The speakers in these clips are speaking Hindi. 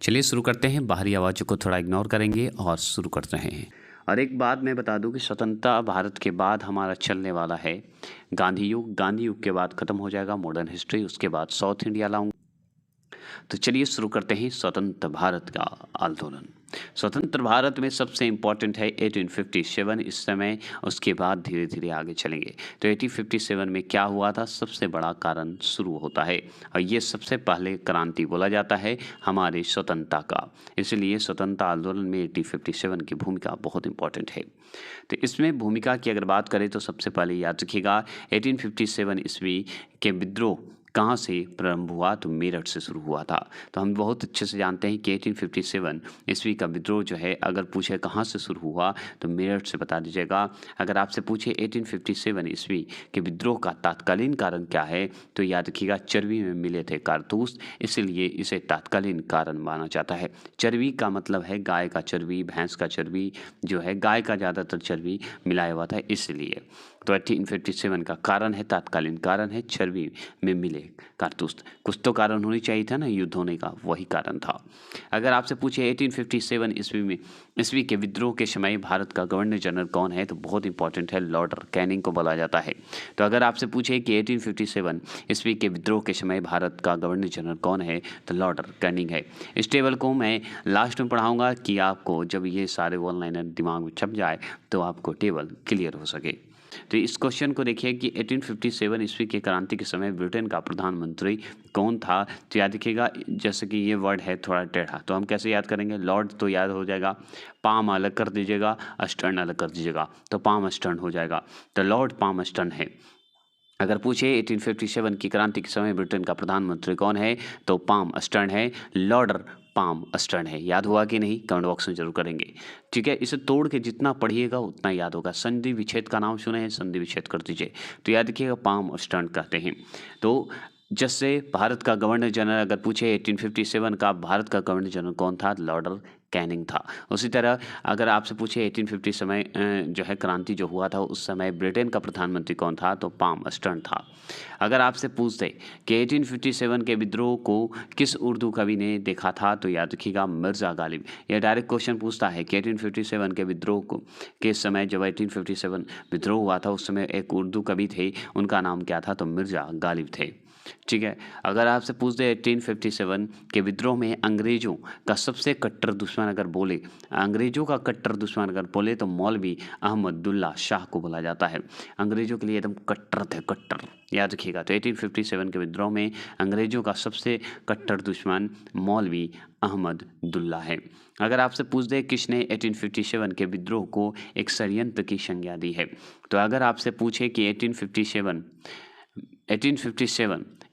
चलिए शुरू करते हैं। बाहरी आवाज़ों को थोड़ा इग्नोर करेंगे और शुरू कर रहे हैं। और एक बात मैं बता दूं कि स्वतंत्रता भारत के बाद हमारा चलने वाला है गांधी युग। गांधी युग के बाद ख़त्म हो जाएगा मॉडर्न हिस्ट्री, उसके बाद साउथ इंडिया लाऊंगा। तो चलिए शुरू करते हैं स्वतंत्र भारत का आंदोलन। स्वतंत्र भारत में सबसे इम्पोर्टेंट है 1857 इस समय, उसके बाद धीरे धीरे आगे चलेंगे। तो 1857 में क्या हुआ था, सबसे बड़ा कारण शुरू होता है और ये सबसे पहले क्रांति बोला जाता है हमारे स्वतंत्रता का। इसलिए स्वतंत्रता आंदोलन में 1857 की भूमिका बहुत इंपॉर्टेंट है। तो इसमें भूमिका की अगर बात करें तो सबसे पहले याद रखिएगा 1857 ईस्वी के विद्रोह कहाँ से प्रारंभ हुआ, तो मेरठ से शुरू हुआ था। तो हम बहुत अच्छे से जानते हैं कि 1857 ईस्वी का विद्रोह जो है, अगर पूछे कहाँ से शुरू हुआ तो मेरठ से बता दीजिएगा। अगर आपसे पूछे 1857 ईस्वी के विद्रोह का तत्कालीन कारण क्या है, तो याद रखिएगा चर्बी में मिले थे कारतूस, इसलिए इसे तत्कालीन कारण माना जाता है। चर्बी का मतलब है गाय का चर्बी, भैंस का चर्बी जो है, गाय का ज़्यादातर चर्बी मिलाया हुआ था इसलिए। तो 1857 का कारण है, तत्कालीन कारण है चर्बी में मिले कारतूस। कुछ तो कारण होनी चाहिए था ना युद्ध होने का, वही कारण था। अगर आपसे पूछे 1857 ईस्वी के विद्रोह के समय भारत का गवर्नर जनरल कौन है, तो बहुत इंपॉर्टेंट है, लॉर्ड कैनिंग को बोला जाता है। तो अगर आपसे पूछे कि 1857 ईस्वी के विद्रोह के समय भारत का गवर्नर जनरल कौन है, तो लॉर्ड कैनिंग है। इस टेबल को मैं लास्ट में पढ़ाऊंगा कि आपको जब ये सारे वन लाइनर दिमाग में छप जाए तो आपको टेबल क्लियर हो सके। तो इस क्वेश्चन को देखिए कि 1857 ईस्वी की क्रांति के समय ब्रिटेन का प्रधानमंत्री कौन था, तो याद रखिएगा जैसे कि ये वर्ड है थोड़ा टेढ़ा, तो हम कैसे याद करेंगे, लॉर्ड तो याद हो जाएगा, पाम अलग कर दीजिएगा, अस्टर्न अलग कर दीजिएगा, तो पाम अस्टर्न हो जाएगा। तो लॉर्ड पाम अस्टर्न है। अगर पूछे 1857 की क्रांति के समय ब्रिटेन का प्रधानमंत्री कौन है, तो पाम अस्टर्न है, लॉर्ड पाम अस्टर्न है। याद हुआ कि नहीं, कमेंट बॉक्स में जरूर करेंगे। ठीक है, इसे तोड़ के जितना पढ़िएगा उतना याद होगा। संधि विच्छेद का नाम सुने हैं, संधि विच्छेद कर दीजिए, तो याद रखिएगा पाम अस्टर्न कहते हैं। तो जैसे भारत का गवर्नर जनरल अगर पूछे 1857 का भारत का गवर्नर जनरल कौन था, लॉर्ड कैनिंग था। उसी तरह अगर आपसे पूछे 1850 समय जो है क्रांति जो हुआ था, उस समय ब्रिटेन का प्रधानमंत्री कौन था, तो पाम अस्टर्न था। अगर आपसे पूछ दे कि 1857 के विद्रोह को किस उर्दू कवि ने देखा था, तो याद रखिएगा मिर्ज़ा गालिब। यह डायरेक्ट क्वेश्चन पूछता है कि 1857 के विद्रोह को के समय जब 1857 विद्रोह हुआ था, उस समय एक उर्दू कवि थे, उनका नाम क्या था, तो मिर्ज़ा गालिब थे। ठीक है, अगर आपसे पूछ दे 1857 के विद्रोह में अंग्रेजों का सबसे कट्टर दुश्मन अगर बोले, अंग्रेजों का कट्टर दुश्मन अगर बोले, तो मौलवी अहमदुल्ला शाह को बोला जाता है। अंग्रेजों के लिए एकदम कट्टर थे, कट्टर, याद रखिएगा। तो 1857 के विद्रोह में अंग्रेजों का सबसे कट्टर दुश्मन मौलवी अहमदुल्ला है। अगर आपसे पूछ दे किसने 1857 के विद्रोह को एक षड्यंत्र की संज्ञा दी है, तो अगर आपसे पूछे कि 1857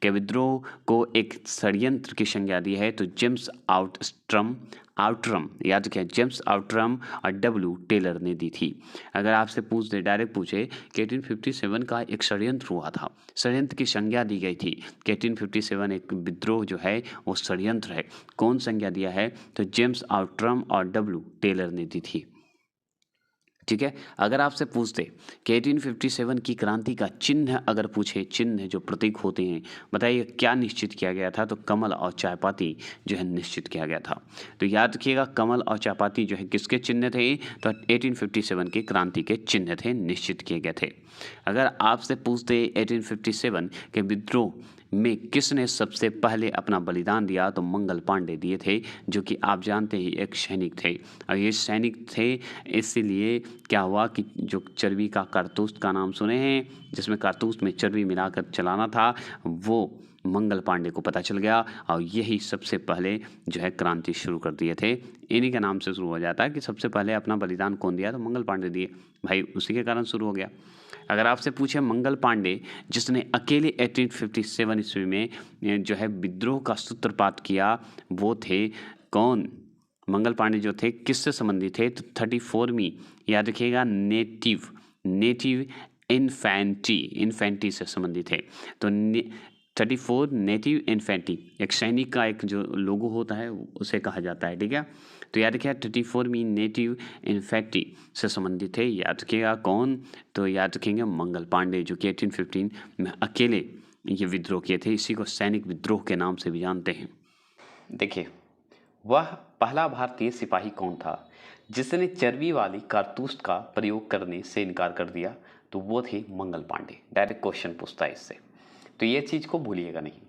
के विद्रोह को एक षड्यंत्र की संज्ञा दी है, तो जेम्स आउटरम, याद रखें, जेम्स आउटरम और डब्ल्यू टेलर ने दी थी। अगर आपसे पूछ दे, डायरेक्ट पूछे कि 1857 का एक षड्यंत्र हुआ था, षड्यंत्र की संज्ञा दी गई थी कि 1857 एक विद्रोह जो है वो षड्यंत्र है, कौन संज्ञा दिया है, तो जेम्स आउटरम और डब्ल्यू टेलर ने दी थी। ठीक है, अगर आपसे पूछते कि 1857 की क्रांति का चिन्ह अगर पूछे, चिन्ह जो प्रतीक होते हैं, बताइए क्या निश्चित किया गया था, तो कमल और चायपाती जो है निश्चित किया गया था। तो याद रखिएगा कमल और चायपाती जो है किसके चिन्ह थे, तो 1857 की क्रांति के चिन्ह थे, निश्चित किए गए थे। अगर आपसे पूछते 1857 के विद्रोह में किसने सबसे पहले अपना बलिदान दिया, तो मंगल पांडे दिए थे, जो कि आप जानते ही एक सैनिक थे। और ये सैनिक थे इसलिए क्या हुआ कि जो चर्बी का कारतूस का नाम सुने हैं, जिसमें कारतूस में चर्बी मिलाकर चलाना था, वो मंगल पांडे को पता चल गया और यही सबसे पहले जो है क्रांति शुरू कर दिए थे। इन्हीं के नाम से शुरू हो जाता है कि सबसे पहले अपना बलिदान कौन दिया, तो मंगल पांडे दिए भाई, उसी के कारण शुरू हो गया। अगर आपसे पूछे मंगल पांडे जिसने अकेले 1857 ईस्वी में जो है विद्रोह का सूत्रपात किया, वो थे कौन, मंगल पांडे जो थे किससे संबंधित थे, तो 34वीं, याद रखिएगा, नेटिव इन्फेंट्री से संबंधित है। तो 34 नेटिव इन्फेंट्री एक सैनिक का एक जो लोगो होता है उसे कहा जाता है। ठीक है, तो याद रखिएगा 34वीं नेटिव इन्फेंट्री से संबंधित है। याद रखिएगा कौन, तो याद रखेंगे मंगल पांडे, जो कि 1815 में अकेले ये विद्रोह किए थे। इसी को सैनिक विद्रोह के नाम से भी जानते हैं। देखिए वह पहला भारतीय सिपाही कौन था जिसने चर्बी वाली कारतूस का प्रयोग करने से इनकार कर दिया? तो वो थे मंगल पांडे। डायरेक्ट क्वेश्चन पूछता है इससे, तो ये चीज़ को भूलिएगा नहीं।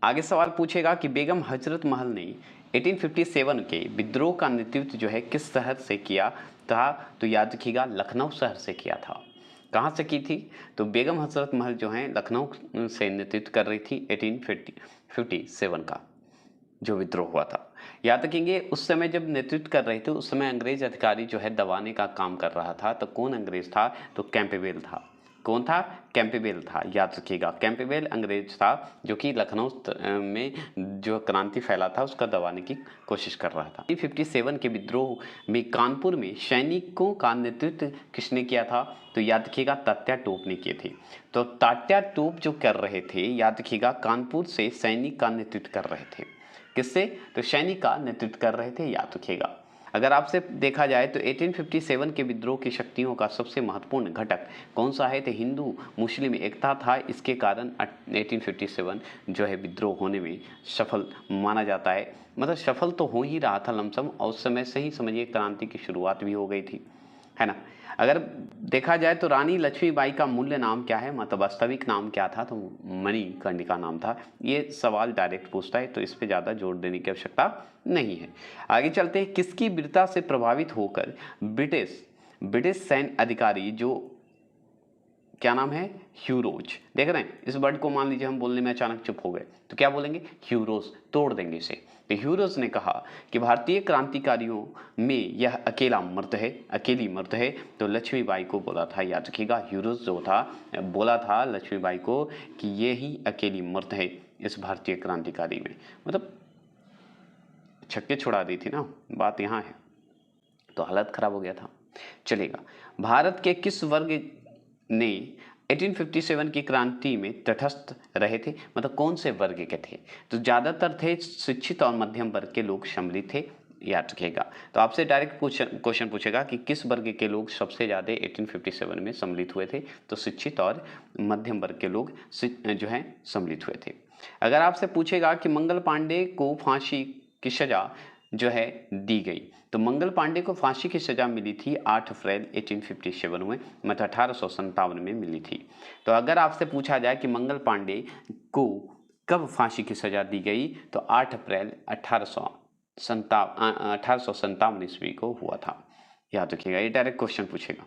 आगे सवाल पूछेगा कि बेगम हजरत महल ने 1857 के विद्रोह का नेतृत्व जो है किस शहर से किया था? तो याद रखिएगा लखनऊ शहर से किया था। कहाँ से की थी? तो बेगम हजरत महल जो है लखनऊ से नेतृत्व कर रही थी 1857 का जो विद्रोह हुआ था। याद रखेंगे उस समय जब नेतृत्व कर रहे थे उस समय अंग्रेज अधिकारी जो है दबाने का काम कर रहा था। तो कौन अंग्रेज था? तो कैंपबेल था। कौन था? कैंपबेल था। याद रखिएगा कैंपबेल अंग्रेज था जो कि लखनऊ में जो क्रांति फैला था उसका दबाने की कोशिश कर रहा था। 57 के विद्रोह में कानपुर में सैनिकों का नेतृत्व किसने किया था? तो याद रखिएगा तात्या टोप ने किए थे। तो तात्या टोप जो कर रहे थे, याद रखिएगा कानपुर से सैनिक का नेतृत्व कर रहे थे। किससे? तो सैनिक का नेतृत्व कर रहे थे, याद रखिएगा। अगर आपसे देखा जाए तो 1857 के विद्रोह की शक्तियों का सबसे महत्वपूर्ण घटक कौन सा है? तो हिंदू मुस्लिम एकता था। इसके कारण 1857 जो है विद्रोह होने में सफल माना जाता है। मतलब सफल तो हो ही रहा था लमसम, और उस समय से ही समझिए क्रांति की शुरुआत भी हो गई थी, है ना। अगर देखा जाए तो रानी लक्ष्मीबाई का मूल्य नाम क्या है, मतलब वास्तविक नाम क्या था? तो मणिकर्णिका नाम था। ये सवाल डायरेक्ट पूछता है तो इस पे ज़्यादा जोर देने की आवश्यकता नहीं है। आगे चलते हैं। किसकी वीरता से प्रभावित होकर ब्रिटिश सैन्य अधिकारी जो क्या नाम है? ह्यूरोज। देख रहे हैं इस वर्ड को, मान लीजिए हम बोलने में अचानक चुप हो गए तो क्या बोलेंगे? ह्यूरोज, तोड़ देंगे इसे। तो ह्यूरोज ने कहा कि भारतीय क्रांतिकारियों में यह अकेला मर्द है, अकेली मर्द है। तो लक्ष्मीबाई को बोला था, याद रखिएगा ह्यूरोज जो था बोला था लक्ष्मीबाई को कि ये ही अकेली मर्द है इस भारतीय क्रांतिकारी में। मतलब छक्के छुड़ा दी थी ना, बात यहाँ है। तो हालत खराब हो गया था। चलेगा। भारत के किस वर्ग ने 1857 की क्रांति में तटस्थ रहे थे? मतलब कौन से वर्ग के थे? तो ज्यादातर थे शिक्षित और मध्यम वर्ग के लोग सम्मिलित थे, याद रखिएगा। तो आपसे डायरेक्ट क्वेश्चन पूछेगा कि किस वर्ग के लोग सबसे ज्यादा 1857 में सम्मिलित हुए थे? तो शिक्षित और मध्यम वर्ग के लोग जो है सम्मिलित हुए थे। अगर आपसे पूछेगा कि मंगल पांडे को फांसी की सजा जो है दी गई, तो मंगल पांडे को फांसी की सजा मिली थी 8 अप्रैल 1857 में, मतलब 1857 में मिली थी। तो अगर आपसे पूछा जाए कि मंगल पांडे को कब फांसी की सजा दी गई, तो 8 अप्रैल 1857 ईस्वी को हुआ था, याद रखिएगा। ये डायरेक्ट क्वेश्चन पूछेगा।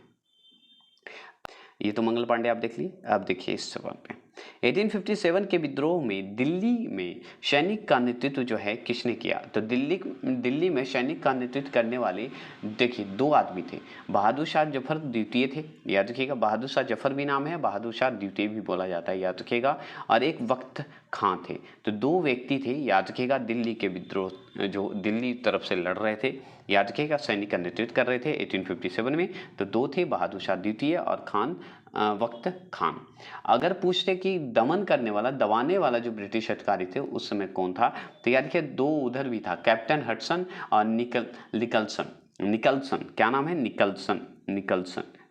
ये तो मंगल पांडे आप देख लिए। अब देखिए इस सवाल पे 1857 के विद्रोह में दिल्ली में सैनिक का नेतृत्व जो है किसने किया? तो दिल्ली में सैनिक का नेतृत्व करने वाले देखिए 2 आदमी थे। बहादुर शाह जफर द्वितीय थे, याद रखिएगा। बहादुर शाह जफर भी नाम है, बहादुर शाह द्वितीय भी बोला जाता है, याद रखिएगा। और एक वक्त खां थे। तो 2 व्यक्ति थे, याद रखिएगा। दिल्ली के विद्रोह जो दिल्ली तरफ से लड़ रहे थे, याद रखिएगा, सैनिक का नेतृत्व कर रहे थे 1857 में। तो 2 थे, बहादुर शाह द्वितीय और खान वक्त खान। अगर पूछते कि दमन करने वाला, दबाने वाला जो ब्रिटिश अधिकारी थे उस समय कौन था, तो याद रखिए 2 उधर भी था, कैप्टन हडसन और निकलसन। क्या नाम है? निकलसन,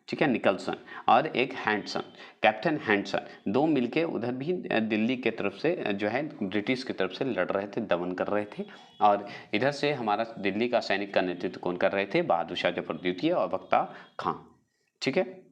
ठीक है, निकलसन। और एक हैंडसन, कैप्टन हैंडसन। 2 मिलके उधर भी दिल्ली के तरफ से जो है ब्रिटिश की तरफ से लड़ रहे थे, दमन कर रहे थे। और इधर से हमारा दिल्ली का सैनिक का नेतृत्व कौन कर रहे थे? बहादुर शाह जफर द्वितीय और वक्ता खां, ठीक है।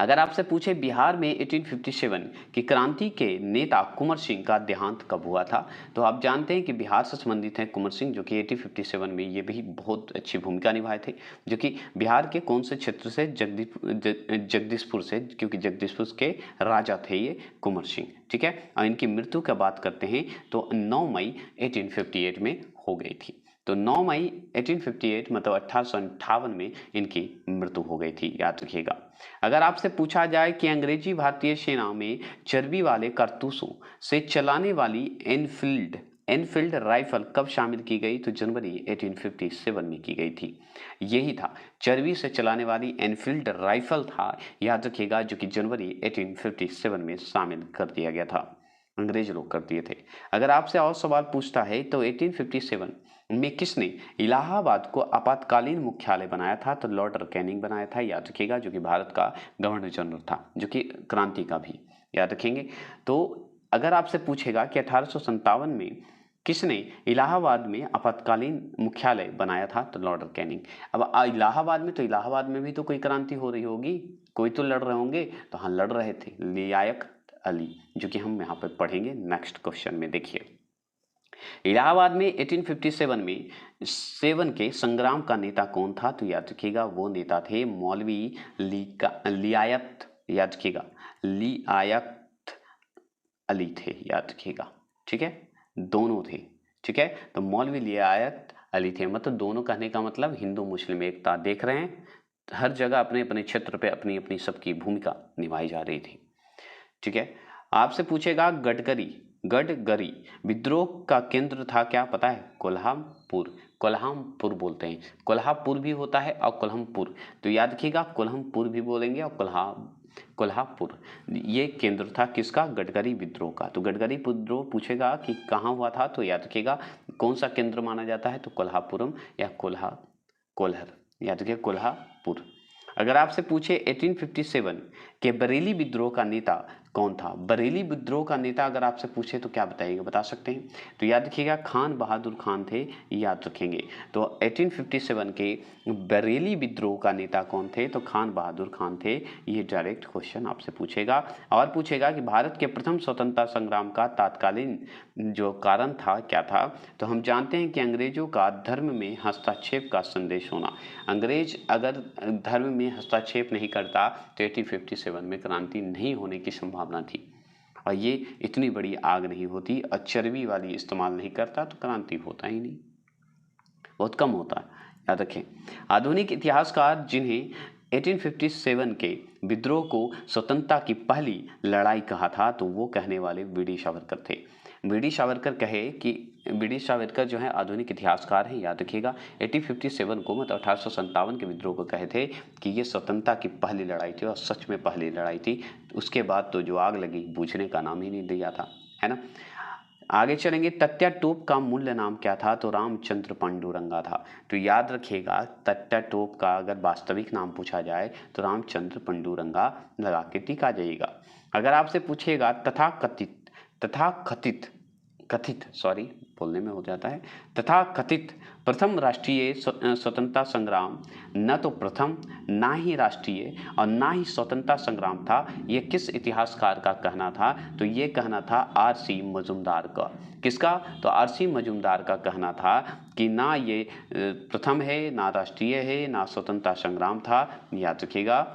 अगर आपसे पूछे बिहार में 1857 की क्रांति के नेता कुंवर सिंह का देहांत कब हुआ था, तो आप जानते हैं कि बिहार से संबंधित हैं कुंवर सिंह, जो कि 1857 में ये भी बहुत अच्छी भूमिका निभाए थे। जो कि बिहार के कौन से क्षेत्र से? जगदीशपुर से, क्योंकि जगदीशपुर के राजा थे ये कुंवर सिंह, ठीक है। और इनकी मृत्यु की बात करते हैं तो 9 मई 1858 में हो गई थी। तो 9 मई 1858 मतलब 1858 में इनकी मृत्यु हो गई थी, याद रखिएगा। अगर आपसे पूछा जाए कि अंग्रेजी भारतीय सेना में चर्बी वाले कारतूसों से चलाने वाली एनफील्ड राइफल कब शामिल की गई, तो जनवरी 1857 में की गई थी। यही था, चर्बी से चलाने वाली एनफील्ड राइफल था, याद रखिएगा, जो कि जनवरी 1857 में शामिल कर दिया गया था, अंग्रेज लोग कर दिए थे। अगर आपसे और सवाल पूछता है तो 1857 में किसने इलाहाबाद को आपातकालीन मुख्यालय बनाया था, तो लॉर्ड कैनिंग बनाया था, याद रखिएगा, जो कि भारत का गवर्नर जनरल था, जो कि क्रांति का भी, याद रखेंगे। तो अगर आपसे पूछेगा कि 1857 में किसने इलाहाबाद में आपातकालीन मुख्यालय बनाया था? तो लॉर्ड कैनिंग। अब इलाहाबाद में, तो इलाहाबाद में भी तो कोई क्रांति हो रही होगी, कोई तो लड़ रहे होंगे। तो हाँ, लड़ रहे थे लियाकत अली, जो कि हम यहाँ पे पढ़ेंगे नेक्स्ट क्वेश्चन में। देखिए, इलाहाबाद में 1857 में सेवन के संग्राम का नेता कौन था? तो याद रखिएगा, वो नेता थे मौलवी लियाकत, याद रखिएगा, लियाकत अली थे, याद रखिएगा। ठीक है, दोनों थे। ठीक है, तो मौलवी लियाकत अली थे। मतलब दोनों कहने का मतलब हिंदू मुस्लिम एकता। देख रहे हैं, हर जगह अपने अपने क्षेत्र पे अपनी अपनी सबकी भूमिका निभाई जा रही थी। ठीक है, आपसे पूछेगा गडगरी विद्रोह का केंद्र था क्या? पता है? कोल्हामपुर। कोल्हामपुर बोलते हैं, कोल्हापुर भी होता है और कोल्हामपुर। तो याद रखिएगा, कोल्हामपुर भी बोलेंगे और कोल्हापुर ये केंद्र था किसका? गडगरी विद्रोह का। तो गडगरी विद्रोह पूछेगा कि कहाँ हुआ था, तो याद रखिएगा कौन सा केंद्र माना जाता है? तो कोल्हापुरम या कोल्हर, याद रखिए कोल्हापुर। अगर आपसे पूछे 1857 के बरेली विद्रोह का नेता कौन था? बरेली विद्रोह का नेता अगर आपसे पूछे तो क्या बताइएगा, बता सकते हैं? तो याद रखिएगा, खान बहादुर खान थे, याद रखेंगे। तो 1857 के बरेली विद्रोह का नेता कौन थे? तो खान बहादुर खान थे। ये डायरेक्ट क्वेश्चन आपसे पूछेगा। और पूछेगा कि भारत के प्रथम स्वतंत्रता संग्राम का तत्कालीन जो कारण था क्या था? तो हम जानते हैं कि अंग्रेजों का धर्म में हस्तक्षेप का संदेश होना। अंग्रेज अगर धर्म में हस्तक्षेप नहीं करता तो 1857 में क्रांति नहीं होने की संभावना थी। और ये इतनी बड़ी आग नहीं होती और चर्बी वाली इस्तेमाल नहीं करता तो क्रांति होता ही नहीं, बहुत कम होता है, याद रखें। आधुनिक इतिहासकार जिन्हें 1857 के विद्रोह को स्वतंत्रता की पहली लड़ाई कहा था, तो वो कहने वाले वीडी सावरकर थे। वीडी सावरकर कहे कि वीडी सावरकर जो है आधुनिक इतिहासकार हैं, याद रखिएगा। 1857 को मतलब 1857 के विद्रोह को कहे थे कि ये स्वतंत्रता की पहली लड़ाई थी, और सच में पहली लड़ाई थी। उसके बाद तो जो आग लगी बुझने का नाम ही नहीं लिया था, है ना। आगे चलेंगे, तत्या टोप का मूल्य नाम क्या था? तो रामचंद्र पांडुरंगा था। तो याद रखिएगा, तत्या टोप का अगर वास्तविक नाम पूछा जाए तो रामचंद्र पांडुरंगा लगा के टिक आ जाइएगा। अगर आपसे पूछेगा कथित सॉरी बोलने में हो जाता है, तथाकथित प्रथम राष्ट्रीय स्वतंत्रता संग्राम न तो प्रथम, ना ही राष्ट्रीय और ना ही स्वतंत्रता संग्राम था, ये किस इतिहासकार का कहना था? तो ये कहना था आर.सी. मजूमदार का। किसका? तो आर.सी. मजूमदार का कहना था कि ना ये प्रथम है, ना राष्ट्रीय है, ना स्वतंत्रता संग्राम था, याद रखिएगा।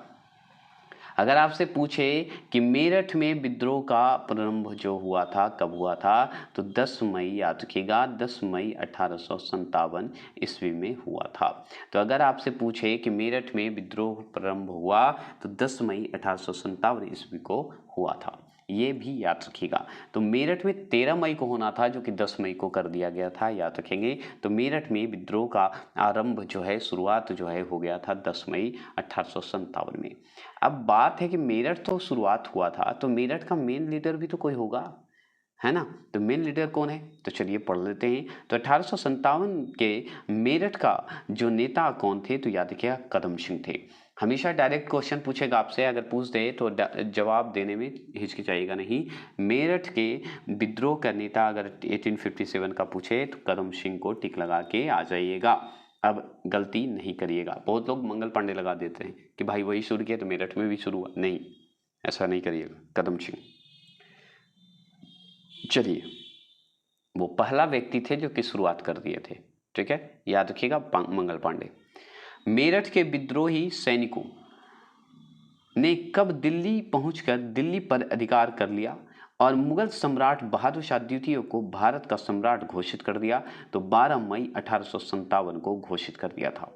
अगर आपसे पूछे कि मेरठ में विद्रोह का प्रारंभ जो हुआ था कब हुआ था? तो 10 मई, याद रखिएगा, 10 मई 1857 ईस्वी में हुआ था। तो अगर आपसे पूछे कि मेरठ में विद्रोह प्रारंभ हुआ तो 10 मई 1857 ईस्वी को हुआ था, ये भी याद रखिएगा। तो मेरठ में 13 मई को होना था, जो कि 10 मई को कर दिया गया था, याद रखेंगे। तो मेरठ में विद्रोह का आरंभ जो है, शुरुआत जो है हो गया था 10 मई 1857 में। अब बात है कि मेरठ तो शुरुआत हुआ था, तो मेरठ का मेन लीडर भी तो कोई होगा, है ना। तो मेन लीडर कौन है? तो चलिए पढ़ लेते हैं। तो 1857 के मेरठ का जो नेता कौन थे? तो याद रखिएगा, कदम सिंह थे। हमेशा डायरेक्ट क्वेश्चन पूछेगा आपसे, अगर पूछ दे तो जवाब देने में हिचकिचाइएगा नहीं। मेरठ के विद्रोह का नेता अगर 1857 का पूछे तो कदम सिंह को टिक लगा के आ जाइएगा। अब गलती नहीं करिएगा। बहुत लोग मंगल पांडे लगा देते हैं कि भाई वही शुरू किया तो मेरठ में भी शुरू हुआ, नहीं, ऐसा नहीं करिएगा, कदम सिंह। चलिए, वो पहला व्यक्ति थे जो कि शुरुआत कर दिए थे, ठीक है, याद रखिएगा, मंगल पांडे। मेरठ के विद्रोही सैनिकों ने कब दिल्ली पहुंचकर दिल्ली पर अधिकार कर लिया और मुगल सम्राट बहादुर शाह द्वितीय को भारत का सम्राट घोषित कर दिया? तो 12 मई 1857 को घोषित कर दिया था।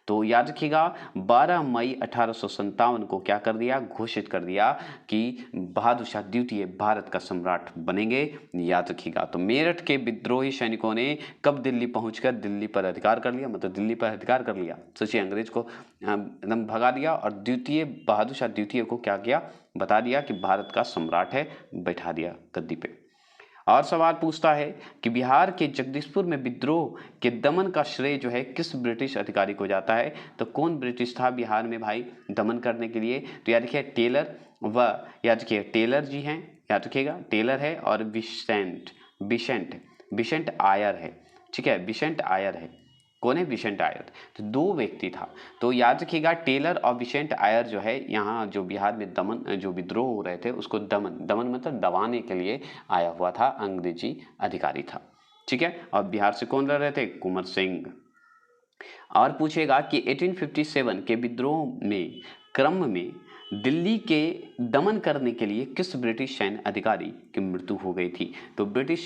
तो याद रखिएगा, 12 मई 1857 को क्या कर दिया? घोषित कर दिया कि बहादुर शाह द्वितीय भारत का सम्राट बनेंगे, याद रखिएगा। तो मेरठ के विद्रोही सैनिकों ने कब दिल्ली पहुंचकर दिल्ली पर अधिकार कर लिया? मतलब दिल्ली पर अधिकार कर लिया, सोचिए, अंग्रेज को एकदम भगा दिया और द्वितीय बहादुर शाह द्वितीय को क्या किया? बता दिया कि भारत का सम्राट है, बैठा दिया गद्दी पे। और सवाल पूछता है कि बिहार के जगदीशपुर में विद्रोह के दमन का श्रेय जो है किस ब्रिटिश अधिकारी को जाता है? तो कौन ब्रिटिश था बिहार में भाई दमन करने के लिए? तो याद रखिए, टेलर याद रखिए, टेलर जी हैं, याद रखिएगा, टेलर है और बिसेंट बिशेंट आयर है, ठीक है, बिशेंट आयर है। कौन है? बिशेंट आयर। तो दो व्यक्ति था, तो याद रखिएगा टेलर और बिशेंट आयर जो है यहाँ जो बिहार में दमन जो विद्रोह हो रहे थे उसको दमन मतलब दबाने के लिए आया हुआ था, अंग्रेजी अधिकारी था, ठीक है। और बिहार से कौन लड़ रहे थे? कुंवर सिंह। और पूछेगा कि 1857 के विद्रोह में क्रम में दिल्ली के दमन करने के लिए किस ब्रिटिश सैन्य अधिकारी की मृत्यु हो गई थी? तो ब्रिटिश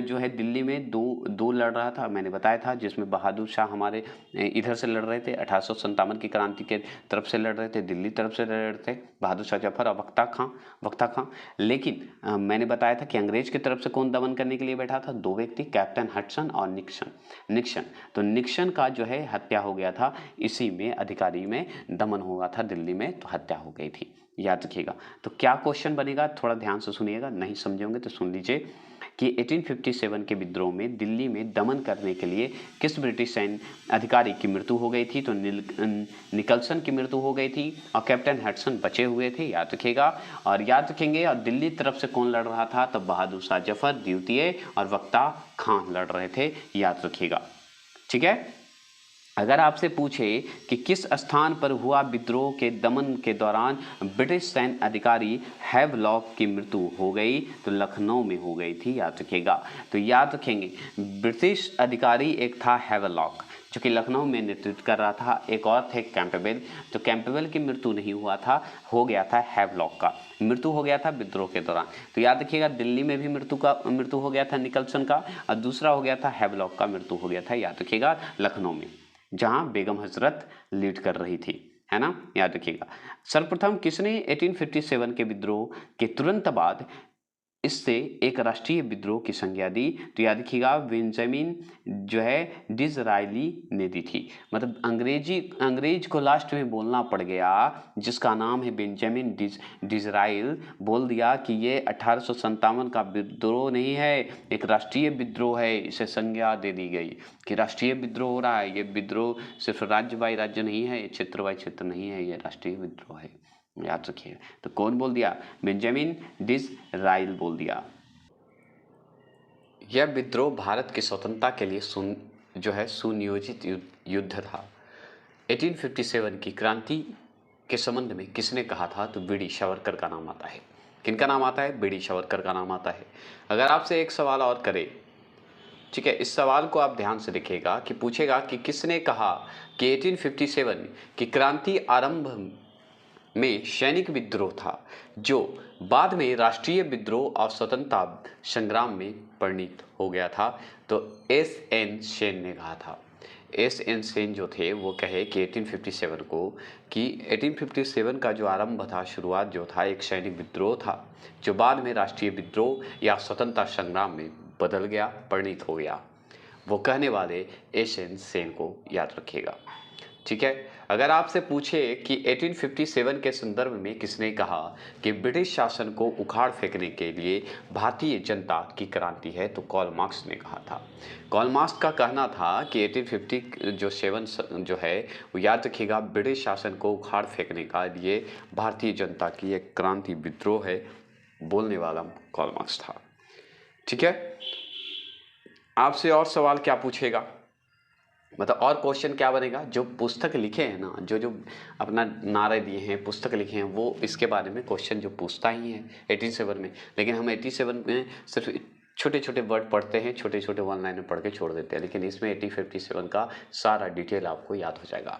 जो है दिल्ली में दो लड़ रहा था, मैंने बताया था, जिसमें बहादुर शाह हमारे इधर से लड़ रहे थे, 1857 की क्रांति के तरफ से लड़ रहे थे, दिल्ली तरफ से लड़ रहे थे बहादुर शाह जफर और बख्ता खां। लेकिन मैंने बताया था कि अंग्रेज की तरफ से कौन दमन करने के लिए बैठा था? दो व्यक्ति, कैप्टन हडसन और निक्सन। तो निक्सन का जो है हत्या हो गया था, इसी में अधिकारी में दमन हुआ था दिल्ली में, तो हत्या हो गई थी, याद रखिएगा। तो क्या क्वेश्चन बनेगा, थोड़ा ध्यान से सुनिएगा, नहीं समझे होंगे तो सुन लीजिए कि 1857 के विद्रोह में दिल्ली में दमन करने के लिए किस ब्रिटिश सैन्य अधिकारी की मृत्यु हो गई थी? तो निकलसन की मृत्यु हो गई थी और कैप्टन हडसन बचे हुए थे, याद रखिएगा। और याद रखेंगे, और दिल्ली तरफ से कौन लड़ रहा था? तो बहादुर शाह जफर द्वितीय और बख्ता खां लड़ रहे थे, याद रखिएगा, ठीक है। अगर आपसे पूछे कि किस स्थान पर हुआ विद्रोह के दमन के दौरान ब्रिटिश सैन्य अधिकारी हैवलॉक की मृत्यु हो गई? तो लखनऊ में हो गई थी, याद रखिएगा। तो याद रखेंगे, ब्रिटिश अधिकारी एक था हैवलॉक जो कि लखनऊ में नेतृत्व कर रहा था, एक और थे कैंपबेल। तो कैंपबेल की मृत्यु नहीं हुआ था, हो गया था हैवलॉक का मृत्यु हो गया था विद्रोह के दौरान। तो याद रखिएगा, दिल्ली में भी मृत्यु हो गया था निकलसन का, और दूसरा हो गया था हैवलॉक का मृत्यु हो गया था, याद रखिएगा, लखनऊ में, जहां बेगम हजरत लीड कर रही थी, है ना, याद रखिएगा। सर्वप्रथम किसने 1857 के विद्रोह के तुरंत बाद इससे एक राष्ट्रीय विद्रोह की संज्ञा दी? तो याद रखिएगा, बेंजामिन जो है डिज़रायली ने दी थी। मतलब अंग्रेज को लास्ट में बोलना पड़ गया, जिसका नाम है बेंजामिन डिज़राइल, बोल दिया कि ये 1857 का विद्रोह नहीं है, एक राष्ट्रीय विद्रोह है। इसे संज्ञा दे दी गई कि राष्ट्रीय विद्रोह हो रहा है, ये विद्रोह सिर्फ राज्य बाई राज्य नहीं है, क्षेत्र बाई क्षेत्र नहीं है, ये राष्ट्रीय विद्रोह है, याद रखिए। तो कौन बोल दिया? बेंजामिन डिसराइल बोल दिया। यह विद्रोह भारत की स्वतंत्रता के लिए सुनियोजित युद्ध था। 1857 की क्रांति के संबंध में किसने कहा था? तो बीडी सावरकर का नाम आता है। किनका नाम आता है? बीडी सावरकर का नाम आता है। अगर आपसे एक सवाल और करे, ठीक है, इस सवाल को आप ध्यान से देखिएगा कि पूछेगा कि किसने कहा कि 1857 की क्रांति आरंभ में सैनिक विद्रोह था जो बाद में राष्ट्रीय विद्रोह और स्वतंत्रता संग्राम में परिणत हो गया था? तो एस.एन. सेन ने कहा था। एस.एन. सेन जो थे वो कहे कि 1857 को कि 1857 का जो आरंभ था, शुरुआत जो था, एक सैनिक विद्रोह था जो बाद में राष्ट्रीय विद्रोह या स्वतंत्रता संग्राम में बदल गया, परिणत हो गया। वो कहने वाले एस.एन. सेन को याद रखिएगा, ठीक है। अगर आपसे पूछे कि 1857 के संदर्भ में किसने कहा कि ब्रिटिश शासन को उखाड़ फेंकने के लिए भारतीय जनता की क्रांति है, तो कार्ल मार्क्स ने कहा था। कार्ल मार्क्स का कहना था कि 1857 जो है वो, याद रखिएगा, ब्रिटिश शासन को उखाड़ फेंकने का लिए भारतीय जनता की एक क्रांति विद्रोह है, बोलने वाला कार्ल मार्क्स था, ठीक है। आपसे और सवाल क्या पूछेगा, मतलब और क्वेश्चन क्या बनेगा? जो पुस्तक लिखे हैं ना, जो अपना नारे दिए हैं, पुस्तक लिखे हैं, वो इसके बारे में क्वेश्चन जो पूछता ही है 87 में। लेकिन हम 87 में सिर्फ छोटे छोटे वर्ड पढ़ते हैं, छोटे छोटे वन लाइन में पढ़ के छोड़ देते हैं, लेकिन इसमें 1857 का सारा डिटेल आपको याद हो जाएगा।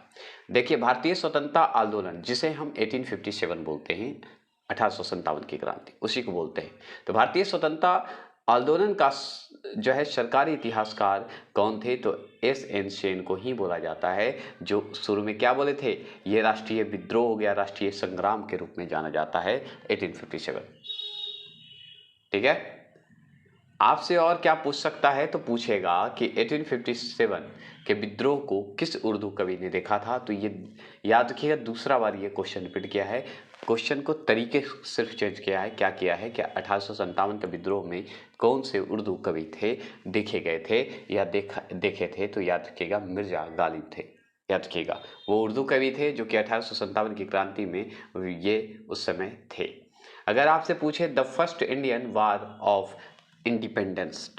देखिए, भारतीय स्वतंत्रता आंदोलन, जिसे हम 1857 बोलते हैं, 1857 की क्रांति, उसी को बोलते हैं। तो भारतीय स्वतंत्रता आंदोलन का जो है सरकारी इतिहासकार कौन थे? तो एस.एन. सेन को ही बोला जाता है, जो शुरू में क्या बोले थे? ये राष्ट्रीय विद्रोह हो गया, राष्ट्रीय संग्राम के रूप में जाना जाता है 1857, ठीक है। आपसे और क्या पूछ सकता है? तो पूछेगा कि 1857 के विद्रोह को किस उर्दू कवि ने देखा था? तो ये याद रखिएगा, दूसरा बार ये क्वेश्चन रिपीट किया है। क्वेश्चन को तरीके सिर्फ चेंज किया है। क्या किया है? क्या 1857 के विद्रोह में कौन से उर्दू कवि थे, देखे गए थे या देखे थे? तो याद रखिएगा, मिर्जा गालिब थे, याद रखिएगा। वो उर्दू कवि थे जो कि 1857 की क्रांति में ये उस समय थे। अगर आपसे पूछे the first Indian war of independence,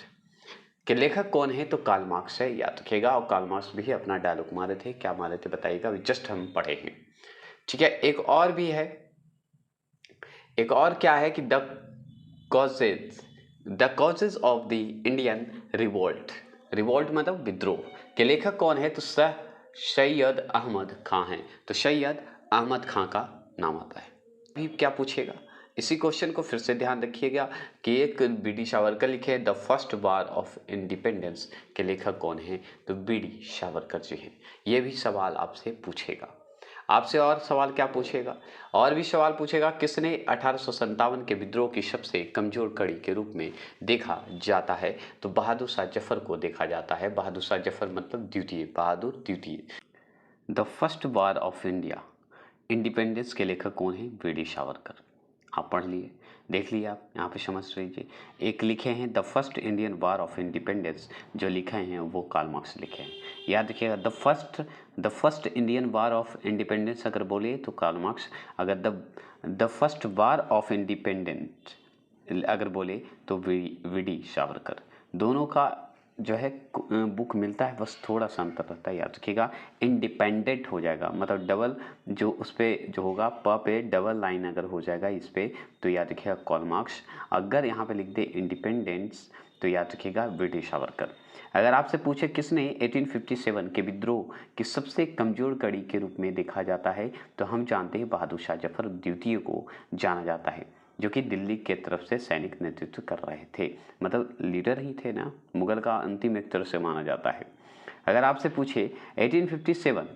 कि लेखक कौन है, तो कार्ल मार्क्स है, याद रखिएगा। और कार्ल मार्क्स भी अपना डायलॉग मारे थे, क्या मारे थे बताइएगा, जस्ट हम पढ़े हैं। ठीक है, एक और भी है, एक और क्या है कि the causes of the Indian revolt, revolt मतलब विद्रोह, के लेखक कौन है, तो सैयद अहमद खां हैं। तो सैयद अहमद खां का नाम आता है। अभी क्या पूछेगा, इसी क्वेश्चन को फिर से ध्यान रखिएगा कि एक बी.डी. सावरकर लिखे the first war of independence, के लेखक कौन है, तो बी.डी. सावरकर जी हैं। ये भी सवाल आपसे पूछेगा। आपसे और सवाल क्या पूछेगा, और भी सवाल पूछेगा, किसने 1857 के विद्रोह की सबसे कमजोर कड़ी के रूप में देखा जाता है, तो बहादुर शाह जफर को देखा जाता है। बहादुर शाह जफर मतलब द्वितीय, बहादुर द्वितीय। The first war of India, independence के लेखक कौन है, बी.डी. सावरकर। आप पढ़ लिए, देख लिए, आप यहाँ पे समझ लीजिए। एक लिखे हैं the first Indian war of independence, जो लिखे हैं वो कार्ल मार्क्स लिखे हैं। याद रखिएगा, the first Indian war of independence अगर बोले तो कार्ल मार्क्स, अगर the first war of independence अगर बोले तो वी.डी. सावरकर। दोनों का जो है बुक मिलता है, बस थोड़ा सा अंतर रहता है, याद रखिएगा। इंडिपेंडेंट हो जाएगा, मतलब डबल जो उस पर जो होगा, प पे डबल लाइन अगर हो जाएगा इस पे, तो याद रखिएगा कार्ल मार्क्स। अगर यहाँ पे लिख दे इंडिपेंडेंस, तो याद रखिएगा वी.डी. सावरकर। अगर आपसे पूछे किसने 1857 के विद्रोह की सबसे कमजोर कड़ी के रूप में देखा जाता है, तो हम जानते हैं बहादुर शाह जफर द्वितीय को जाना जाता है, जो कि दिल्ली के तरफ से सैनिक नेतृत्व कर रहे थे, मतलब लीडर ही थे ना, मुगल का अंतिम एक तरह से माना जाता है। अगर आपसे पूछे 1857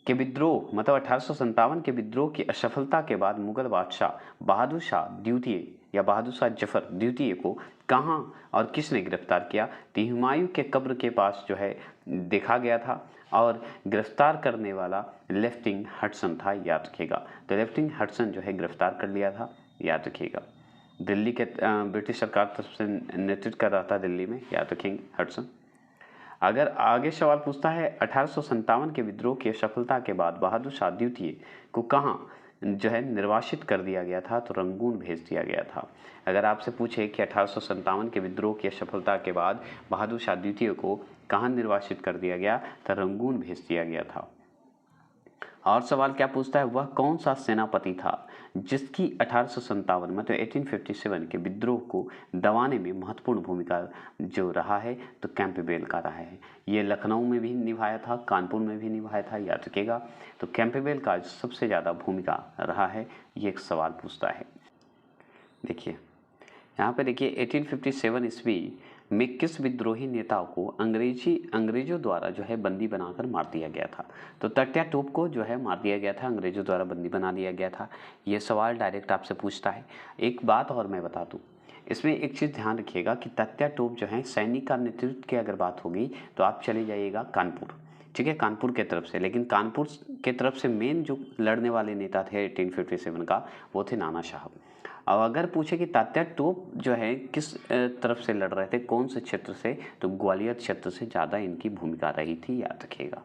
के विद्रोह, मतलब 1857 के विद्रोह की असफलता के बाद मुगल बादशाह बहादुर शाह द्वितीय या बहादुर शाह जफर द्वितीय को कहाँ और किसने गिरफ्तार किया, तो हुमायूं के कब्र के पास जो है देखा गया था, और गिरफ्तार करने वाला लेफ्टिनेंट हडसन था, याद रखिएगा। तो लेफ्टिनेंट हडसन जो है गिरफ्तार कर लिया था, याद रखिएगा। दिल्ली के ब्रिटिश सरकार तरफ से नेतृत्व कर रहा था दिल्ली में, याद रखेंगे हडसन। अगर आगे सवाल पूछता है 1857 के विद्रोह की सफलता के बाद बहादुर शाह द्वितीय को कहाँ जो है निर्वासित कर दिया गया था, तो रंगून भेज दिया गया था। अगर आपसे पूछे कि 1857 के विद्रोह की सफलता के बाद बहादुर शाह द्वितीय को कहाँ निर्वासित कर दिया गया, तो रंगून भेज दिया गया था। और सवाल क्या पूछता है, वह कौन सा सेनापति था जिसकी 1857 मतलब 1857 के विद्रोह को दबाने में महत्वपूर्ण भूमिका जो रहा है, तो कैंपबेल का रहा है। ये लखनऊ में भी निभाया था, कानपुर में भी निभाया था, याद रखिएगा। तो कैंपबेल का सबसे ज़्यादा भूमिका रहा है, ये एक सवाल पूछता है। देखिए यहाँ पे देखिए 1857 ईस्वी में किस विद्रोही नेता को अंग्रेजों द्वारा जो है बंदी बनाकर मार दिया गया था, तो तात्या टोप को जो है मार दिया गया था, अंग्रेजों द्वारा बंदी बना दिया गया था। ये सवाल डायरेक्ट आपसे पूछता है। एक बात और मैं बता दूं, इसमें एक चीज़ ध्यान रखिएगा कि तात्या टोप जो है सैनिक का नेतृत्व की अगर बात होगी तो आप चले जाइएगा कानपुर, ठीक है, कानपुर के तरफ से। लेकिन कानपुर के तरफ से मेन जो लड़ने वाले नेता थे 1857 का, वो थे नाना साहब। अब अगर पूछे कि तात्या टोप जो है किस तरफ से लड़ रहे थे, कौन से क्षेत्र से, तो ग्वालियर क्षेत्र से ज़्यादा इनकी भूमिका रही थी, याद रखिएगा।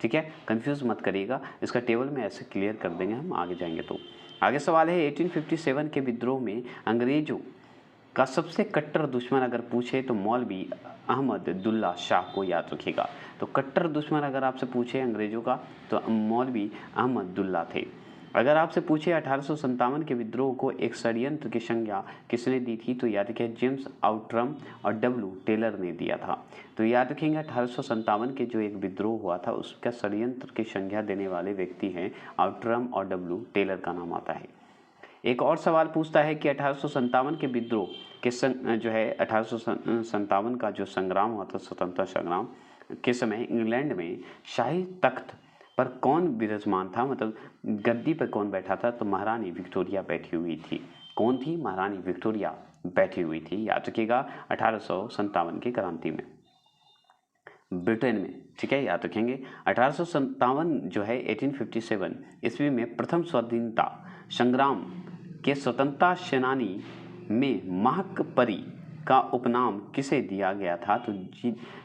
ठीक है, कंफ्यूज मत करिएगा, इसका टेबल में ऐसे क्लियर कर देंगे हम आगे जाएंगे। तो आगे सवाल है 1857 के विद्रोह में अंग्रेजों का सबसे कट्टर दुश्मन अगर पूछे तो मौलवी अहमद दुल्ला शाह को याद रखिएगा। तो कट्टर दुश्मन अगर आपसे पूछे अंग्रेजों का, तो मौलवी अहमद दुल्ला थे। अगर आपसे पूछे 1857 के विद्रोह को एक षड्यंत्र की संज्ञा किसने दी थी, तो याद रखिए जेम्स आउट्रम और डब्ल्यू टेलर ने दिया था। तो याद रखेंगे 1857 के जो एक विद्रोह हुआ था उसका षड्यंत्र की संज्ञा देने वाले व्यक्ति हैं आउट्रम और डब्ल्यू टेलर का नाम आता है। एक और सवाल पूछता है कि 1857 के विद्रोह के जो है 1857 का जो संग्राम हुआ था, स्वतंत्रता संग्राम के समय इंग्लैंड में शाही तख्त पर कौन विराजमान था, मतलब गद्दी पर कौन बैठा था, तो महारानी विक्टोरिया बैठी हुई थी। कौन थी, महारानी विक्टोरिया बैठी हुई थी, याद रखिएगा 1857 की क्रांति में ब्रिटेन में। ठीक है, याद रखेंगे 1857 जो है 1857 ईस्वी में प्रथम स्वाधीनता संग्राम के स्वतंत्रता सेनानी में महक परी का उपनाम किसे दिया गया था? तो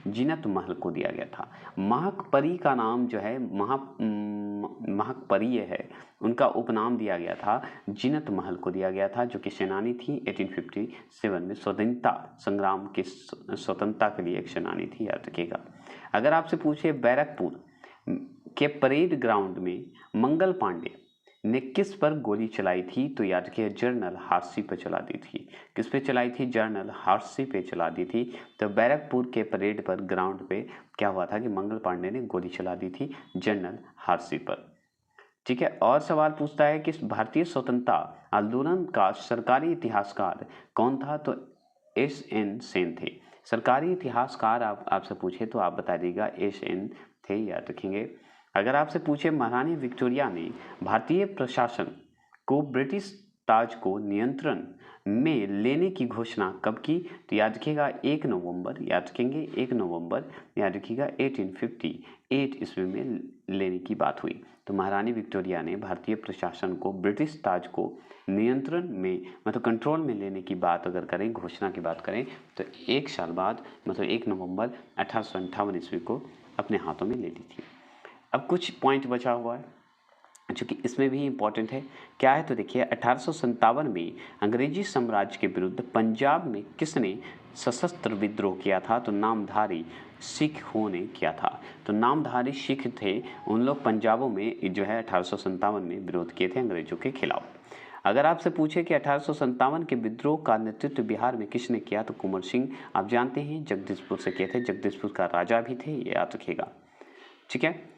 जीनत महल को दिया गया था। महकपरी का नाम जो है महकपरी है, उनका उपनाम दिया गया था जीनत महल को दिया गया था, जो कि सेनानी थी 1857 में स्वतंत्रता संग्राम के स्वतंत्रता के लिए एक सेनानी थी, याद रखिएगा। अगर आपसे पूछे बैरकपुर के परेड ग्राउंड में मंगल पांडे ने किस पर गोली चलाई थी? तो याद रखिए जनरल हार्सी पर चला दी थी। किस पे चलाई थी? जनरल हार्सी पे चला दी थी। तो बैरकपुर के परेड पर ग्राउंड पे क्या हुआ था कि मंगल पांडे ने गोली चला दी थी जनरल हार्सी पर। ठीक है। और सवाल पूछता है कि भारतीय स्वतंत्रता आंदोलन का सरकारी इतिहासकार कौन था? तो एस.एन. सेन थे। सरकारी इतिहासकार आपसे पूछे तो आप बता दीजिएगा एस.एन. थे, याद रखेंगे। अगर आपसे पूछे महारानी विक्टोरिया ने भारतीय प्रशासन को ब्रिटिश ताज को नियंत्रण में लेने की घोषणा कब की? तो याद रखिएगा 1 नवंबर, याद रखेंगे 1 नवंबर, याद रखिएगा 1858 ईस्वी में लेने की बात हुई। तो महारानी विक्टोरिया ने भारतीय प्रशासन को ब्रिटिश ताज को नियंत्रण में मतलब कंट्रोल में लेने की बात अगर करें, घोषणा की बात करें, तो 1 साल बाद मतलब 1 नवंबर 1858 ईस्वी को अपने हाथों में ले ली थी। अब कुछ पॉइंट बचा हुआ है जो कि इसमें भी इम्पोर्टेंट है। क्या है? तो देखिए 1857 में अंग्रेजी साम्राज्य के विरुद्ध पंजाब में किसने सशस्त्र विद्रोह किया था? तो नामधारी सिखों ने किया था। तो नामधारी सिख थे, उन लोग पंजाबों में जो है 1857 में विरोध किए थे अंग्रेजों के खिलाफ। अगर आपसे पूछे कि 1857 के विद्रोह का नेतृत्व बिहार में किसने किया? तो कुंवर सिंह, आप जानते हैं जगदीशपुर से किए थे, जगदीशपुर का राजा भी थे, ये याद रखिएगा। ठीक है।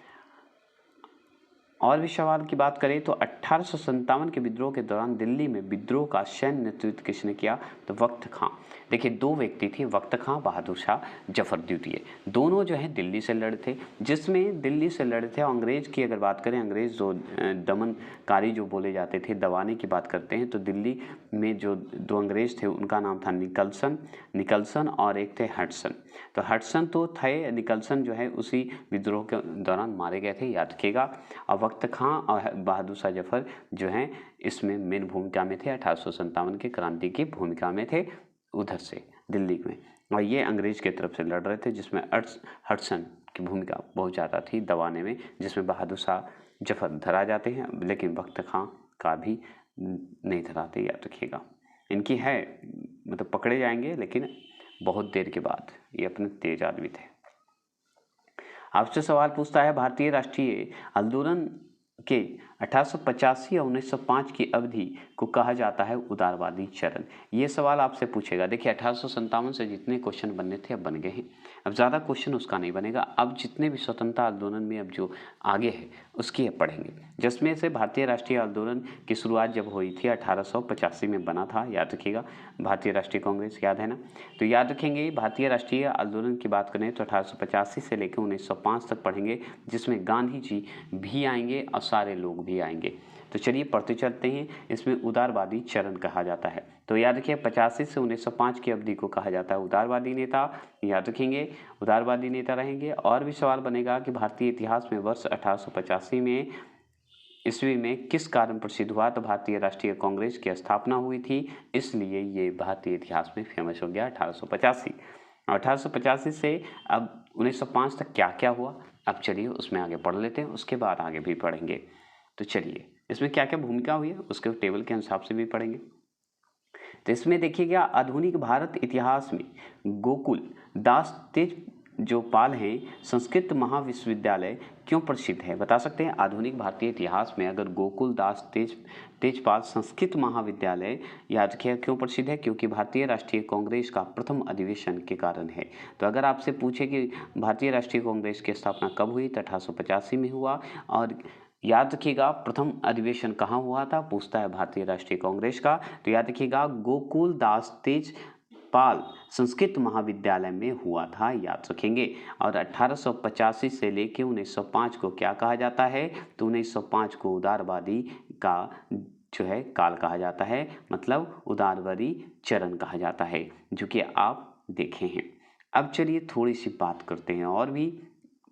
और भी सवाल की बात करें तो 1857 के विद्रोह के दौरान दिल्ली में विद्रोह का सैन्य नेतृत्व किसने किया? तो वक्त खां। देखिए 2 व्यक्ति थे, वक्त खां, बहादुर शाह जफर द्वितीय, दोनों जो है दिल्ली से लड़े थे। जिसमें दिल्ली से लड़े थे अंग्रेज की अगर बात करें, अंग्रेज जो दमनकारी जो बोले जाते थे, दबाने की बात करते हैं, तो दिल्ली में जो 2 अंग्रेज थे उनका नाम था निकलसन और एक थे हडसन। तो हडसन तो थे, निकलसन जो है उसी विद्रोह के दौरान मारे गए थे, याद रखिएगा। और वक्त खां और बहादुर शाह जफर जो हैं इसमें मेन भूमिका में थे, 1857 के क्रांति की भूमिका में थे उधर से दिल्ली में, और ये अंग्रेज की तरफ से लड़ रहे थे, जिसमें हडसन की भूमिका बहुत ज़्यादा थी दबाने में, जिसमें बहादुर शाह जफर धरा जाते हैं लेकिन वक्त खां का भी नहीं धराते, याद रखिएगा। इनकी है मतलब पकड़े जाएंगे लेकिन बहुत देर के बाद, ये अपने तेज आदमी थे। आपसे सवाल पूछता है भारतीय राष्ट्रीय आंदोलन के 1885 या 1905 की अवधि को कहा जाता है उदारवादी चरण। ये सवाल आपसे पूछेगा। देखिए 1857 से जितने क्वेश्चन बनने थे अब बन गए हैं, अब ज़्यादा क्वेश्चन उसका नहीं बनेगा। अब जितने भी स्वतंत्रता आंदोलन में अब जो आगे है उसकी अब पढ़ेंगे, जिसमें से भारतीय राष्ट्रीय आंदोलन की शुरुआत जब हुई थी 1885 में बना था, याद रखिएगा। भारतीय राष्ट्रीय कांग्रेस याद है ना? तो याद रखेंगे भारतीय राष्ट्रीय आंदोलन की बात करें तो 1885 से लेकर 1905 तक पढ़ेंगे, जिसमें गांधी जी भी आएंगे और सारे लोग भी आएंगे। तो चलिए पढ़ते चलते हैं। इसमें उदारवादी चरण कहा जाता है। तो याद रखिए 85 से 1905 की अवधि को कहा जाता है उदारवादी नेता, याद रखेंगे उदारवादी नेता रहेंगे। और भी सवाल बनेगा कि भारतीय इतिहास में वर्ष 1885 में ईस्वी में किस कारण प्रसिद्ध हुआ? तो भारतीय राष्ट्रीय कांग्रेस की स्थापना हुई थी, इसलिए ये भारतीय इतिहास में फेमस हो गया 1885। 1885 से अब 1905 तक क्या क्या हुआ, अब चलिए उसमें आगे पढ़ लेते हैं, उसके बाद आगे भी पढ़ेंगे। तो चलिए इसमें क्या क्या भूमिका हुई है उसके टेबल के हिसाब से भी पढ़ेंगे। तो इसमें देखिएगा आधुनिक भारत इतिहास में गोकुल दास तेजपाल हैं संस्कृत महाविश्वविद्यालय क्यों प्रसिद्ध है? बता सकते हैं आधुनिक भारतीय इतिहास में अगर गोकुल दास तेजपाल संस्कृत महाविद्यालय याद किया क्यों प्रसिद्ध है? क्योंकि भारतीय राष्ट्रीय कांग्रेस का प्रथम अधिवेशन के कारण है। तो अगर आपसे पूछे कि भारतीय राष्ट्रीय कांग्रेस की स्थापना कब हुई तो 1885 में हुआ, और याद रखिएगा प्रथम अधिवेशन कहाँ हुआ था, पूछता है भारतीय राष्ट्रीय कांग्रेस का। तो याद रखिएगा गोकुल दास तेजपाल संस्कृत महाविद्यालय में हुआ था, याद रखेंगे। और 1885 से लेकर 1905 को क्या कहा जाता है? तो 1905 को उदारवादी का जो है काल कहा जाता है, मतलब उदारवादी चरण कहा जाता है, जो कि आप देखे हैं। अब चलिए थोड़ी सी बात करते हैं, और भी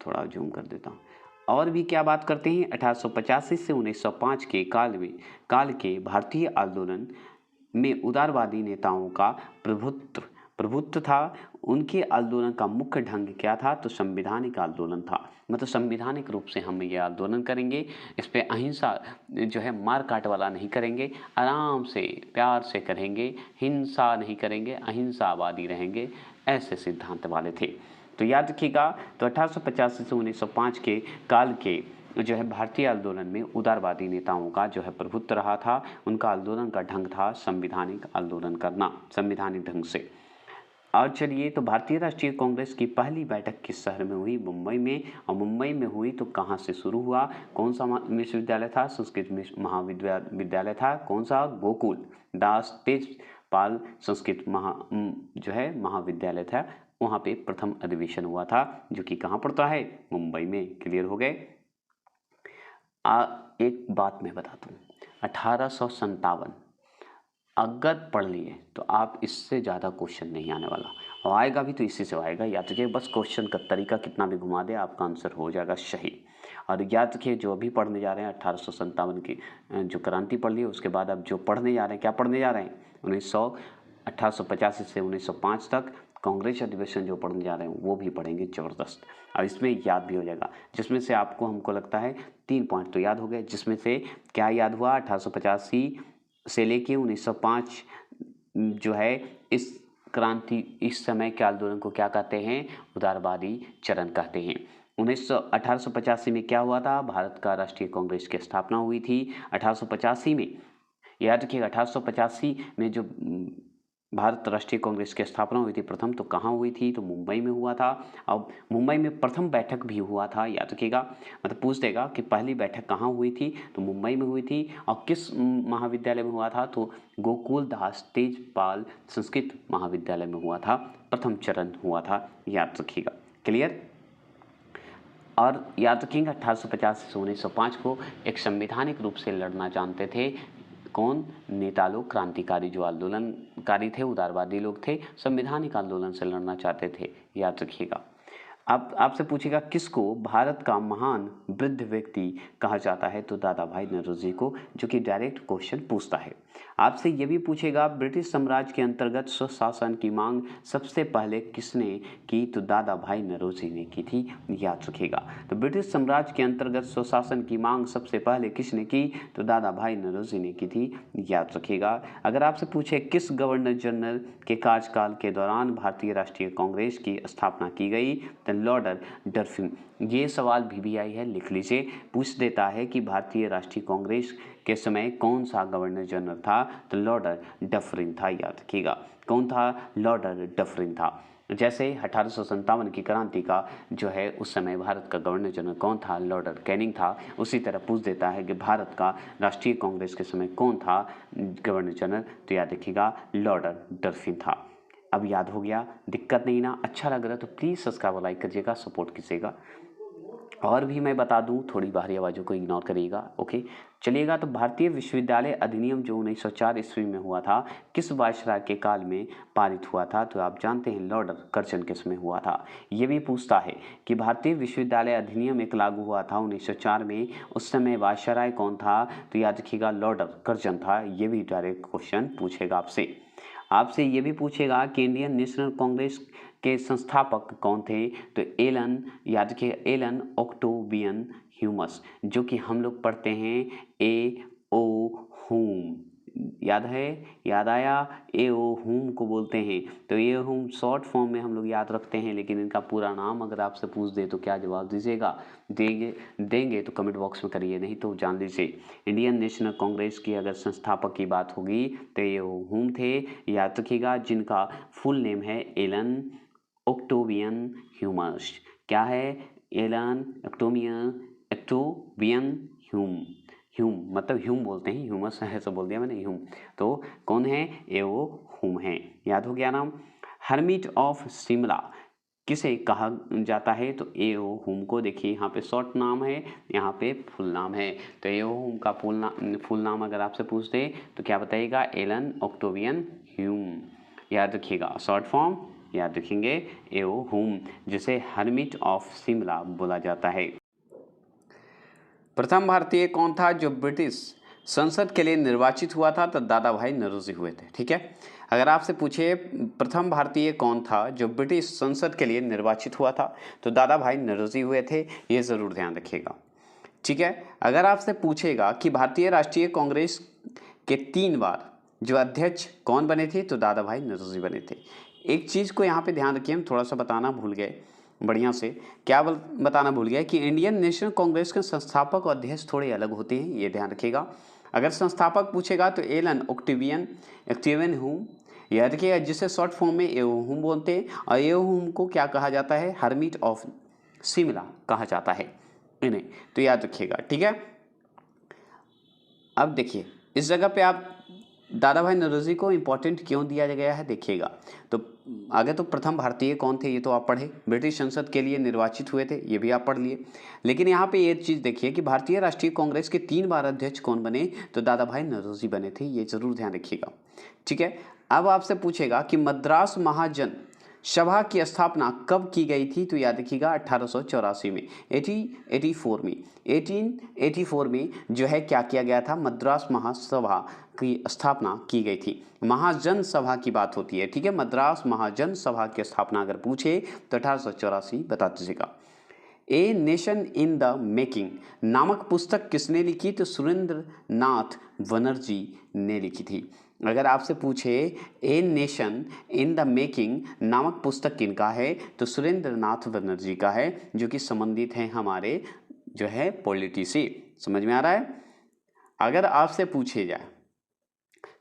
थोड़ा जूम कर देता हूँ, और भी क्या बात करते हैं। 1885 से 1905 के काल के भारतीय आंदोलन में उदारवादी नेताओं का प्रभुत्व प्रभुत्व था, उनके आंदोलन का मुख्य ढंग क्या था? तो संवैधानिक आंदोलन था। मतलब संवैधानिक रूप से हम ये आंदोलन करेंगे, इस पे अहिंसा जो है मार काट वाला नहीं करेंगे, आराम से प्यार से करेंगे, हिंसा नहीं करेंगे, अहिंसावादी रहेंगे, ऐसे सिद्धांत वाले थे। तो याद रखिएगा, तो 1885 से 1905 के काल के जो है भारतीय आंदोलन में उदारवादी नेताओं का जो है प्रभुत्व रहा था। उनका आंदोलन का ढंग था संवैधानिक आंदोलन करना, संवैधानिक ढंग से। और चलिए, तो भारतीय राष्ट्रीय कांग्रेस की पहली बैठक किस शहर में हुई? मुंबई में। और मुंबई में हुई तो कहाँ से शुरू हुआ? कौन सा विश्वविद्यालय था? संस्कृत महाविद्यालय था। कौन सा? गोकुल दास तेजपाल संस्कृत जो है महाविद्यालय था, वहाँ पे प्रथम अधिवेशन हुआ था, जो कि कहाँ पड़ता है? मुंबई में। क्लियर हो गए? एक बात मैं बताता हूँ, 1857 अगर पढ़ लिए तो आप इससे ज़्यादा क्वेश्चन नहीं आने वाला, और आएगा भी तो इसी से आएगा। याद रखिए, बस क्वेश्चन का तरीका कितना भी घुमा दे, आपका आंसर हो जाएगा सही। और याद रखिए, जो अभी पढ़ने जा रहे हैं 1857 की जो क्रांति पढ़ ली, उसके बाद अब जो पढ़ने जा रहे हैं, क्या पढ़ने जा रहे हैं? 1885 से 1905 तक कांग्रेस अधिवेशन जो पढ़ने जा रहे हैं वो भी पढ़ेंगे ज़बरदस्त। अब इसमें याद भी हो जाएगा, जिसमें से आपको हमको लगता है 3 पॉइंट तो याद हो गए, जिसमें से क्या याद हुआ? 1885 से लेके 1905 जो है इस क्रांति, इस समय के आंदोलन को क्या कहते हैं? उदारवादी चरण कहते हैं। 1885 में क्या हुआ था? भारत का राष्ट्रीय कांग्रेस की स्थापना हुई थी 1885 में। याद रखिएगा, 1885 में जो भारत राष्ट्रीय कांग्रेस की स्थापना हुई थी प्रथम, तो कहाँ हुई थी? तो मुंबई में हुआ था। अब मुंबई में प्रथम बैठक भी हुआ था, याद रखिएगा। मतलब पूछ देगा कि पहली बैठक कहाँ हुई थी, तो मुंबई में हुई थी। और किस महाविद्यालय में हुआ था? तो गोकुल दास तेजपाल संस्कृत महाविद्यालय में हुआ था, प्रथम चरण हुआ था, याद रखिएगा। क्लियर? और याद रखेंगे 1850 से 1905 को एक संवैधानिक रूप से लड़ना जानते थे। कौन? नेता लोग, क्रांतिकारी जो आंदोलनकारी थे, उदारवादी लोग थे, संवैधानिक आंदोलन से लड़ना चाहते थे, याद रखिएगा। अब आपसे पूछेगा किसको भारत का महान वृद्ध व्यक्ति कहा जाता है? तो दादा भाई नौरोजी को, जो कि डायरेक्ट क्वेश्चन पूछता है। आपसे ये भी पूछेगा ब्रिटिश साम्राज्य के अंतर्गत स्वशासन की मांग सबसे पहले किसने की? तो दादा भाई नौरोजी ने की थी, याद रखिएगा। तो ब्रिटिश साम्राज्य के अंतर्गत स्वशासन की मांग सबसे पहले किसने की? तो दादा भाई नौरोजी ने की थी, याद रखिएगा। अगर आपसे पूछे किस गवर्नर जनरल के कार्यकाल के दौरान भारतीय राष्ट्रीय कांग्रेस की स्थापना की गई? तो लॉर्ड डफरिन। ये सवाल VVI है, लिख लीजिए। पूछ देता है कि भारतीय राष्ट्रीय कांग्रेस के समय कौन सा गवर्नर जनरल था? तो लॉर्ड डफरिन था, याद रखिएगा। कौन था? लॉर्ड डफरिन था। जैसे 1857 की क्रांति का जो है उस समय भारत का गवर्नर जनरल कौन था? लॉर्ड कैनिंग था। उसी तरह पूछ देता है कि भारत का राष्ट्रीय कांग्रेस के समय कौन था गवर्नर जनरल? तो याद रखिएगा, लॉर्ड डफरिन था। अब याद हो गया, दिक्कत नहीं ना? अच्छा लग रहा है तो प्लीज़ सब्सक्राइब और लाइक करिएगा, सपोर्ट कीजिएगा। और भी मैं बता दूं, थोड़ी बाहरी आवाज़ों को इग्नोर करिएगा, ओके। चलिएगा, तो भारतीय विश्वविद्यालय अधिनियम जो 1904 ईस्वी में हुआ था, किस वायसराय के काल में पारित हुआ था? तो आप जानते हैं लॉर्ड कर्जन के समय हुआ था। ये भी पूछता है कि भारतीय विश्वविद्यालय अधिनियम एक लागू हुआ था 1904 में, उस समय वायसराय कौन था? तो याद रखिएगा, लॉर्ड कर्जन था। ये भी डायरेक्ट क्वेश्चन पूछेगा आपसे। आपसे ये भी पूछेगा कि इंडियन नेशनल कांग्रेस के संस्थापक कौन थे? तो एलन, याद रखिए, एलन ऑक्टेवियन ह्यूमस, जो कि हम लोग पढ़ते हैं A.O. हुम। याद है? याद आया? A.O. हुम को बोलते हैं। तो A.O. हुम शॉर्ट फॉर्म में हम लोग याद रखते हैं, लेकिन इनका पूरा नाम अगर आपसे पूछ दे तो क्या जवाब दीजिएगा? देंगे तो कमेंट बॉक्स में करिए, नहीं तो जान लीजिए इंडियन नेशनल कांग्रेस की अगर संस्थापक की बात होगी तो A.O. हुम थे, याद रखिएगा, जिनका फुल नेम है एलन ऑक्टेवियन ह्यूमस। क्या है? एलन ऑक्टेवियन ह्यूम मतलब ह्यूम बोलते हैं, ह्यूमस है ऐसा बोल दिया मैंने, ह्यूम। तो कौन है? A.O. हुम है, याद हो गया नाम। हर्मिट ऑफ शिमला किसे कहा जाता है? तो A.O. हुम को। देखिए यहाँ पे शॉर्ट नाम है, यहाँ पे फुल नाम है। तो A.O. हुम का फुल नाम अगर आपसे पूछ दे तो क्या बताइएगा? एलन ऑक्टेवियन ह्यूम, याद रखिएगा। शॉर्ट फॉर्म याद रखेंगे A.O. हुम, जिसे हर्मिट ऑफ शिमला बोला जाता है। प्रथम भारतीय कौन था जो ब्रिटिश संसद के लिए निर्वाचित हुआ था तो दादा भाई नौरोजी हुए थे। ठीक है, अगर आपसे पूछे प्रथम भारतीय कौन था जो ब्रिटिश संसद के लिए निर्वाचित हुआ था, तो दादा भाई नौरोजी हुए थे, ये ज़रूर ध्यान रखिएगा। ठीक है, अगर आपसे पूछेगा कि भारतीय राष्ट्रीय कांग्रेस के 3 बार जो अध्यक्ष कौन बने थे, तो दादा भाई नौरोजी बने थे। एक चीज़ को यहाँ पे ध्यान रखिए, हम थोड़ा सा बताना भूल गए बढ़िया से, क्या बताना भूल गया कि इंडियन नेशनल कांग्रेस के संस्थापक और अध्यक्ष थोड़े अलग होते हैं, ये ध्यान रखिएगा। अगर संस्थापक पूछेगा तो एलन ऑक्टेवियन हुम, याद रखिएगा, जिसे शॉर्ट फॉर्म में एओहुम बोलते हैं, और एओहुम को क्या कहा जाता है, हर्मिट ऑफ शिमला कहा जाता है इन्हें, तो याद रखिएगा। ठीक है, अब देखिए इस जगह पे आप दादा भाई नौरोजी को इम्पोर्टेंट क्यों दिया गया है, देखिएगा। तो आगे तो प्रथम भारतीय कौन थे ये तो आप पढ़े, ब्रिटिश संसद के लिए निर्वाचित हुए थे ये भी आप पढ़ लिए, लेकिन यहाँ पे ये चीज़ देखिए कि भारतीय राष्ट्रीय कांग्रेस के 3 बार अध्यक्ष कौन बने, तो दादा भाई नौरोजी बने थे, ये जरूर ध्यान रखिएगा। ठीक है, अब आपसे पूछेगा कि मद्रास महाजन सभा की स्थापना कब की गई थी, तो याद रखिएगा 1884 में, 1884 में जो है क्या किया गया था, मद्रास महासभा की स्थापना की गई थी। महाजन सभा की बात होती है। ठीक है, मद्रास महाजन सभा की स्थापना अगर पूछे तो 1884 बता दीजिएगा। A nation in the making नामक पुस्तक किसने लिखी, तो सुरेंद्र नाथ बनर्जी ने लिखी थी। अगर आपसे पूछे a nation in the making नामक पुस्तक किनका है, तो सुरेंद्र नाथ बनर्जी का है, जो कि संबंधित हैं हमारे जो है पॉलिटी से। समझ में आ रहा है। अगर आपसे पूछे जाए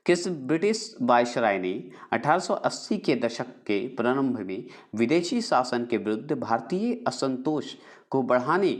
किस ब्रिटिश वायसराय ने 1880 के दशक के प्रारंभ में विदेशी शासन के विरुद्ध भारतीय असंतोष को बढ़ाने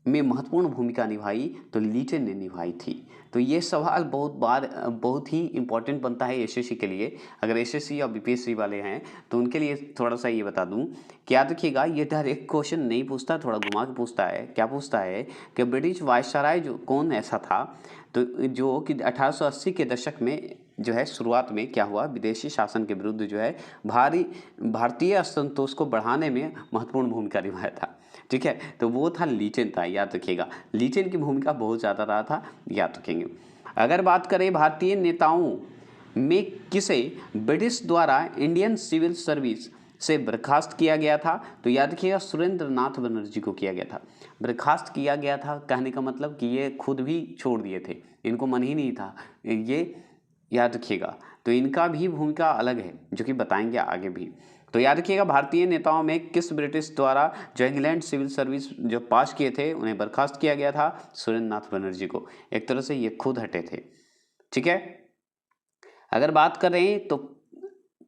में महत्वपूर्ण भूमिका निभाई, तो लीटन ने निभाई थी। तो ये सवाल बहुत ही इंपॉर्टेंट बनता है एसएससी के लिए। अगर एसएससी या बीपीएससी वाले हैं तो उनके लिए थोड़ा सा ये बता दूं कि याद रखिएगा, ये डायरेक्ट क्वेश्चन नहीं पूछता, थोड़ा घुमा के पूछता है। क्या पूछता है कि ब्रिटिश वायसराय जो कौन ऐसा था, तो जो कि 1880 के दशक में जो है शुरुआत में क्या हुआ, विदेशी शासन के विरुद्ध जो है भारतीय असंतोष को बढ़ाने में महत्वपूर्ण भूमिका निभाया था। ठीक है, तो वो था लीटन था, याद रखिएगा। लीटन की भूमिका बहुत ज़्यादा रहा था, याद रखेंगे। अगर बात करें भारतीय नेताओं में किसे ब्रिटिश द्वारा इंडियन सिविल सर्विस से बर्खास्त किया गया था, तो याद रखिएगा सुरेंद्र नाथ बनर्जी को किया गया था। बर्खास्त किया गया था कहने का मतलब कि ये खुद भी छोड़ दिए थे, इनको मन ही नहीं था, ये याद रखिएगा। तो इनका भी भूमिका अलग है जो कि बताएंगे आगे भी। तो याद रखिएगा भारतीय नेताओं में किस ब्रिटिश द्वारा जो इंग्लैंड सिविल सर्विस जो पास किए थे उन्हें बर्खास्त किया गया था, सुरेंद्र नाथ बनर्जी को। एक तरह से ये खुद हटे थे। ठीक है, अगर बात करें तो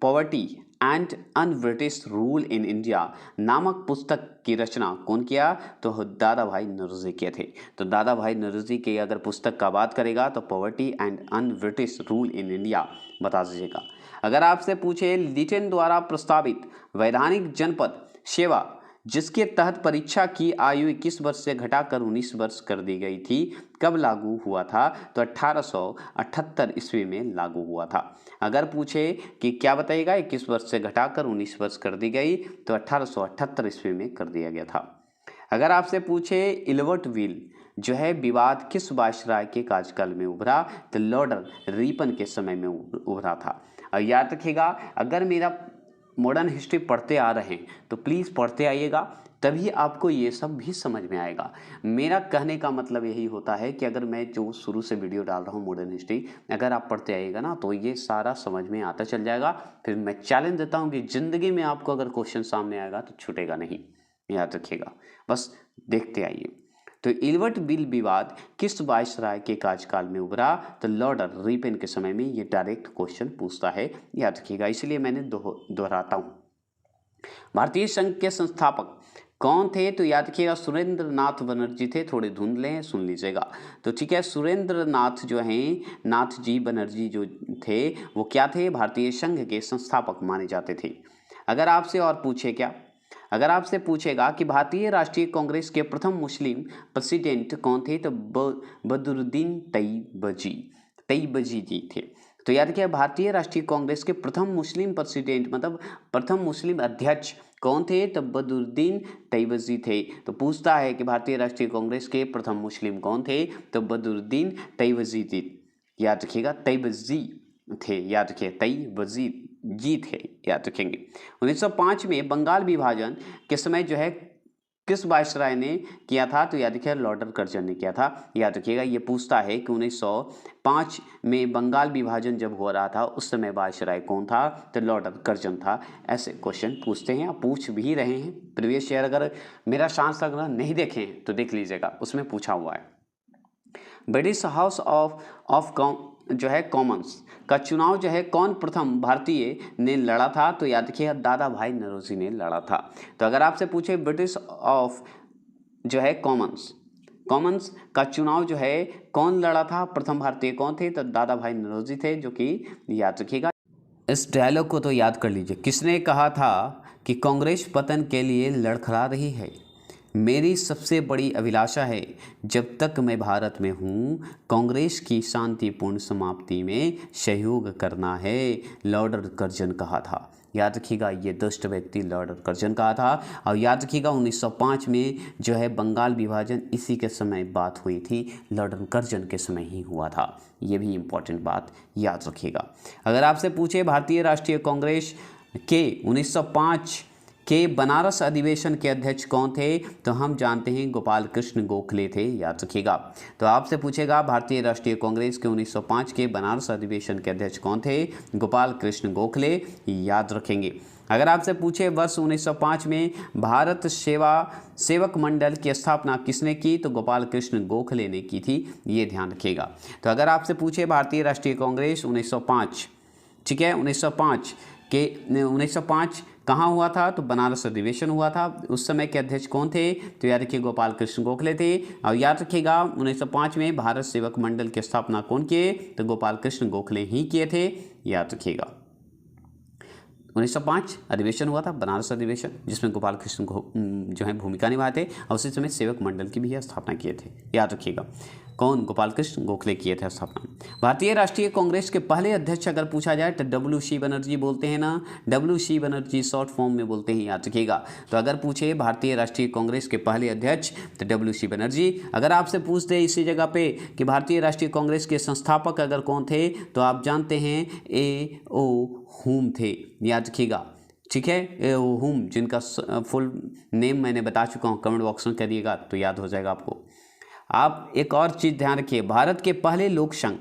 poverty and un British rule in India नामक पुस्तक की रचना कौन किया, तो दादा भाई नौरोजी किए थे। तो दादा भाई नौरोजी की अगर पुस्तक का बात करेगा तो poverty and un British rule in India बता दीजिएगा। अगर आपसे पूछे लीटन द्वारा प्रस्तावित वैधानिक जनपद सेवा जिसके तहत परीक्षा की आयु 21 वर्ष से घटाकर 19 वर्ष कर दी गई थी, कब लागू हुआ था, तो 1878 ईस्वी में लागू हुआ था। अगर पूछे कि क्या बताइएगा, 21 वर्ष से घटाकर 19 वर्ष कर दी गई, तो 1878 ईस्वी में कर दिया गया था। अगर आपसे पूछे इल्वर्ट विल जो है विवाद किस वायसराय के कार्यकाल में उभरा, तो लॉर्ड रिपन के समय में उभरा था। और याद रखिएगा, अगर मेरा मॉडर्न हिस्ट्री पढ़ते आ रहे हैं तो प्लीज़ पढ़ते आइएगा, तभी आपको ये सब भी समझ में आएगा। मेरा कहने का मतलब यही होता है कि अगर मैं जो शुरू से वीडियो डाल रहा हूँ मॉडर्न हिस्ट्री, अगर आप पढ़ते आइएगा ना तो ये सारा समझ में आता चल जाएगा। फिर मैं चैलेंज देता हूँ कि ज़िंदगी में आपको अगर क्वेश्चन सामने आएगा तो छूटेगा नहीं, याद रखिएगा, बस देखते आइए। तो इल्वर्ट विल विवाद किस वायसराय के कार्यकाल में उभरा, तो लॉर्ड रिपन के समय में। ये डायरेक्ट क्वेश्चन पूछता है, याद रखिएगा, इसलिए मैंने दोहराता हूँ। भारतीय संघ के संस्थापक कौन थे, तो याद रखिएगा सुरेंद्र नाथ बनर्जी थे। थोड़े धुंधले हैं, सुन लीजिएगा। तो ठीक है, सुरेंद्र नाथ जो हैं, नाथ जी बनर्जी जो थे वो क्या थे, भारतीय संघ के संस्थापक माने जाते थे। अगर आपसे और पूछे क्या, अगर आपसे पूछेगा कि भारतीय राष्ट्रीय कांग्रेस के प्रथम मुस्लिम प्रेसिडेंट कौन थे, तो बदरुद्दीन तैयबजी जी थे। तो याद किया, भारतीय राष्ट्रीय कांग्रेस के प्रथम मुस्लिम प्रेसिडेंट मतलब प्रथम मुस्लिम अध्यक्ष कौन थे? तो बदरुद्दीन तैयबजी थे। तो पूछता है कि भारतीय राष्ट्रीय कांग्रेस के प्रथम मुस्लिम कौन थे? तो बदरुद्दीन तैयबजी थे। याद रखिएगा, तैयबजी थे, याद रखिए, तैयबजी जी थे, याद रखेंगे। 1905 में बंगाल विभाजन के समय जो है किस वायसराय ने किया था? तो याद रखिए, लॉर्ड कर्जन ने किया था। याद रखिएगा, ये पूछता है कि 1905 में बंगाल विभाजन जब हो रहा था उस समय वायसराय कौन था? तो लॉर्ड कर्जन था। ऐसे क्वेश्चन पूछते हैं, आप पूछ भी रहे हैं। प्रीवियस ईयर अगर मेरा शांत संग्रह नहीं देखे हैं तो देख लीजिएगा, उसमें पूछा हुआ है। ब्रिटिश हाउस ऑफ जो है कॉमन्स का चुनाव जो है कौन प्रथम भारतीय ने लड़ा था? तो याद रखिए, दादा भाई नौरोजी ने लड़ा था। तो अगर आपसे पूछे ब्रिटिश ऑफ जो है कॉमन्स का चुनाव जो है कौन लड़ा था, प्रथम भारतीय कौन थे? तो दादा भाई नौरोजी थे, जो कि याद रखिएगा। इस डायलॉग को तो याद कर लीजिए। किसने कहा था कि कांग्रेस पतन के लिए लड़खड़ा रही है? मेरी सबसे बड़ी अभिलाषा है, जब तक मैं भारत में हूँ, कांग्रेस की शांतिपूर्ण समाप्ति में सहयोग करना है, लॉर्ड कर्जन कहा था। याद रखिएगा, ये दुष्ट व्यक्ति लॉर्ड कर्जन कहा था। और याद रखिएगा, 1905 में जो है बंगाल विभाजन इसी के समय बात हुई थी, लॉर्ड कर्जन के समय ही हुआ था। ये भी इम्पोर्टेंट बात याद रखिएगा। अगर आपसे पूछे भारतीय राष्ट्रीय कांग्रेस के 1905 के बनारस अधिवेशन के अध्यक्ष कौन थे? तो हम जानते हैं गोपाल कृष्ण गोखले थे, याद रखिएगा। तो आपसे पूछेगा भारतीय राष्ट्रीय कांग्रेस के 1905 के बनारस अधिवेशन के अध्यक्ष कौन थे? गोपाल कृष्ण गोखले, याद रखेंगे। अगर आपसे पूछे वर्ष 1905 में भारत सेवक मंडल की स्थापना किसने की? तो गोपाल कृष्ण गोखले ने की थी, ये ध्यान रखिएगा। तो अगर आपसे पूछे भारतीय राष्ट्रीय कांग्रेस 1905, ठीक है, 1905 कहाँ हुआ था? तो बनारस अधिवेशन हुआ था। उस समय के अध्यक्ष कौन थे? तो याद रखिए, गोपाल कृष्ण गोखले थे। और याद रखिएगा, 1905 में भारत सेवक मंडल की स्थापना कौन किए? तो गोपाल कृष्ण गोखले ही किए थे, याद रखिएगा। 1905 अधिवेशन हुआ था, बनारस अधिवेशन, जिसमें गोपाल कृष्ण जो है भूमिका निभाए थे, और उसी समय सेवक मंडल की भी स्थापना किए थे, याद रखिएगा। कौन? गोपाल कृष्ण गोखले किए थे स्थापना। भारतीय राष्ट्रीय कांग्रेस के पहले अध्यक्ष अगर पूछा जाए तो WC बनर्जी बोलते हैं ना, WC बनर्जी शॉर्ट फॉर्म में बोलते हैं, याद रखिएगा। तो अगर पूछे भारतीय राष्ट्रीय कांग्रेस के पहले अध्यक्ष तो WC बनर्जी। अगर आपसे पूछ दे इसी जगह पे कि भारतीय राष्ट्रीय कांग्रेस के संस्थापक अगर कौन थे, तो आप जानते हैं A.O. हुम थे, याद रखिएगा, ठीक है। A.O. हुम, जिनका फुल नेम मैंने बता चुका हूँ, कमेंट बॉक्स में करिएगा तो याद हो जाएगा आपको। आप एक और चीज़ ध्यान रखिए, भारत के पहले लोक संघ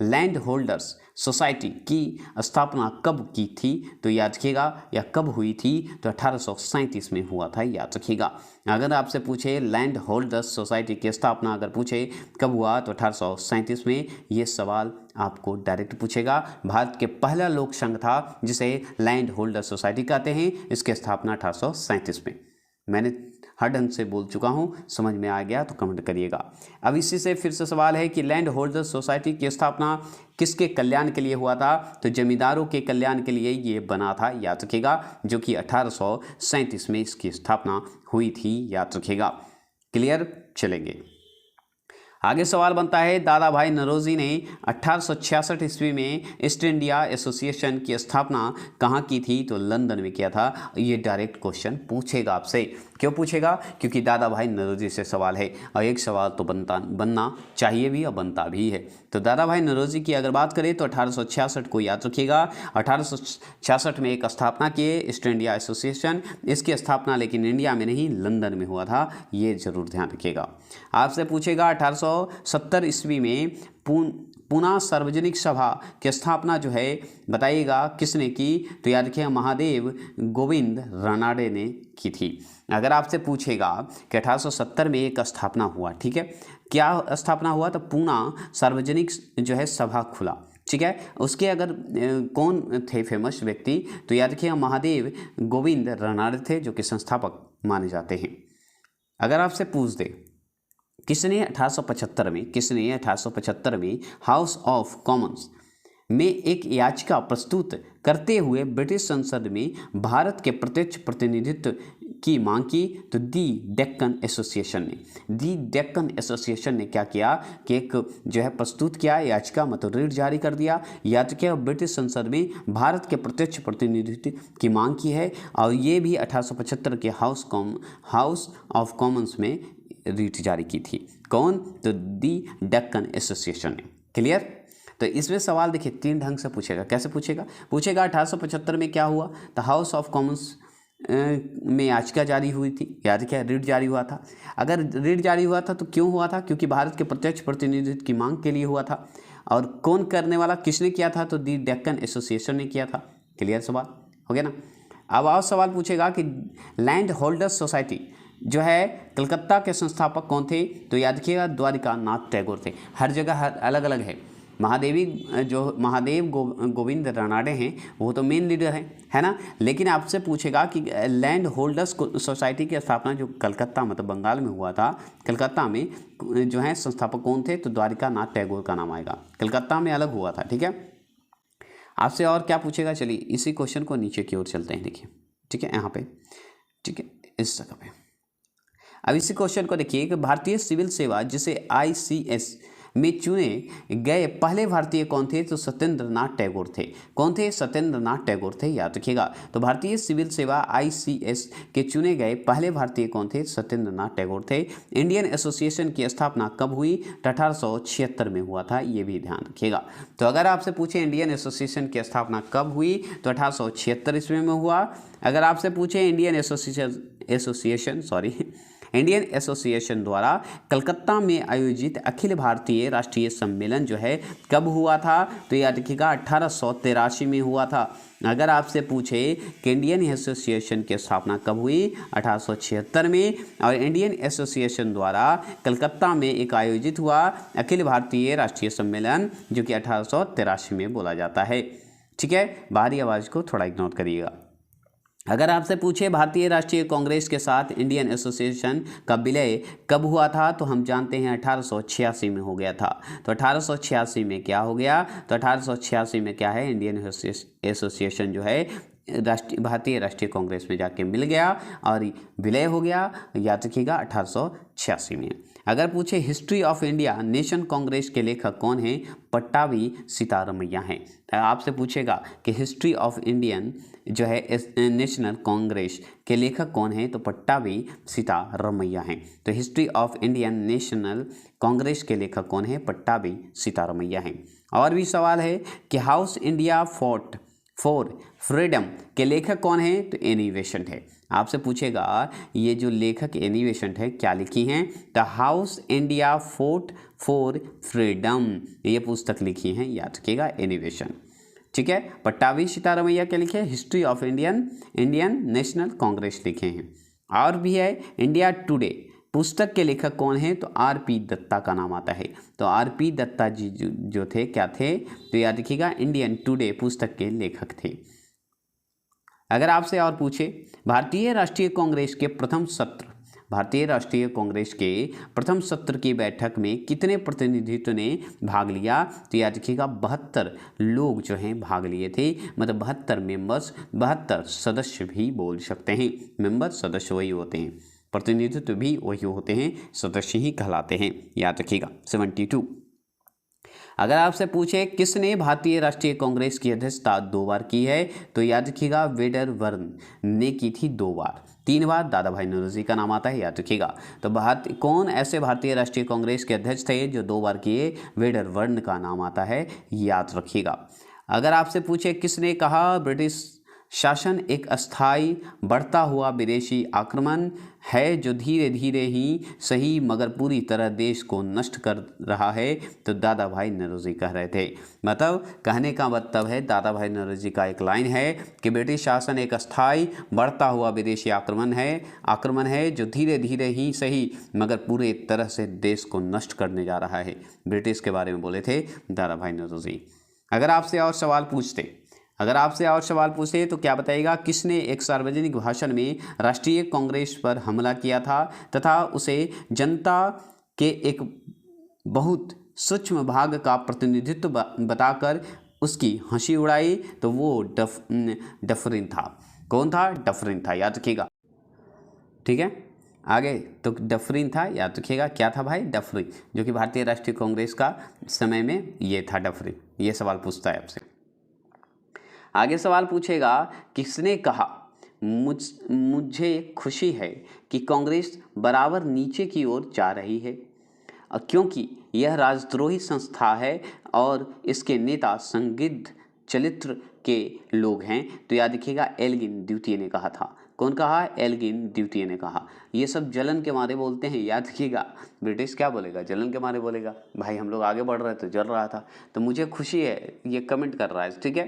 लैंड होल्डर्स सोसाइटी की स्थापना कब की थी? तो याद रखिएगा, या कब हुई थी? तो 1837 में हुआ था, याद रखिएगा। अगर आपसे पूछे लैंड होल्डर्स सोसाइटी की स्थापना अगर पूछे कब हुआ, तो 1837 में। ये सवाल आपको डायरेक्ट पूछेगा। भारत के पहला लोक संघ था जिसे लैंड होल्डर सोसाइटी कहते हैं, इसकी स्थापना 1837 में। मैंने हर ढंग से बोल चुका हूँ, समझ में आ गया तो कमेंट करिएगा। अब इसी से फिर से सवाल है कि लैंड होल्डर सोसाइटी की स्थापना किसके कल्याण के लिए हुआ था? तो जमींदारों के कल्याण के लिए ये बना था, याद रखिएगा, जो कि 1837 में इसकी स्थापना हुई थी, याद रखिएगा। क्लियर? चलेंगे आगे। सवाल बनता है, दादा भाई नौरोजी ने 1866 ईस्वी में ईस्ट इंडिया एसोसिएशन की स्थापना कहाँ की थी? तो लंदन में किया था। ये डायरेक्ट क्वेश्चन पूछेगा आपसे। क्यों पूछेगा? क्योंकि दादा भाई नौरोजी से सवाल है, और एक सवाल तो बनना चाहिए भी और बनता भी है। तो दादा भाई नौरोजी की अगर बात करें तो 1866 को याद रखिएगा। 1866 में एक स्थापना किए ईस्ट इंडिया एसोसिएशन। इसकी स्थापना लेकिन इंडिया में नहीं, लंदन में हुआ था, ये जरूर ध्यान रखिएगा। आपसे पूछेगा 1870 ईस्वी में पूना सार्वजनिक सभा की स्थापना जो है बताइएगा किसने की? तो याद रखिएगा, महादेव गोविंद रानाडे ने की थी। अगर आपसे पूछेगा कि 1870 में एक स्थापना हुआ, ठीक है, क्या स्थापना हुआ? तो पूना सार्वजनिक जो है सभा खुला, ठीक है। उसके अगर कौन थे फेमस व्यक्ति? तो याद रखिएगा, महादेव गोविंद रानाडे थे, जो कि संस्थापक माने जाते हैं। अगर आपसे पूछ दे किसने 1875 में हाउस ऑफ कॉमन्स में एक याचिका प्रस्तुत करते हुए ब्रिटिश संसद में भारत के प्रत्यक्ष प्रतिनिधित्व की मांग की, तो दी डेक्कन एसोसिएशन ने क्या किया कि एक जो है प्रस्तुत किया याचिका, मतलब रिट जारी कर दिया। याचिका ब्रिटिश संसद में भारत के प्रत्यक्ष प्रतिनिधित्व की मांग की है, और ये भी 1875 के हाउस ऑफ कॉमन्स में रिट जारी की थी। कौन? तो दी डेक्कन एसोसिएशन ने। क्लियर? तो इसमें सवाल देखिए 3 ढंग से पूछेगा। कैसे पूछेगा? 1875 में क्या हुआ, तो हाउस ऑफ कॉमन्स में याचिका जारी हुई थी, याचिका रिट जारी हुआ था। अगर रिट जारी हुआ था तो क्यों हुआ था? क्योंकि भारत के प्रत्यक्ष प्रतिनिधित्व की मांग के लिए हुआ था। और कौन करने वाला, किसने किया था? तो दी डेक्कन एसोसिएशन ने किया था। क्लियर? सवाल हो गया ना। अब और सवाल पूछेगा कि लैंड होल्डर्स सोसाइटी जो है कलकत्ता के संस्थापक कौन थे? तो याद रखिएगा द्वारिका नाथ टैगोर थे। हर जगह अलग अलग है। महादेव गोविंद रानाडे हैं, वो तो मेन लीडर हैं, है ना। लेकिन आपसे पूछेगा कि लैंड होल्डर्स सोसाइटी की स्थापना जो कलकत्ता, मतलब बंगाल में हुआ था, कलकत्ता में जो है संस्थापक कौन थे? तो द्वारिका नाथ टैगोर का नाम आएगा। कलकत्ता में अलग हुआ था। ठीक है। आपसे और क्या पूछेगा? चलिए इसी क्वेश्चन को नीचे की ओर चलते हैं। देखिए, ठीक है, यहाँ पे, ठीक है, इस जगह पे। अब इसी क्वेश्चन को देखिए कि भारतीय सिविल सेवा जिसे ICS में चुने गए पहले भारतीय कौन थे? तो सत्येंद्र नाथ टैगोर थे। कौन थे? सत्येंद्र नाथ टैगोर थे, याद रखिएगा। तो भारतीय सिविल सेवा ICS के चुने गए पहले भारतीय कौन थे? सत्येंद्र नाथ टैगोर थे। इंडियन एसोसिएशन की स्थापना कब हुई? तो 1876 में हुआ था, ये भी ध्यान रखिएगा। तो अगर आपसे पूछे इंडियन एसोसिएशन की स्थापना कब हुई, तो 1876 ईस्वी में हुआ। अगर आपसे पूछे इंडियन एसोसिएशन द्वारा कलकत्ता में आयोजित अखिल भारतीय राष्ट्रीय सम्मेलन जो है कब हुआ था? तो याद रखिएगा 1883 में हुआ था। अगर आपसे पूछे कि इंडियन एसोसिएशन की स्थापना कब हुई? 1876 में। और इंडियन एसोसिएशन द्वारा कलकत्ता में एक आयोजित हुआ अखिल भारतीय राष्ट्रीय सम्मेलन जो कि 1883 में बोला जाता है। ठीक है, बाहरी आवाज़ को थोड़ा इग्नोर करिएगा। अगर आपसे पूछे भारतीय राष्ट्रीय कांग्रेस के साथ इंडियन एसोसिएशन का विलय कब हुआ था, तो हम जानते हैं 1886 में हो गया था। तो 1886 में क्या हो गया? तो 1886 में क्या है? इंडियन एसोसिएशन जो है भारतीय राष्ट्रीय कांग्रेस में जाके मिल गया और विलय हो गया। याद रखिएगा 1886 में। अगर पूछे history of India nation Congress के लेखक कौन हैं? पट्टाभी सीतारमैया हैं। आपसे पूछेगा कि हिस्ट्री ऑफ इंडियन जो है नेशनल कांग्रेस के लेखक कौन हैं? तो पट्टाभी सीतारमैया हैं। तो history of Indian national Congress के लेखक कौन हैं? पट्टाभी सीतारमैया हैं। और भी सवाल है कि हाउस इंडिया फॉर फ्रीडम के लेखक कौन हैं? तो एनी बेसेंट है। आपसे पूछेगा ये जो लेखक एनी बेसेंट है क्या लिखी हैं? The house India for freedom, ये पुस्तक लिखी हैं, याद रखिएगा, एनी बेसेंट। ठीक है, पट्टाभी सीतारमैया के लिखे history of Indian national Congress लिखे हैं। और भी है इंडिया टुडे पुस्तक के लेखक कौन हैं? तो RP दत्ता का नाम आता है। तो RP दत्ता जी जो थे क्या थे? तो याद रखिएगा इंडियन टुडे पुस्तक के लेखक थे। अगर आपसे और पूछे भारतीय राष्ट्रीय कांग्रेस के प्रथम सत्र की बैठक में कितने प्रतिनिधित्व ने भाग लिया? तो याद रखिएगा 72 लोग जो हैं भाग लिए थे, मतलब 72 मेंबर्स, 72 सदस्य भी बोल सकते हैं। मेंबर सदस्य वही होते हैं, प्रतिनिधित्व भी वही होते हैं, सदस्य ही कहलाते हैं, याद रखिएगा। 72। अगर आपसे पूछे किसने भारतीय राष्ट्रीय कांग्रेस की अध्यक्षता 2 बार की है? तो याद रखिएगा वेडरवर्न ने की थी 2 बार। 3 बार दादा भाई नौरोजी का नाम आता है, याद रखिएगा। तो कौन ऐसे भारतीय राष्ट्रीय कांग्रेस के अध्यक्ष थे जो 2 बार किए? वेडरवर्न का नाम आता है, याद रखिएगा। अगर आपसे पूछे किसने कहा ब्रिटिश शासन एक अस्थायी बढ़ता हुआ विदेशी आक्रमण है जो धीरे धीरे ही सही मगर पूरी तरह देश को नष्ट कर रहा है? तो दादा भाई नौरोजी कह रहे थे। मतलब कहने का मतलब है, दादा भाई नौरोजी का एक लाइन है कि ब्रिटिश शासन एक अस्थायी बढ़ता हुआ विदेशी आक्रमण है जो धीरे धीरे ही सही मगर पूरे तरह से देश को नष्ट करने जा रहा है। ब्रिटिश के बारे में बोले थे दादा भाई नौरोजी। अगर आपसे और सवाल पूछते तो क्या बताइएगा? किसने एक सार्वजनिक भाषण में राष्ट्रीय कांग्रेस पर हमला किया था तथा उसे जनता के एक बहुत सूक्ष्म भाग का प्रतिनिधित्व बताकर उसकी हंसी उड़ाई तो वो डफरिन था। कौन था? डफरिन था, याद रखिएगा। ठीक है, आगे तो डफरिन था, याद रखिएगा। क्या था भाई? डफरिन, जो कि भारतीय राष्ट्रीय कांग्रेस का समय में ये था डफरिन। ये सवाल पूछता है आपसे। आगे सवाल पूछेगा, किसने कहा मुझे खुशी है कि कांग्रेस बराबर नीचे की ओर जा रही है, क्योंकि यह राजद्रोही संस्था है और इसके नेता संदिग्ध चरित्र के लोग हैं। तो याद रखिएगा, एल्गिन द्वितीय ने कहा था। कौन कहा? एल्गिन द्वितीय ने कहा। ये सब जलन के मारे बोलते हैं, याद रखिएगा। ब्रिटिश क्या बोलेगा? जलन के मारे बोलेगा। भाई हम लोग आगे बढ़ रहे थे, जल रहा था, तो मुझे खुशी है, ये कमेंट कर रहा है। ठीक है,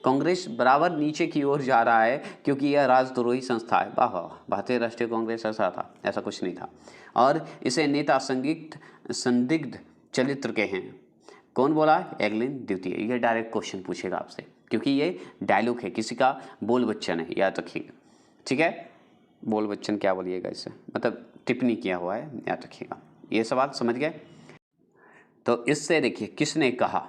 कांग्रेस बराबर नीचे की ओर जा रहा है क्योंकि यह राजद्रोही संस्था है। वाह वाह, भारतीय राष्ट्रीय कांग्रेस ऐसा था? ऐसा कुछ नहीं था। और इसे नेता संदिग्ध चरित्र के हैं। कौन बोला? एल्गिन द्वितीय। ये डायरेक्ट क्वेश्चन पूछेगा आपसे, क्योंकि ये डायलॉग है, किसी का बोल बच्चन है, याद रखिएगा। ठीक है, बोल बच्चन क्या बोलिएगा इससे, मतलब टिप्पणी किया हुआ है, याद रखिएगा। ये सवाल समझ गए? तो इससे देखिए, किसने कहा,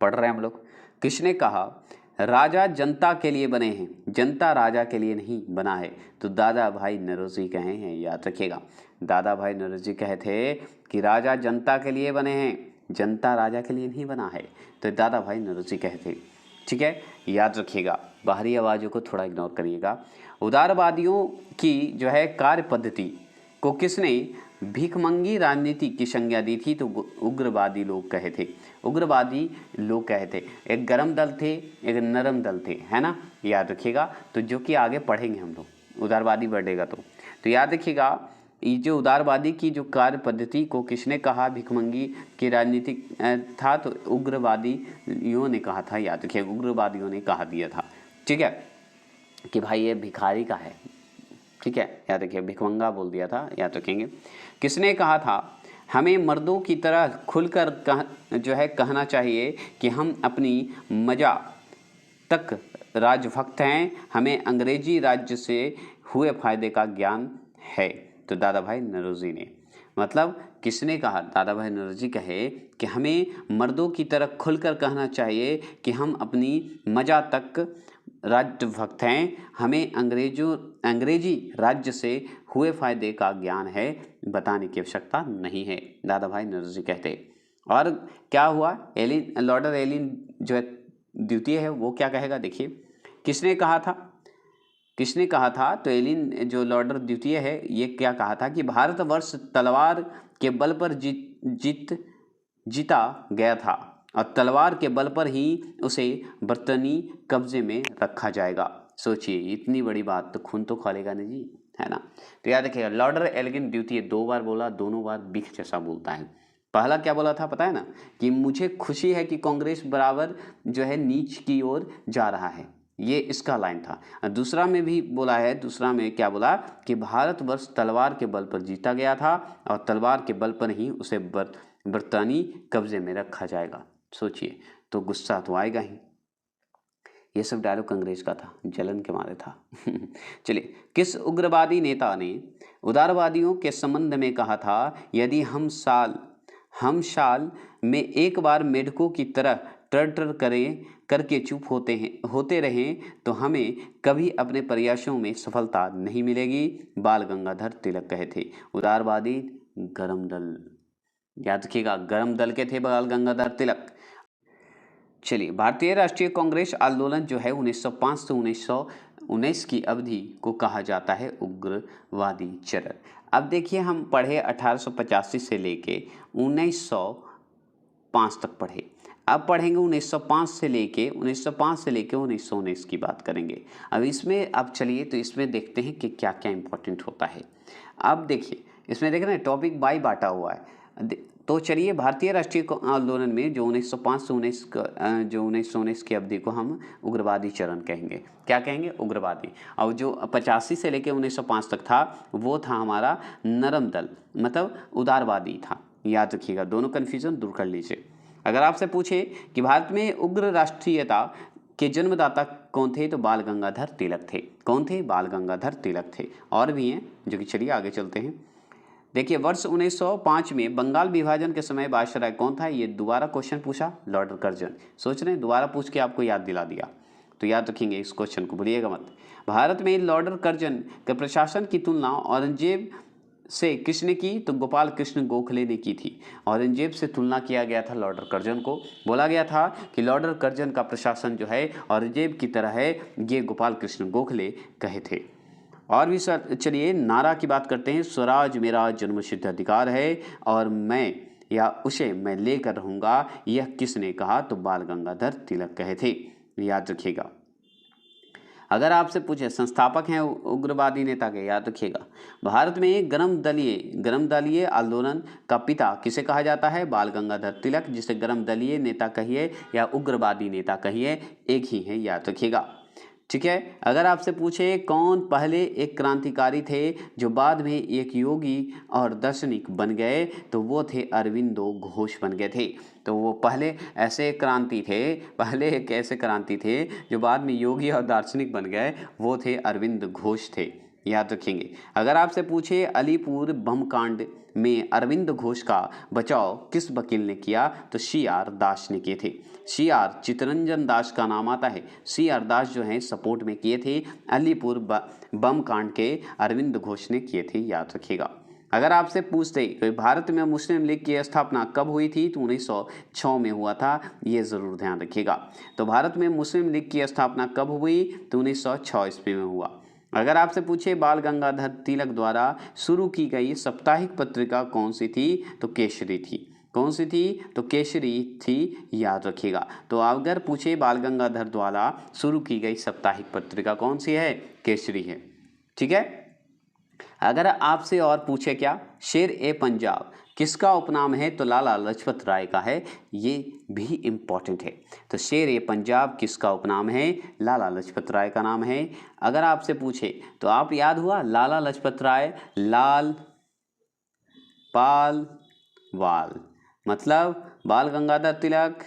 पढ़ रहे हैं हम लोग। किसने कहा राजा जनता के लिए बने हैं, जनता राजा के लिए नहीं बना है? तो दादा भाई नौरोजी कहे हैं, याद रखिएगा। दादा भाई नौरोजी कहे थे कि राजा जनता के लिए बने हैं, जनता राजा के लिए नहीं बना है। तो दादा भाई नौरोजी कहे थे। ठीक है, याद रखिएगा। बाहरी आवाज़ों को थोड़ा इग्नोर करिएगा। उदारवादियों की जो है कार्य पद्धति को किसने भीखमंगी राजनीति की संज्ञा दी थी? तो उग्रवादी लोग कहे थे। उग्रवादी लोग कहे थे। एक गरम दल थे, एक नरम दल थे, है ना, याद रखिएगा। तो जो कि आगे पढ़ेंगे हम लोग, उदारवादी बढ़ेगा तो याद रखिएगा। ये जो उदारवादी की जो कार्य पद्धति को किसने कहा भिखमंगी की राजनीति था? तो उग्रवादियों ने कहा था, याद रखिएगा। उग्रवादियों ने कहा दिया था। ठीक है, कि भाई ये भिखारी का है। ठीक है, याद रखिए, भिखमंगा बोल दिया था, याद रखेंगे। किसने कहा था हमें मर्दों की तरह खुलकर जो है कहना चाहिए कि हम अपनी मजा तक राजभक्त हैं, हमें अंग्रेजी राज्य से हुए फायदे का ज्ञान है? तो दादा भाई नौरोजी ने। मतलब किसने कहा? दादा भाई नौरोजी कहे कि हमें मर्दों की तरह खुलकर कहना चाहिए कि हम अपनी मजा तक राजभक्त हैं, हमें अंग्रेजी राज्य से हुए फायदे का ज्ञान है, बताने की आवश्यकता नहीं है, दादा भाई नौरोजी कहते। और क्या हुआ? लॉर्ड एलिन जो है द्वितीय है, वो क्या कहेगा? देखिए, किसने कहा था? किसने कहा था? तो एलिन जो लॉर्ड द्वितीय है, ये क्या कहा था कि भारतवर्ष तलवार के बल पर जीता गया था और तलवार के बल पर ही उसे बर्तनी कब्जे में रखा जाएगा। सोचिए, इतनी बड़ी बात, तो खून तो खोलेगा नहीं जी, है ना। तो याद रखिएगा, लॉर्ड एल्गिन द्वितीय 2 बार बोला, दोनों बार बिख जैसा बोलता है। पहला क्या बोला था पता है ना, कि मुझे खुशी है कि कांग्रेस बराबर जो है नीच की ओर जा रहा है, ये इसका लाइन था। और दूसरा में भी बोला है, दूसरा में क्या बोला कि भारतवर्ष तलवार के बल पर जीता गया था और तलवार के बल पर ही उसे बरतानी कब्जे में रखा जाएगा। सोचिए, तो गुस्सा तो आएगा ही। ये सब डायलॉग अंग्रेज का था, जलन के मारे था। चलिए, किस उग्रवादी नेता ने उदारवादियों के संबंध में कहा था, यदि हम साल में एक बार मेढकों की तरह टर करके चुप होते रहें तो हमें कभी अपने प्रयासों में सफलता नहीं मिलेगी? बाल गंगाधर तिलक कहे थे। उदारवादी गरम दल, याद रखिएगा, गरम दल के थे बाल गंगाधर तिलक। चलिए, भारतीय राष्ट्रीय कांग्रेस आंदोलन जो है 1905 से 1919 की अवधि को कहा जाता है उग्रवादी चरण। अब देखिए, हम पढ़े 1885 से लेके 1905 तक पढ़े। अब पढ़ेंगे 1905 से लेके 1919 की बात करेंगे। अब इसमें, अब चलिए, तो इसमें देखते हैं कि क्या क्या इंपॉर्टेंट होता है। अब देखिए, इसमें देख रहे हैं टॉपिक बाई बांटा हुआ है। तो चलिए, भारतीय राष्ट्रीय आंदोलन में जो 1905 से 1919 की अवधि को हम उग्रवादी चरण कहेंगे। क्या कहेंगे? उग्रवादी। और जो 85 से लेकर 1905 तक था, वो था हमारा नरम दल, मतलब उदारवादी था। याद रखिएगा, दोनों कन्फ्यूजन दूर कर लीजिए। अगर आपसे पूछे कि भारत में उग्र राष्ट्रीयता के जन्मदाता कौन थे, तो बाल गंगाधर तिलक थे। कौन थे? बाल गंगाधर तिलक थे। और भी हैं जो कि, चलिए आगे चलते हैं। देखिए वर्ष 1905 में बंगाल विभाजन के समय वायसराय कौन था, ये दोबारा क्वेश्चन पूछा, लॉर्ड कर्जन। सोच रहे हैं दोबारा पूछ के आपको याद दिला दिया, तो याद रखेंगे इस क्वेश्चन को, भूलिएगा मत। भारत में लॉर्ड कर्जन के प्रशासन की तुलना औरंगजेब से किसने की, तो गोपाल कृष्ण गोखले ने की थी। औरंगजेब से तुलना किया गया था लॉर्ड कर्जन को, बोला गया था कि लॉर्ड कर्जन का प्रशासन जो है औरंगजेब की तरह है, ये गोपाल कृष्ण गोखले कहे थे। और भी सर चलिए नारा की बात करते हैं। स्वराज मेरा जन्मसिद्ध अधिकार है और मैं या उसे मैं लेकर रहूँगा, यह किसने कहा, तो बाल गंगाधर तिलक कहे थे, याद रखिएगा। अगर आपसे पूछे संस्थापक हैं उग्रवादी नेता के, याद रखिएगा। भारत में गरम दलीय आंदोलन का पिता किसे कहा जाता है, बाल गंगाधर तिलक, जिसे गरम दलीय नेता कहिए या उग्रवादी नेता कहिए, एक ही है, याद रखिएगा। ठीक है। अगर आपसे पूछे कौन पहले एक क्रांतिकारी थे जो बाद में एक योगी और दार्शनिक बन गए, तो वो थे अरविंदो घोष बन गए थे। तो वो पहले एक ऐसे क्रांति थे जो बाद में योगी और दार्शनिक बन गए, वो थे अरविंद घोष थे, याद रखेंगे। अगर आपसे पूछे अलीपुर बम कांड में अरविंद घोष का बचाव किस वकील ने किया, तो CR दास ने किए थे। CR चितरंजन दास का नाम आता है, CR दास जो हैं सपोर्ट में किए थे, अलीपुर बम कांड के अरविंद घोष ने किए थे, याद रखिएगा। अगर आपसे पूछते कि भारत में मुस्लिम लीग की स्थापना कब हुई थी, तो 1906 में हुआ था, ये ज़रूर ध्यान रखिएगा। तो भारत में मुस्लिम लीग की स्थापना कब हुई, तो 1906 ईस्वी में हुआ। अगर आपसे पूछे बाल गंगाधर तिलक द्वारा शुरू की गई साप्ताहिक पत्रिका कौन सी थी, तो केसरी थी। कौन सी थी, तो केसरी थी, याद रखिएगा। तो अगर पूछे बाल गंगाधर द्वारा शुरू की गई साप्ताहिक पत्रिका कौन सी है, केसरी है। ठीक है। अगर आपसे और पूछे क्या शेर ए पंजाब किसका उपनाम है, तो लाला लाजपत राय का है, ये भी इम्पॉर्टेंट है। तो शेर ए पंजाब किसका उपनाम है, लाला लाजपत राय का नाम है। अगर आपसे पूछे तो आप याद हुआ लाला लाजपत राय, लाल पाल वाल, मतलब बाल गंगाधर तिलक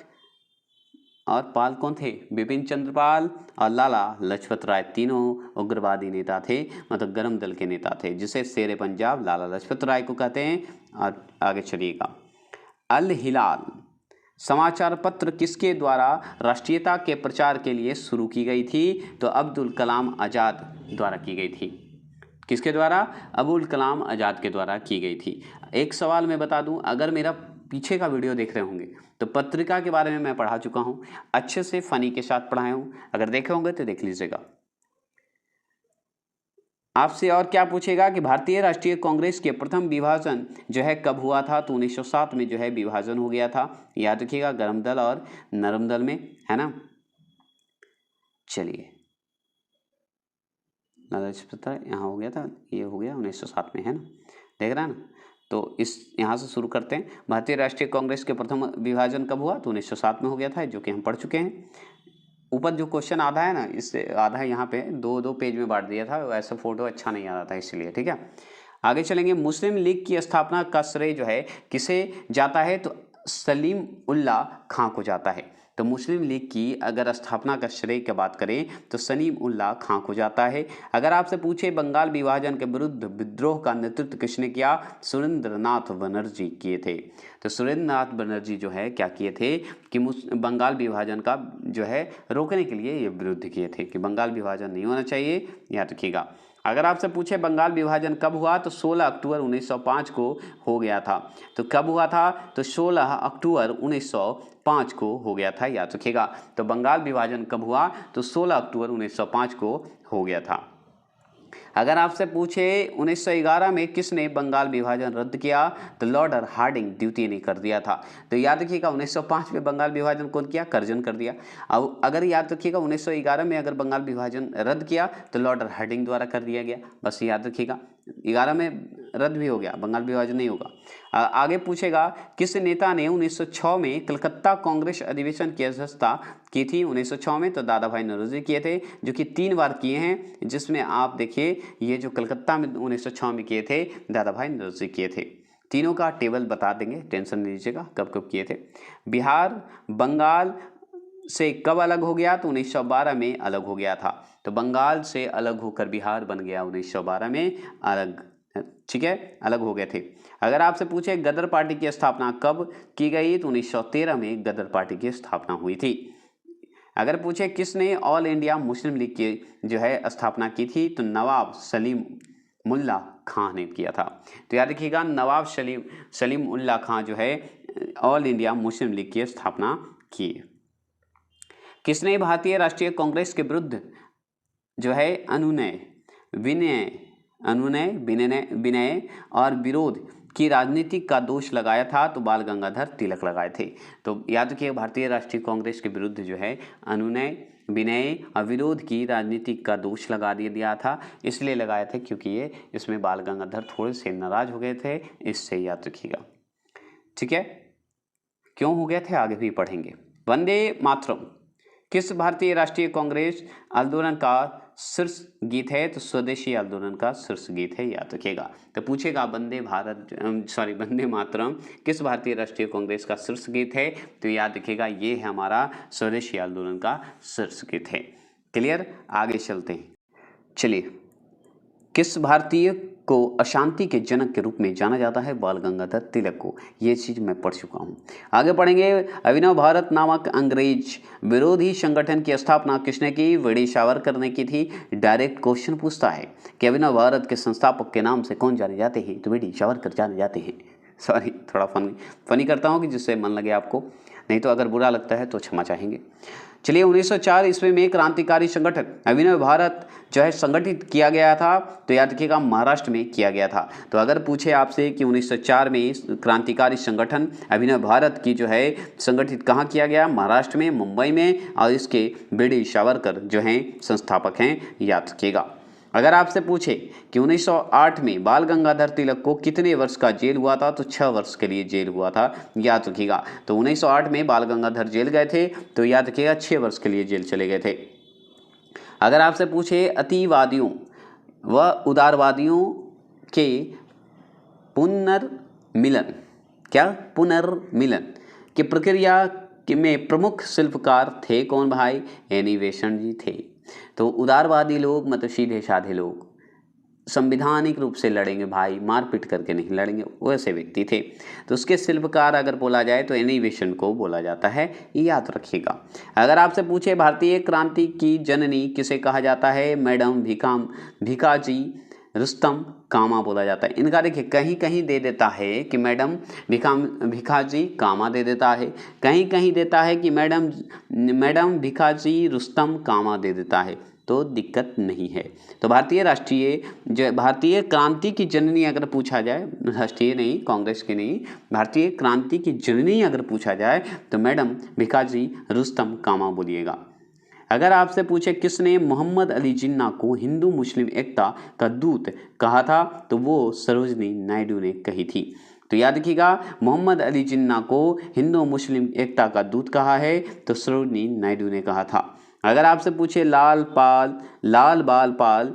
और पाल कौन थे, बिपिन चंद्र पाल और लाला लाजपत राय, तीनों उग्रवादी नेता थे, मतलब गरम दल के नेता थे, जिसे शेर पंजाब लाला लाजपत राय को कहते हैं। और आगे चलिएगा। अल हिलाल समाचार पत्र किसके द्वारा राष्ट्रीयता के प्रचार के लिए शुरू की गई थी, तो अब्दुल कलाम आज़ाद द्वारा की गई थी। किसके द्वारा, अबुल कलाम आज़ाद के द्वारा की गई थी। एक सवाल मैं बता दूं, अगर मेरा पीछे का वीडियो देख रहे होंगे तो पत्रिका के बारे में मैं पढ़ा चुका हूं, अच्छे से फनी के साथ पढ़ाया हूं, अगर देखे होंगे तो देख लीजिएगा। आपसे और क्या पूछेगा कि भारतीय राष्ट्रीय कांग्रेस के प्रथम विभाजन जो है कब हुआ था, तो 1907 में जो है विभाजन हो गया था, याद रखिएगा, गर्म दल और नरम दल में, है ना। चलिए यहाँ हो गया था, ये हो गया 1907 में, है ना, देख रहा है ना। तो इस यहाँ से शुरू करते हैं। भारतीय राष्ट्रीय कांग्रेस के प्रथम विभाजन कब हुआ, तो 1907 में हो गया था, जो कि हम पढ़ चुके हैं। ऊपर जो क्वेश्चन आधा है ना, इससे आधा यहाँ पे दो पेज में बांट दिया था, वैसे फोटो अच्छा नहीं आ रहा था इसलिए, ठीक है। आगे चलेंगे। मुस्लिम लीग की स्थापना का श्रेय जो है किसे जाता है, तो सलीम उल्लाह खां को जाता है। तो मुस्लिम लीग की अगर स्थापना का श्रेय की बात करें तो सलीम उल्लाह खां को जाता है। अगर आपसे पूछे बंगाल विभाजन के विरुद्ध विद्रोह का नेतृत्व किसने किया, सुरेंद्रनाथ बनर्जी किए थे। तो सुरेंद्रनाथ बनर्जी जो है क्या किए थे कि बंगाल विभाजन का जो है रोकने के लिए ये विरुद्ध किए थे कि बंगाल विभाजन नहीं होना चाहिए, याद रखिएगा। अगर आपसे पूछे बंगाल विभाजन कब हुआ, तो 16 अक्टूबर 1905 को हो गया था। तो कब हुआ था, तो 16 अक्टूबर 1905 को हो गया था, याद रखिएगा। तो बंगाल विभाजन कब हुआ, तो 16 अक्टूबर 1905 को हो गया था। अगर आपसे पूछे 1911 में किसने बंगाल विभाजन रद्द किया, तो लॉर्ड हार्डिंग द्वितीय ने कर दिया था। तो याद रखिएगा 1905 में बंगाल विभाजन कौन किया, कर्जन कर दिया। अब अगर याद रखिएगा 1911 में अगर बंगाल विभाजन रद्द किया तो लॉर्ड हार्डिंग द्वारा कर दिया गया, बस याद रखिएगा। 11 में रद्द भी हो गया, बंगाल विभाजन नहीं होगा। आगे पूछेगा किस नेता ने 1906 में कलकत्ता कांग्रेस अधिवेशन की अध्यक्षता की थी। 1906 में तो दादा भाई नौरोजी किए थे, जो कि 3 बार किए हैं, जिसमें आप देखिए ये जो कलकत्ता में 1906 में किए थे दादा भाई नौरोजी किए थे। तीनों का टेबल बता देंगे, टेंशन नहीं लीजिएगा कब कब किए थे। बिहार बंगाल से कब अलग हो गया, तो 1912 में अलग हो गया था। तो बंगाल से अलग होकर बिहार बन गया 1912 में अलग, ठीक है, अलग हो गए थे। अगर आपसे पूछे गदर पार्टी की स्थापना कब की गई, तो 1913 में गदर पार्टी की स्थापना हुई थी। अगर पूछे किसने ऑल इंडिया मुस्लिम लीग की जो है स्थापना की थी, तो नवाब सलीम मुल्ला खां ने किया था। तो याद रखिएगा, नवाब सलीम उल्ला खां जो है ऑल इंडिया मुस्लिम लीग की स्थापना की। किसने भारतीय राष्ट्रीय कांग्रेस के विरुद्ध जो है विनय और विरोध की राजनीति का दोष लगाया था, तो बाल गंगाधर तिलक लगाए थे। तो याद रखिए, भारतीय राष्ट्रीय कांग्रेस के विरुद्ध जो है अनुनय, विनय और विरोध की राजनीति का दोष लगा दिया था। इसलिए लगाए थे क्योंकि ये इसमें बाल गंगाधर थोड़े से नाराज हो गए थे, इससे याद रखिएगा। ठीक है, क्यों हो गए थे आगे भी पढ़ेंगे। वंदे मातरम किस भारतीय राष्ट्रीय कांग्रेस आंदोलन का शीर्ष गीत है, तो स्वदेशी आंदोलन का शीर्ष गीत है, याद रखिएगा। तो पूछेगा वंदे मातरम किस भारतीय राष्ट्रीय कांग्रेस का शीर्ष गीत है, तो याद रखिएगा ये है हमारा स्वदेशी आंदोलन का शीर्ष गीत है। क्लियर, आगे चलते हैं। चलिए, किस भारतीय को अशांति के जनक के रूप में जाना जाता है, बाल गंगाधर तिलक को। ये चीज़ मैं पढ़ चुका हूँ। आगे पढ़ेंगे, अभिनव भारत नामक अंग्रेज विरोधी संगठन की स्थापना किसने की, वीडी सावरकर ने की थी। डायरेक्ट क्वेश्चन पूछता है कि अभिनव भारत के संस्थापक के नाम से कौन जाने जाते हैं, तो वीडी सावरकर जाने जाते हैं। सॉरी, थोड़ा फनी करता हूँ कि जिससे मन लगे आपको, नहीं तो अगर बुरा लगता है तो क्षमा चाहेंगे। चलिए, 1904 ईस्वी में क्रांतिकारी संगठन अभिनव भारत जो है संगठित किया गया था, तो याद रखिएगा महाराष्ट्र में किया गया था। तो अगर पूछे आपसे कि 1904 में क्रांतिकारी संगठन अभिनव भारत की जो है संगठित कहाँ किया गया, महाराष्ट्र में, मुंबई में, और इसके वीडी सावरकर जो हैं संस्थापक हैं, याद रखिएगा। अगर आपसे पूछे कि 1908 में बाल गंगाधर तिलक को कितने वर्ष का जेल हुआ था, तो 6 वर्ष के लिए जेल हुआ था, याद रखिएगा। तो 1908 में बाल गंगाधर जेल गए थे, तो याद रखिएगा 6 वर्ष के लिए जेल चले गए थे। अगर आपसे पूछे अतिवादियों व उदारवादियों के पुनर्मिलन की प्रक्रिया में प्रमुख शिल्पकार थे कौन भाई, एनी बेसेंट जी थे। तो उदारवादी लोग मतलब सीधे साधे लोग, संवैधानिक रूप से लड़ेंगे भाई, मारपीट करके नहीं लड़ेंगे, वैसे व्यक्ति थे। तो उसके शिल्पकार अगर बोला जाए तो एनी बेसेंट को बोला जाता है, याद रखिएगा। अगर आपसे पूछे भारतीय क्रांति की जननी किसे कहा जाता है, मैडम भीखाजी रुस्तम कामा बोला जाता है। इनका देखिए कहीं कहीं दे देता है कि मैडम भिखाजी कामा दे देता है, कहीं कहीं देता है कि मैडम भिखाजी रुस्तम कामा दे देता है, तो दिक्कत नहीं है। तो भारतीय क्रांति की जननी अगर पूछा जाए, राष्ट्रीय नहीं, कांग्रेस की नहीं, भारतीय क्रांति की जननी अगर पूछा जाए तो मैडम भिखाजी रुस्तम कामा बोलिएगा। अगर आपसे पूछे किसने मोहम्मद अली जिन्ना को हिंदू मुस्लिम एकता का दूत कहा था, तो वो सरोजनी नायडू ने कही थी। तो याद रखिएगा, मोहम्मद अली जिन्ना को हिंदू मुस्लिम एकता का दूत कहा है, तो सरोजनी नायडू ने कहा था। अगर आपसे पूछे लाल बाल पाल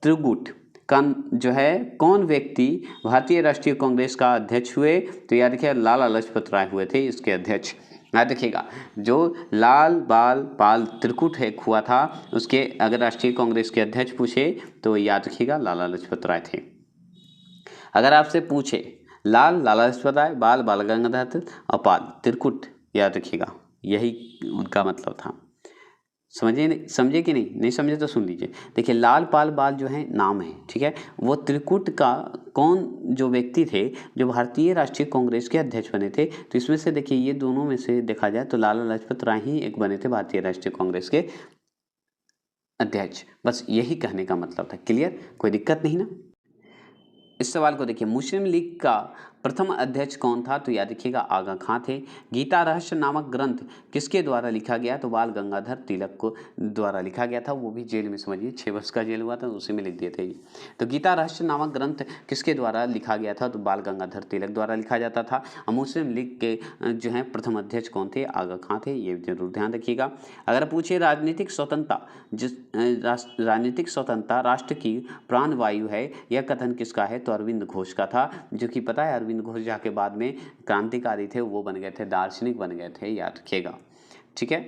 त्रिगुट का जो है कौन व्यक्ति भारतीय राष्ट्रीय कांग्रेस का अध्यक्ष हुए, तो याद रखिए लाला लाजपत राय हुए थे इसके अध्यक्ष। याद रखिएगा, जो लाल बाल पाल त्रिकुट है हुआ था, उसके अगर राष्ट्रीय कांग्रेस के अध्यक्ष पूछे तो याद रखिएगा लाला लाजपत राय थे। अगर आपसे पूछे लाला लाजपत राय, बाल गंगाधर और पाल त्रिकुट, याद रखिएगा यही उनका मतलब था। समझे कि नहीं समझे तो सुन लीजिए। देखिए, लाल पाल बाल जो है नाम है, ठीक है, वो त्रिकुट का कौन जो व्यक्ति थे जो भारतीय राष्ट्रीय कांग्रेस के अध्यक्ष बने थे। तो इसमें से देखिए ये दोनों में से देखा जाए तो लाला लाजपत राय ही एक बने थे भारतीय राष्ट्रीय कांग्रेस के अध्यक्ष। बस यही कहने का मतलब था। क्लियर, कोई दिक्कत नहीं ना। इस सवाल को देखिए, मुस्लिम लीग का प्रथम अध्यक्ष कौन था, तो याद रखिएगा आगा खां थे। गीता रहस्य नामक ग्रंथ किसके द्वारा लिखा गया, तो बाल गंगाधर तिलक को द्वारा लिखा गया था। वो भी जेल में, समझिए 6 वर्ष का जेल हुआ था, उसी में लिख दिए थे। तो गीता रहस्य नामक ग्रंथ किसके द्वारा लिखा गया था, तो बाल गंगाधर तिलक द्वारा लिखा जाता था। और मुस्लिम लीग के जो है प्रथम अध्यक्ष कौन थे, आगा खां थे, ये जरूर ध्यान रखिएगा। अगर पूछे राजनीतिक स्वतंत्रता राष्ट्र की प्राणवायु है, यह कथन किसका है, तो अरविंद घोष का था। जो कि पता है अरविंद घोष जाके बाद में क्रांतिकारी थे, वो बन गए थे, दार्शनिक बन गए थे, याद रखिएगा। ठीक है,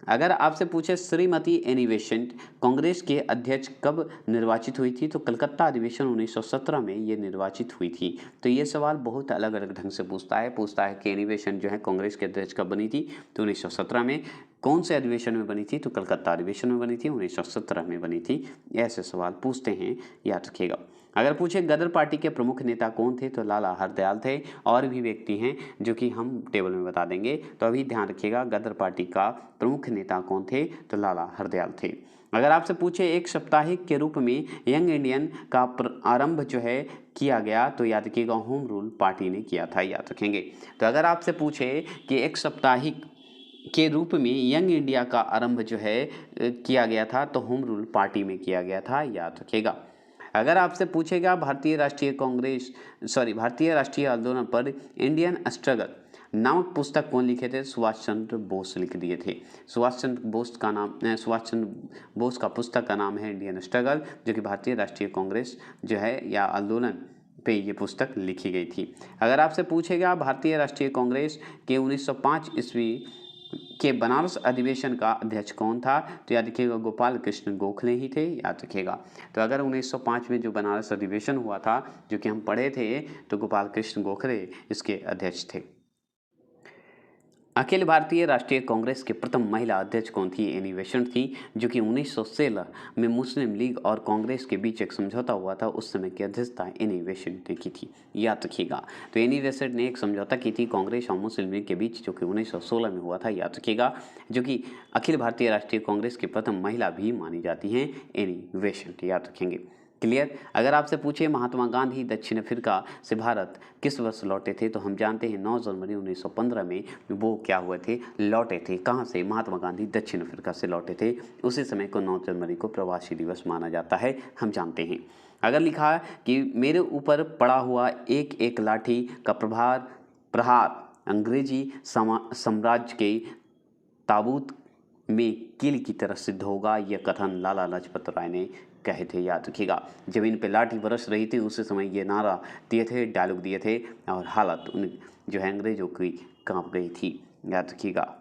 अगर आपसे पूछे श्रीमती एनी बेसेंट कांग्रेस के अध्यक्ष कब निर्वाचित हुई थी, तो कलकत्ता अधिवेशन 1917 में ये निर्वाचित हुई थी। तो ये सवाल बहुत अलग अलग ढंग से पूछता है कि एनी बेसेंट जो है कांग्रेस के अध्यक्ष कब बनी थी, तो 1917 में। कौन से अधिवेशन में बनी थी, तो कलकत्ता अधिवेशन में बनी थी, 1917 में बनी थी। ऐसे सवाल पूछते हैं, याद रखिएगा। अगर पूछे गदर पार्टी के प्रमुख नेता कौन थे, तो लाला हरदयाल थे। और भी व्यक्ति हैं जो कि हम टेबल में बता देंगे, तो अभी ध्यान रखिएगा गदर पार्टी का प्रमुख नेता कौन थे, तो लाला हरदयाल थे। अगर आपसे पूछे एक साप्ताहिक के रूप में यंग इंडियन का आरंभ जो है किया गया, तो याद रखिएगा होम रूल पार्टी ने किया था, याद रखेंगे। तो अगर आपसे पूछे कि एक साप्ताहिक के रूप में यंग इंडिया का आरंभ जो है किया गया था, तो होम रूल पार्टी में किया गया था, याद रखिएगा। अगर आपसे पूछेगा भारतीय राष्ट्रीय आंदोलन पर इंडियन स्ट्रगल नामक पुस्तक कौन लिखे थे, सुभाष चंद्र बोस लिख दिए थे। सुभाष चंद्र बोस का पुस्तक का नाम है इंडियन स्ट्रगल, जो कि भारतीय राष्ट्रीय कांग्रेस जो है या आंदोलन पे ये पुस्तक लिखी गई थी। अगर आपसे पूछेगा भारतीय राष्ट्रीय कांग्रेस के 1905 ईस्वी के बनारस अधिवेशन का अध्यक्ष कौन था, तो याद रखिएगा गोपाल कृष्ण गोखले ही थे, याद रखिएगा। तो अगर 1905 में जो बनारस अधिवेशन हुआ था, जो कि हम पढ़े थे, तो गोपाल कृष्ण गोखले इसके अध्यक्ष थे। अखिल भारतीय राष्ट्रीय कांग्रेस के प्रथम महिला अध्यक्ष कौन थी, एनी बेसेंट थी, जो कि 1916 में मुस्लिम लीग और कांग्रेस के बीच एक समझौता हुआ था, उस समय की अध्यक्षता एनी बेसेंट ने की थी, याद रखिएगा। तो एनी बेसेंट ने एक समझौता की थी कांग्रेस और मुस्लिम लीग के बीच, जो कि 1916 में हुआ था, याद रखिएगा। जो कि अखिल भारतीय राष्ट्रीय कांग्रेस की प्रथम महिला भी मानी जाती हैं, एनी बेसेंट, याद रखेंगे। क्लियर। अगर आपसे पूछे महात्मा गांधी दक्षिण अफ्रीका से भारत किस वर्ष लौटे थे, तो हम जानते हैं 9 जनवरी 1915 में वो क्या हुए थे, लौटे थे। कहाँ से, महात्मा गांधी दक्षिण अफ्रीका से लौटे थे। उसी समय को 9 जनवरी को प्रवासी दिवस माना जाता है, हम जानते हैं। अगर लिखा है कि मेरे ऊपर पड़ा हुआ एक एक लाठी का प्रहार अंग्रेजी साम्राज्य के ताबूत में कील की तरह सिद्ध होगा, यह कथन लाला लाजपत राय ने कहे थे, याद रखिएगा। जमीन पे लाठी बरस रही थी, उसी समय ये नारा दिए थे, डायलॉग दिए थे, और हालत उन जो है अंग्रेजों की कांप गई थी, याद रखिएगा।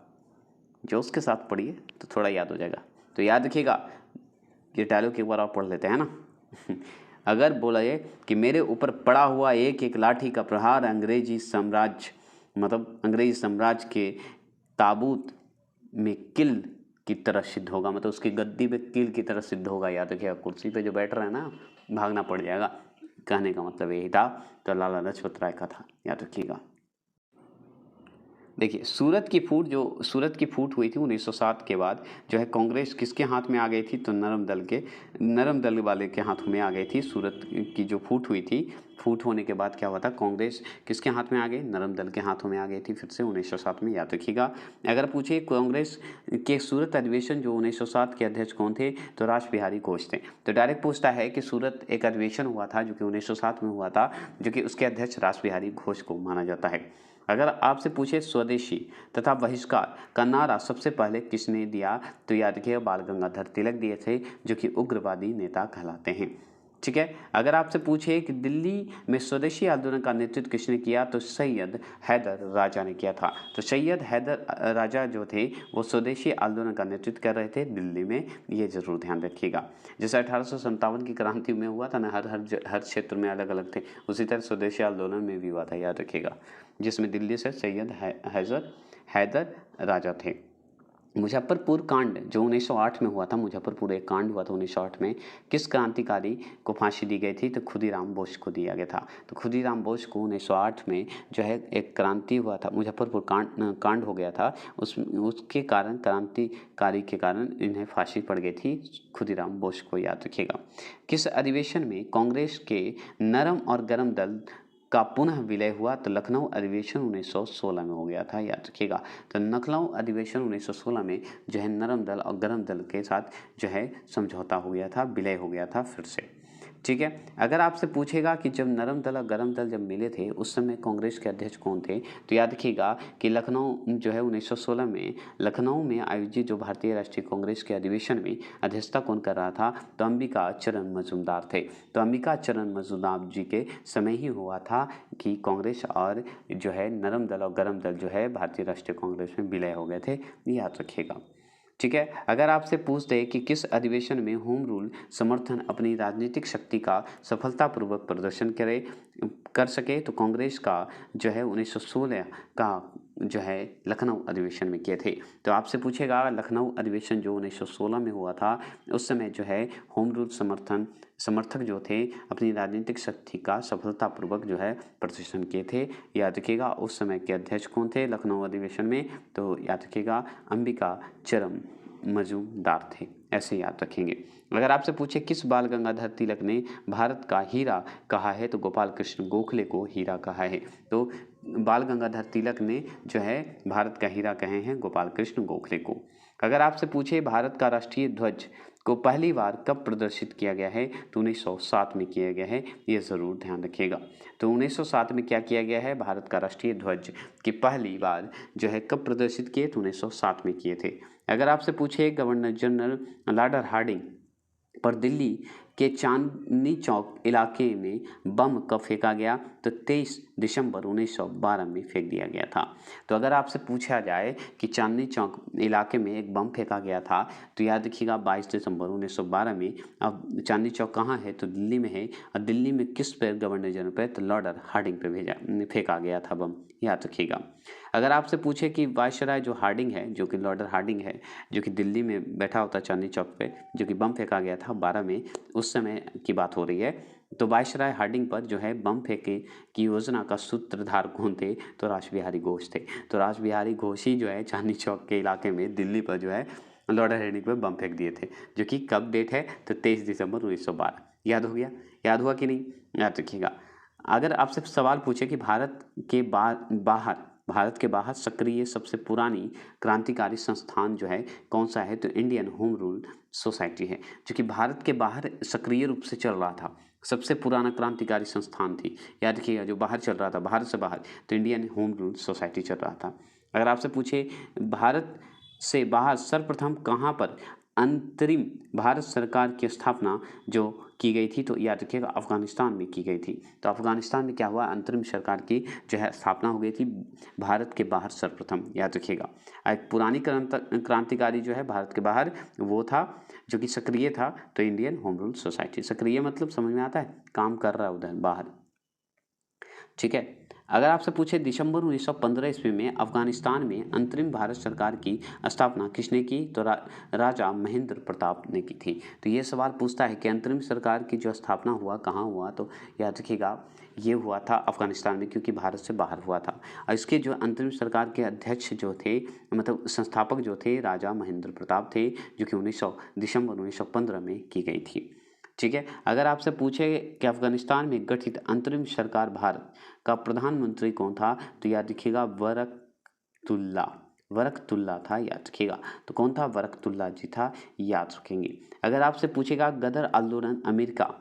जो उसके साथ पढ़िए तो थोड़ा याद हो जाएगा। तो याद रखिएगा, ये डायलॉग एक बार आप पढ़ लेते हैं ना। अगर बोला ये कि मेरे ऊपर पड़ा हुआ एक एक लाठी का प्रहार अंग्रेजी साम्राज्य के ताबूत में किल की तरह सिद्ध होगा, मतलब उसकी गद्दी पे कील की तरह सिद्ध होगा, याद रखिएगा। कुर्सी पे जो बैठ रहा है ना, भागना पड़ जाएगा, कहने का मतलब यही था। तो लाला लाजपत राय का था, याद रखिएगा। देखिए सूरत की फूट हुई थी 1907 के बाद, जो है कांग्रेस किसके हाथ में आ गई थी, तो नरम दल वाले के हाथों में आ गई थी। सूरत की जो फूट हुई थी, फूट होने के बाद क्या हुआ था, कांग्रेस किसके हाथ में आ गई, नरम दल के हाथों में आ गई थी, फिर से 1907 में, याद रखिएगा। अगर पूछे कांग्रेस के सूरत अधिवेशन जो 1907 के अध्यक्ष कौन थे, तो रास बिहारी घोष थे। तो डायरेक्ट पूछता है कि सूरत एक अधिवेशन हुआ था जो कि 1907 में हुआ था, जो कि उसके अध्यक्ष रास बिहारी घोष को माना जाता है। अगर आपसे पूछे स्वदेशी तथा बहिष्कार का नारा सबसे पहले किसने दिया, तो याद रखिएगा बाल गंगाधर तिलक दिए थे, जो कि उग्रवादी नेता कहलाते हैं। ठीक है। अगर आपसे पूछे कि दिल्ली में स्वदेशी आंदोलन का नेतृत्व किसने किया, तो सैयद हैदर राजा ने किया था। तो सैयद हैदर राजा जो थे वो स्वदेशी आंदोलन का नेतृत्व कर रहे थे दिल्ली में, ये जरूर ध्यान रखिएगा। जैसे 1857 की क्रांति में हुआ था ना, हर क्षेत्र में अलग अलग थे, उसी तरह स्वदेशी आंदोलन में भी हुआ था, याद रखिएगा, जिसमें दिल्ली से सैयद हैदर राजा थे। मुजफ्फरपुर कांड जो 1908 में हुआ था, मुजफ्फरपुर एक कांड हुआ था 1908 में, किस क्रांतिकारी को फांसी दी गई थी, तो खुदीराम बोस को दिया गया था। तो खुदीराम बोस को 1908 में जो है एक क्रांति हुआ था, मुजफ्फरपुर कांड हो गया था, उसके कारण क्रांतिकारी के कारण इन्हें फांसी पड़ गई थी, खुदीराम बोस को, याद रखिएगा। किस अधिवेशन में कांग्रेस के नरम और गरम दल का पुनः विलय हुआ, तो लखनऊ अधिवेशन 1916 में हो गया था, याद रखिएगा। तो लखनऊ अधिवेशन 1916 में जो है नरम दल और गरम दल के साथ जो है समझौता हो गया था, विलय हो गया था फिर से। ठीक है। अगर आपसे पूछेगा कि जब नरम दल और गरम दल जब मिले थे उस समय कांग्रेस के अध्यक्ष कौन थे, तो याद रखिएगा कि लखनऊ जो है 1916 में लखनऊ में आयोजित जो भारतीय राष्ट्रीय कांग्रेस के अधिवेशन में अध्यक्षता कौन कर रहा था, तो अंबिका चरण मजूमदार थे। तो अंबिका चरण मजूमदार जी के समय ही हुआ था कि कांग्रेस और जो है नरम दल और गरम दल जो है भारतीय राष्ट्रीय कांग्रेस में विलय हो गए थे, याद रखिएगा। ठीक है। अगर आपसे पूछते हैं कि किस अधिवेशन में होम रूल समर्थन अपनी राजनीतिक शक्ति का सफलतापूर्वक प्रदर्शन कर सके, तो कांग्रेस का जो है 1916 का जो है लखनऊ अधिवेशन में किए थे। तो आपसे पूछेगा लखनऊ अधिवेशन जो 1916 में हुआ था, उस समय जो है होम रूल समर्थक जो थे अपनी राजनीतिक शक्ति का सफलतापूर्वक जो है प्रदर्शन किए थे। याद रखिएगा उस समय के अध्यक्ष कौन थे लखनऊ अधिवेशन में, तो याद रखिएगा अंबिका चरम मजूमदार थे, ऐसे याद रखेंगे। अगर आपसे पूछे किस बाल गंगाधर तिलक ने भारत का हीरा कहा है, तो गोपाल कृष्ण गोखले को हीरा कहा है। तो बाल गंगाधर तिलक ने जो है भारत का हीरा कहे हैं गोपाल कृष्ण गोखले को। अगर आपसे पूछे भारत का राष्ट्रीय ध्वज को पहली बार कब प्रदर्शित किया गया है, तो 1907 में किया गया है, ये ज़रूर ध्यान रखिएगा। तो 1907 में क्या किया गया है, भारत का राष्ट्रीय ध्वज की पहली बार जो है कब प्रदर्शित किए, तो 1907 में किए थे। अगर आपसे पूछे गवर्नर जनरल लॉर्ड हार्डिंग पर दिल्ली के चांदनी चौक इलाके में बम कब फेंका गया, तो 23 दिसंबर 1912 में फेंक दिया गया था। तो अगर आपसे पूछा जाए कि चांदनी चौक इलाके में एक बम फेंका गया था, तो याद रखिएगा 22 दिसंबर 1912 में। अब चांदनी चौक कहाँ है, तो दिल्ली में है। और दिल्ली में किस पर, गवर्नर जनरल पर, तो लॉर्ड हार्डिंग पे फेंका गया था बम, याद रखिएगा। अगर आपसे पूछे कि वायसराय जो हार्डिंग है, जो कि लॉर्ड हार्डिंग है, जो कि दिल्ली में बैठा होता चांदनी चौक पे, जो कि बम फेंका गया था 12 में, उस समय की बात हो रही है। तो वायसराय हार्डिंग पर जो है बम फेंके की योजना का सूत्रधार कौन थे, तो रासबिहारी घोष थे। तो रासबिहारी घोष ही जो है चांदनी चौक के इलाके में दिल्ली पर जो है लॉर्ड हार्डिंग पर बम फेंक दिए थे, जो कि कब डेट है, तो 23 दिसंबर 1912। याद हो गया, याद हुआ कि नहीं, याद रखिएगा। अगर आपसे सवाल पूछे कि भारत के बाहर सक्रिय सबसे पुरानी क्रांतिकारी संस्थान जो है कौन सा है, तो इंडियन होम रूल सोसाइटी है, जो कि भारत के बाहर सक्रिय रूप से चल रहा था, सबसे पुराना क्रांतिकारी संस्थान थी। याद रखिएगा जो बाहर चल रहा था, भारत से बाहर, तो इंडियन होम रूल सोसाइटी चल रहा था। अगर आपसे पूछे भारत से बाहर सर्वप्रथम कहाँ पर अंतरिम भारत सरकार की स्थापना जो की गई थी, तो याद रखिएगा अफगानिस्तान में की गई थी। तो अफगानिस्तान में क्या हुआ, अंतरिम सरकार की जो है स्थापना हो गई थी भारत के बाहर सर्वप्रथम, याद रखिएगा। एक पुरानी क्रांतिकारी जो है भारत के बाहर वो था, जो कि सक्रिय था, तो इंडियन होम रूल सोसाइटी। सक्रिय मतलब समझ में आता है, काम कर रहा है उधर बाहर, ठीक है। अगर आपसे पूछे दिसंबर 1915 ईस्वी में अफगानिस्तान में अंतरिम भारत सरकार की स्थापना किसने की, तो राजा महेंद्र प्रताप ने की थी। तो ये सवाल पूछता है कि अंतरिम सरकार की जो स्थापना हुआ कहाँ हुआ, तो याद रखिएगा ये हुआ था अफगानिस्तान में, क्योंकि भारत से बाहर हुआ था। और इसके जो अंतरिम सरकार के अध्यक्ष जो थे, मतलब संस्थापक जो थे, राजा महेंद्र प्रताप थे, जो कि दिसंबर 1915 में की गई थी, ठीक है। अगर आपसे पूछे कि अफगानिस्तान में गठित अंतरिम सरकार भारत का प्रधानमंत्री कौन था, तो याद रखिएगा वरकतुल्ला था, याद रखिएगा। तो कौन था, वरकतुल्ला जी था, याद रखेंगे। अगर आपसे पूछेगा गदर आंदोलन अमेरिका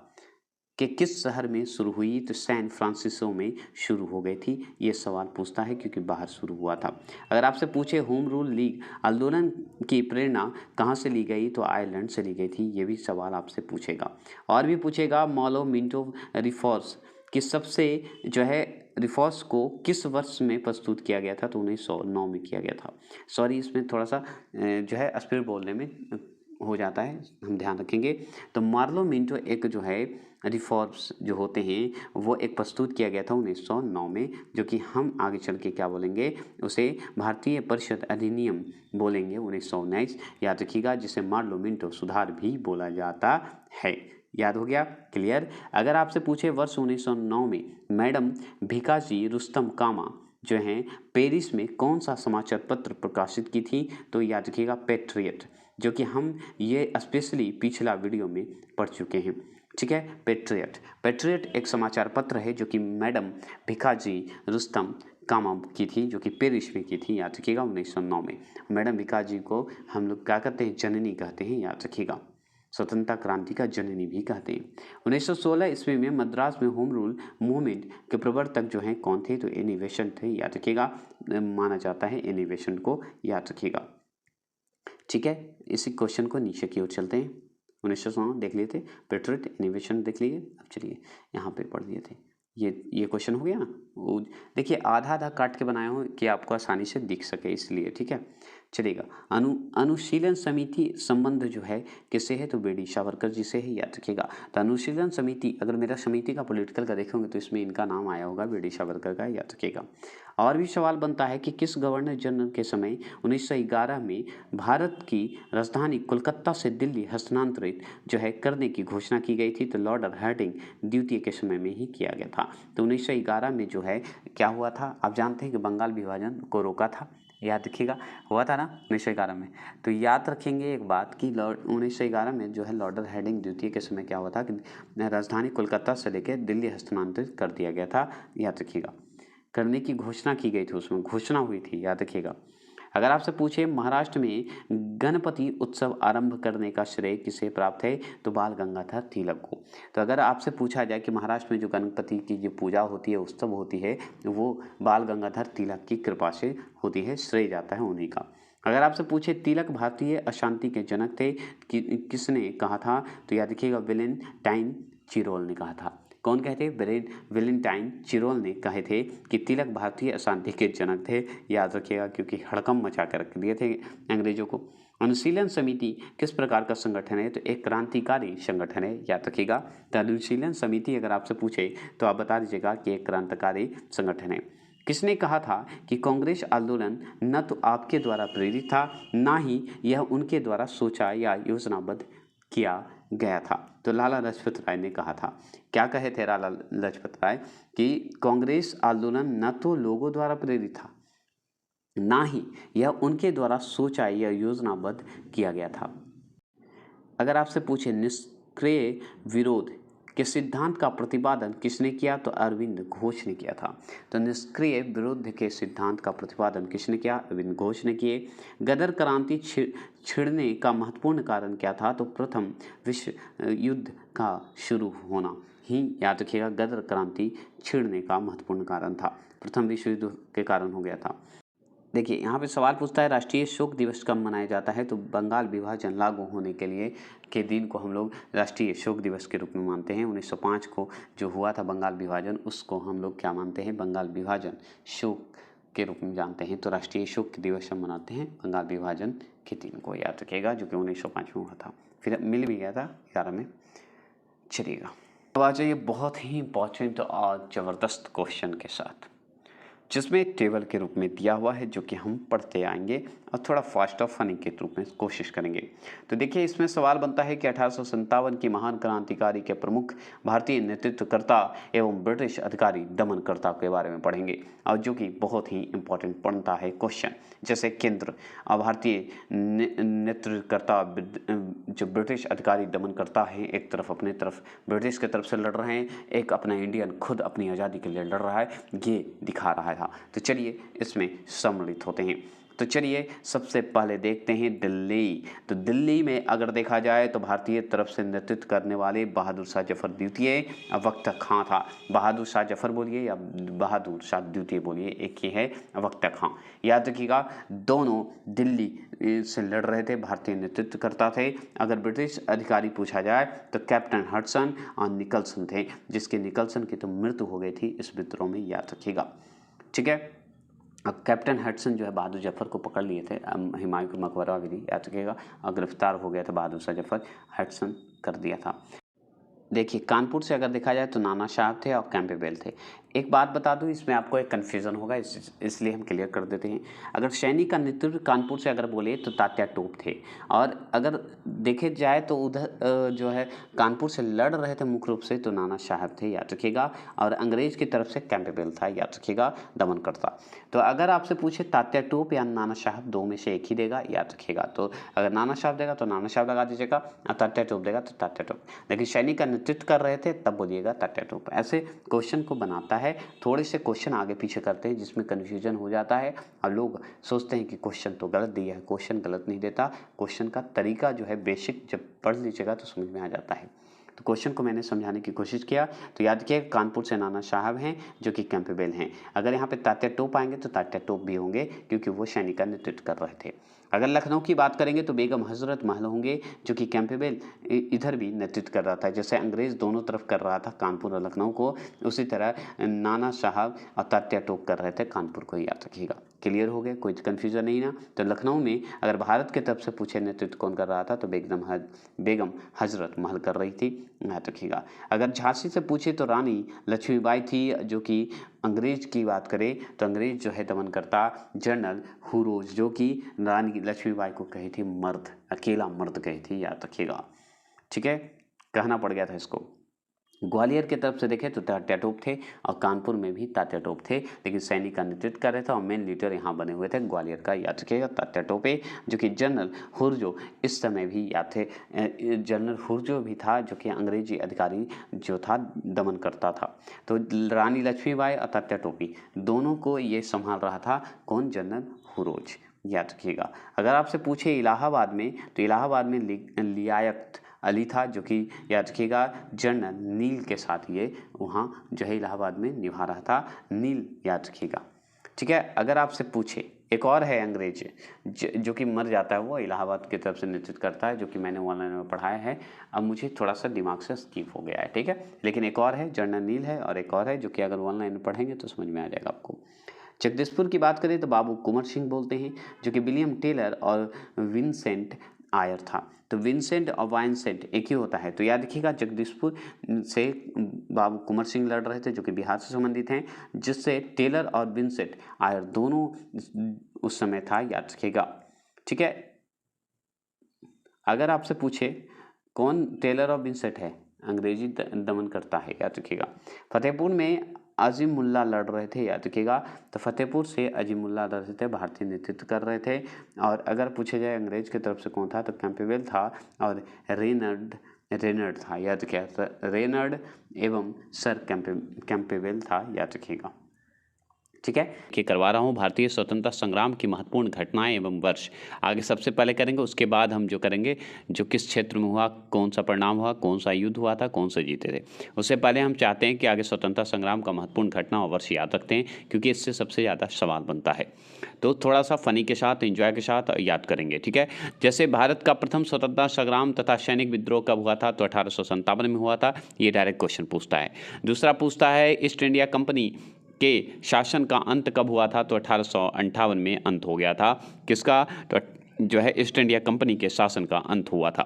कि किस शहर में शुरू हुई, तो सैन फ्रांसिस्को में शुरू हो गई थी। ये सवाल पूछता है क्योंकि बाहर शुरू हुआ था। अगर आपसे पूछे होम रूल लीग आंदोलन की प्रेरणा कहाँ से ली गई, तो आयरलैंड से ली गई थी, ये भी सवाल आपसे पूछेगा। और भी पूछेगा मॉलो मिंटो रिफॉर्म्स कि सबसे जो है रिफॉर्म्स को किस वर्ष में प्रस्तुत किया गया था, तो 1909 में किया गया था। सॉरी, इसमें थोड़ा सा जो है स्पीड बोलने में हो जाता है, हम ध्यान रखेंगे। तो मार्लो मिंटो एक जो है रिफॉर्म्स जो होते हैं वो एक प्रस्तुत किया गया था 1909 में, जो कि हम आगे चल के क्या बोलेंगे, उसे भारतीय परिषद अधिनियम बोलेंगे 1919, याद रखिएगा, जिसे मार्लो मिंटो सुधार भी बोला जाता है। याद हो गया, क्लियर। अगर आपसे पूछे वर्ष 1909 में मैडम भिकाजी रुस्तम कामा जो हैं पेरिस में कौन सा समाचार पत्र प्रकाशित की थी, तो याद रखिएगा पेट्रियट, जो कि हम ये स्पेशली पिछला वीडियो में पढ़ चुके हैं, ठीक है। पेट्रियट एक समाचार पत्र है जो कि मैडम भिकाजी रुस्तम कामा की थी, जो कि पेरिस में की थी, याद रखिएगा 1909 में। मैडम भिकाजी को हम लोग क्या कहते हैं, जननी कहते हैं, याद रखिएगा, स्वतंत्रता क्रांति का जननी भी कहते हैं। 1916 ईस्वी में मद्रास में होम रूल मूवमेंट के प्रवर्तक जो हैं कौन थे, तो एनी बेसेंट थे, याद रखिएगा, माना जाता है एनी बेसेंट को, याद रखिएगा, ठीक है। इसी क्वेश्चन को नीचे की ओर चलते हैं। 1916 देख लिए थे, पेट्रियट, एनी बेसेंट देख लिए। अब चलिए यहाँ पे पढ़ लिए थे, ये क्वेश्चन हो गया ना। वो देखिए आधा आधा काट के बनाया हूँ कि आपको आसानी से दिख सके, इसलिए, ठीक है। चलेगा। अनुशीलन समिति संबंध जो है किससे है, तो बीडी सावरकर जी से है, याद रखिएगा। तो अनुशीलन समिति, अगर मेरा समिति का पॉलिटिकल का देखोगे तो इसमें इनका नाम आया होगा, बीडी सावरकर का, याद रखिएगा। और भी सवाल बनता है कि किस गवर्नर जनरल के समय 1911 में भारत की राजधानी कोलकाता से दिल्ली हस्तांतरित जो है करने की घोषणा की गई थी, तो लॉर्ड हार्डिंग द्वितीय के समय में ही किया गया था। तो 1911 में जो है क्या हुआ था, आप जानते हैं कि बंगाल विभाजन को रोका था, याद रखिएगा, हुआ था ना 1911 में। तो याद रखेंगे एक बात कि 1911 में जो है लॉर्ड हार्डिंग द्वितीय के समय क्या हुआ था कि राजधानी कोलकाता से लेकर दिल्ली हस्तांतरित कर दिया गया था, याद रखिएगा, करने की घोषणा की गई थी, उसमें घोषणा हुई थी, याद रखिएगा। अगर आपसे पूछे महाराष्ट्र में गणपति उत्सव आरंभ करने का श्रेय किसे प्राप्त है, तो बाल गंगाधर तिलक को। तो अगर आपसे पूछा जाए कि महाराष्ट्र में जो गणपति की जो पूजा होती है, उत्सव होती है, वो बाल गंगाधर तिलक की कृपा से होती है, श्रेय जाता है उन्हीं का। अगर आपसे पूछे तिलक भारतीय अशांति के जनक थे, किसने कहा था, तो याद रखिएगा वेलेंटाइन चिरोल ने कहा था। कौन कहते, वेलेंटाइन चिरोल ने कहे थे कि तिलक भारतीय अशांति के जनक थे, याद रखिएगा, क्योंकि हड़कंप मचा कर रख दिए थे अंग्रेजों को। अनुशीलन समिति किस प्रकार का संगठन है, तो एक क्रांतिकारी संगठन है, याद रखिएगा। तो अनुशीलन समिति अगर आपसे पूछे तो आप बता दीजिएगा कि एक क्रांतिकारी संगठन है। किसने कहा था कि कांग्रेस आंदोलन न तो आपके द्वारा प्रेरित था, ना ही यह उनके द्वारा सोचा या योजनाबद्ध किया गया था, तो लाला लाजपत राय ने कहा था। क्या कहे थे लाला लाजपत राय कि कांग्रेस आंदोलन न तो लोगों द्वारा प्रेरित था, ना ही यह उनके द्वारा सोचा या योजनाबद्ध किया गया था। अगर आपसे पूछे निष्क्रिय विरोध के सिद्धांत का प्रतिपादन किसने किया, तो अरविंद घोष ने किया था। तो निष्क्रिय विरोध के सिद्धांत का प्रतिपादन किसने किया, अरविंद घोष ने किए। गदर क्रांति छिड़ने का महत्वपूर्ण कारण क्या था, तो प्रथम विश्व युद्ध का शुरू होना ही, याद रखिएगा, गदर क्रांति छिड़ने का महत्वपूर्ण कारण था, प्रथम विश्व युद्ध के कारण हो गया था। देखिए यहाँ पे सवाल पूछता है राष्ट्रीय शोक दिवस कब मनाया जाता है, तो बंगाल विभाजन लागू होने के लिए के दिन को हम लोग राष्ट्रीय शोक दिवस के रूप में मानते हैं। 1905 को जो हुआ था बंगाल विभाजन, उसको हम लोग क्या मानते हैं, बंगाल विभाजन शोक के रूप में जानते हैं। तो राष्ट्रीय शोक दिवस हम मनाते हैं बंगाल विभाजन के दिन को, याद रखिएगा, जो कि 1905 में हुआ था, फिर मिल भी गया था 11 में। चलिएगा अब आ जाइए बहुत ही इंपॉर्टेंट और ज़बरदस्त क्वेश्चन के साथ, जिसमें टेबल के रूप में दिया हुआ है, जो कि हम पढ़ते आएंगे और थोड़ा फास्ट और फनी के रूप में कोशिश करेंगे। तो देखिए इसमें सवाल बनता है कि 1857 की महान क्रांतिकारी के प्रमुख भारतीय नेतृत्वकर्ता एवं ब्रिटिश अधिकारी दमनकर्ता के बारे में पढ़ेंगे, और जो कि बहुत ही इंपॉर्टेंट बनता है क्वेश्चन। जैसे केंद्र भारतीय नेतृत्वकर्ता जो ब्रिटिश अधिकारी दमनकर्ता हैं, एक तरफ अपने तरफ ब्रिटिश की तरफ से लड़ रहे हैं, एक अपना इंडियन खुद अपनी आज़ादी के लिए लड़ रहा है, ये दिखा रहा था। तो चलिए इसमें सम्मिलित होते हैं। तो चलिए सबसे पहले देखते हैं दिल्ली। तो दिल्ली में अगर देखा जाए तो भारतीय तरफ से नेतृत्व करने वाले बहादुर शाह जफर द्वितीय वक्त खां था। बहादुर शाह जफर बोलिए या बहादुर शाह द्वितीय बोलिए, एक ही है, वक्त खां। याद रखिएगा दोनों दिल्ली से लड़ रहे थे, भारतीय नेतृत्व करता थे। अगर ब्रिटिश अधिकारी पूछा जाए तो कैप्टन हडसन और निकलसन थे, जिसके निकलसन की तो मृत्यु हो गई थी इस विद्रोह में, याद रखिएगा, ठीक है। अब कैप्टन हडसन जो है बहादुर जफर को पकड़ लिए थे, हुमायूं का मकबरा भी याद रखिएगा, और गिरफ्तार हो गया था बहादुर शाह जफर, हडसन कर दिया था। देखिए कानपुर से अगर देखा जाए तो नाना साहब थे और कैंपबेल थे। एक बात बता दूं, इसमें आपको एक कन्फ्यूज़न होगा, इसलिए हम क्लियर कर देते हैं। अगर सैनिक का नेतृत्व कानपुर से अगर बोले तो तात्या टोप थे, और अगर देखे जाए तो उधर जो है कानपुर से लड़ रहे थे मुख्य रूप से तो नाना साहब थे, याद रखिएगा, और अंग्रेज की तरफ से कैंपबेल था, याद रखिएगा, दमनकर्ता। तो अगर आपसे पूछे तात्या टोप या नाना साहब, दो में से एक ही देगा, याद रखिएगा। तो अगर नाना साहब देगा तो नाना साहब लगा दीजिएगा, और तात्या टोप देगा तो तात्या टोप। लेकिन सैनिक का नेतृत्व कर रहे थे तब बोलिएगा तात्या टोप। ऐसे क्वेश्चन को बनाता है, थोड़े से क्वेश्चन आगे पीछे करते हैं जिसमें कन्फ्यूजन हो जाता है, और लोग सोचते हैं कि क्वेश्चन तो गलत दिया है। क्वेश्चन गलत नहीं देता, क्वेश्चन का तरीका जो है बेसिक जब पढ़ लीजिएगा तो समझ में आ जाता है। तो क्वेश्चन को मैंने समझाने की कोशिश किया। तो याद रखिए कानपुर से नाना साहब हैं जो कि कैंपबेल हैं। अगर यहाँ पे तात्या टोप आएंगे तो तात्या टोप भी होंगे, क्योंकि वो सैनिक का नेतृत्व कर रहे थे। अगर लखनऊ की बात करेंगे तो बेगम हजरत महल होंगे, जो कि कैंपबेल इधर भी नेतृत्व कर रहा था। जैसे अंग्रेज दोनों तरफ कर रहा था कानपुर और लखनऊ को, उसी तरह नाना साहब और तात्या टोप कर रहे थे कानपुर को, याद रखिएगा। क्लियर हो गया, कोई कन्फ्यूजन नहीं ना। तो लखनऊ में अगर भारत की तरफ से पूछे नेतृत्व कौन कर रहा था तो बेगम हजरत महल कर रही थी, याद रखिएगा। अगर झांसी से पूछे तो रानी लक्ष्मीबाई थी, जो कि अंग्रेज की बात करें तो अंग्रेज जो है दमनकर्ता जनरल हुरोज, जो कि रानी लक्ष्मीबाई को कही थी मर्द, अकेला मर्द कही थी, याद रखिएगा। ठीक है, कहना पड़ गया था इसको। ग्वालियर की तरफ से देखें तो तात्या टोप थे और कानपुर में भी तात्या टोप थे, लेकिन सैनिक का नेतृत्व कर रहे थे और मेन लीडर यहाँ बने हुए थे ग्वालियर का, याद रखिएगा, तात्या टोपे, जो कि जनरल हुरजो इस समय भी याद थे। जनरल हुरजो भी था जो कि अंग्रेजी अधिकारी जो था दमन करता था। तो रानी लक्ष्मीबाई और तात्या टोपी दोनों को ये संभाल रहा था कौन, जनरल हुरोज, याद रखिएगा। अगर आपसे पूछे इलाहाबाद में तो इलाहाबाद में लियाकत अली था, जो कि याद रखिएगा जनरल नील के साथ ये वहाँ जो है इलाहाबाद में निभा रहा था, नील, याद रखिएगा। ठीक है, अगर आपसे पूछे एक और है अंग्रेज जो कि मर जाता है, वो इलाहाबाद की तरफ से नेतृत्व करता है, जो कि मैंने ऑनलाइन में पढ़ाया है, अब मुझे थोड़ा सा दिमाग से स्किप हो गया है। ठीक है, लेकिन एक और है जनरल नील है, और एक और है जो कि अगर ऑनलाइन में पढ़ेंगे तो समझ में आ जाएगा आपको। जगदीशपुर की बात करें तो बाबू कुंवर सिंह बोलते हैं, जो कि विलियम टेलर और विंसेंट आयर था। तो विंसेंट और वाइंसेंट एक ही होता है, तो याद रखिएगा जगदीशपुर से बाबू कुंवर सिंह लड़ रहे थे, जो कि बिहार से संबंधित हैं, जिससे टेलर और विंसेंट आयर दोनों उस समय था, याद रखिएगा। ठीक है, अगर आपसे पूछे कौन टेलर और विंसेंट है, अंग्रेजी दमन करता है, याद रखिएगा। फतेहपुर में अजीमुल्ला लड़ रहे थे, याद रखिएगा। तो फतेहपुर से अजीमुल्ला लड़ रहे थे, भारतीय नेतृत्व कर रहे थे। और अगर पूछे जाए अंग्रेज की तरफ से कौन था तो कैंपबेल था और रेनर्ड था, याद रखिएगा। रेनर्ड एवं सर कैंपबेल था, याद रखिएगा। ठीक है, कि करवा रहा हूँ भारतीय स्वतंत्रता संग्राम की महत्वपूर्ण घटनाएं एवं वर्ष। आगे सबसे पहले करेंगे, उसके बाद हम जो करेंगे जो किस क्षेत्र में हुआ, कौन सा परिणाम हुआ, कौन सा युद्ध हुआ था, कौन से जीते थे। उससे पहले हम चाहते हैं कि आगे स्वतंत्रता संग्राम का महत्वपूर्ण घटना और वर्ष याद रखते हैं, क्योंकि इससे सबसे ज़्यादा सवाल बनता है। तो थोड़ा सा फनी के साथ, एंजॉय के साथ याद करेंगे। ठीक है, जैसे भारत का प्रथम स्वतंत्रता संग्राम तथा सैनिक विद्रोह कब हुआ था तो 1857 में हुआ था, ये डायरेक्ट क्वेश्चन पूछता है। दूसरा पूछता है ईस्ट इंडिया कंपनी के शासन का अंत कब हुआ था तो 1858 में अंत हो गया था। किसका, तो जो है ईस्ट इंडिया कंपनी के शासन का अंत हुआ था।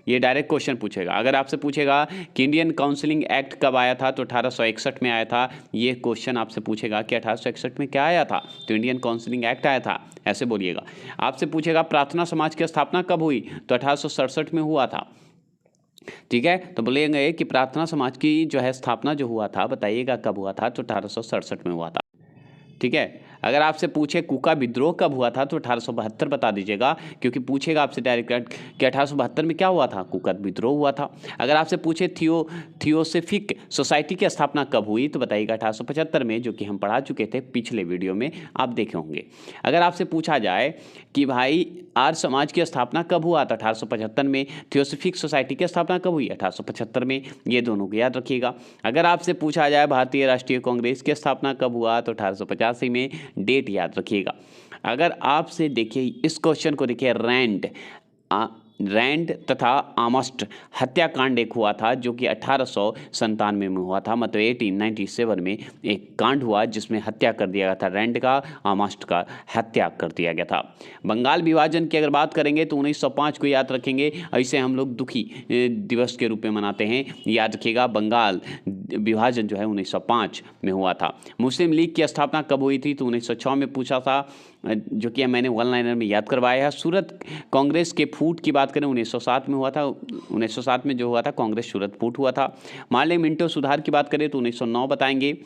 ये डायरेक्ट क्वेश्चन पूछेगा। अगर आपसे पूछेगा कि इंडियन काउंसिलिंग एक्ट कब आया था तो 1861 में आया था, ये क्वेश्चन आपसे पूछेगा कि 1861 में क्या आया था तो इंडियन काउंसिलिंग एक्ट आया था, ऐसे बोलिएगा। आपसे पूछेगा प्रार्थना समाज की स्थापना कब हुई तो 1867 में हुआ था। ठीक है, तो बोलेंगे कि प्रार्थना समाज की जो है स्थापना जो हुआ था, बताइएगा कब हुआ था तो 1867 में हुआ था। ठीक है, अगर आपसे पूछे कुका विद्रोह कब हुआ था तो 1872 बता दीजिएगा, क्योंकि पूछेगा आपसे डायरेक्ट कि 1872 में क्या हुआ था, कुका विद्रोह हुआ था। अगर आपसे पूछे थियोसॉफिक सोसाइटी की स्थापना कब हुई तो बताइएगा 1875 में, जो कि हम पढ़ा चुके थे पिछले वीडियो में, आप देखे होंगे। अगर आपसे पूछा जाए कि भाई आर्य समाज की स्थापना कब हुआ तो 1875 में, थियोसॉफिक सोसाइटी की स्थापना कब हुई 1875 में, ये दोनों को याद रखिएगा। अगर आपसे पूछा जाए भारतीय राष्ट्रीय कांग्रेस की स्थापना कब हुआ तो 1885 में, डेट याद रखिएगा। अगर आपसे देखिए इस क्वेश्चन को देखिए, रैंड तथा आमस्ट हत्याकांड एक हुआ था, जो कि 1897 में हुआ था, मतलब 1897 में एक कांड हुआ जिसमें हत्या कर दिया गया था, रैंड का, आमस्ट का हत्या कर दिया गया था। बंगाल विभाजन की अगर बात करेंगे तो 1905 को याद रखेंगे, ऐसे हम लोग दुखी दिवस के रूप में मनाते हैं, याद रखिएगा। बंगाल विभाजन जो है 1905 में हुआ था। मुस्लिम लीग की स्थापना कब हुई थी तो 1906 में पूछा था, जो कि मैंने वन लाइनर में याद करवाया है। सूरत कांग्रेस के फूट की बात करें 1907 में हुआ था, 1907 में जो हुआ था कांग्रेस सूरत फूट हुआ था। मार्ले मिंटो सुधार की बात करें तो 1909 बताएंगे।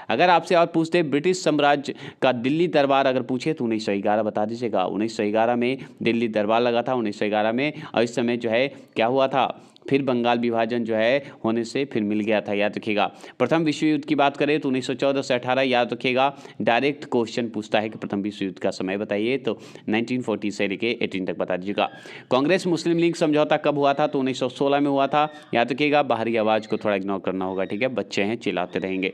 अगर आपसे और पूछते ब्रिटिश साम्राज्य का दिल्ली दरबार अगर पूछे तो 1911 बता दीजिएगा। 1911 में दिल्ली दरबार लगा था 1911 में, और इस समय जो है क्या हुआ था, फिर बंगाल विभाजन जो है होने से फिर मिल गया था, याद रखिएगा। प्रथम विश्व युद्ध की बात करें तो 1914 से 18 याद रखिएगा। डायरेक्ट क्वेश्चन पूछता है कि प्रथम विश्व युद्ध का समय बताइए तो 1940 से लेके 18 तक बता दीजिएगा। कांग्रेस मुस्लिम लीग समझौता कब हुआ था तो 1916 में हुआ था, याद रखिएगा। बाहरी आवाज़ को थोड़ा इग्नोर करना होगा, ठीक है, बच्चे हैं चिल्लाते रहेंगे।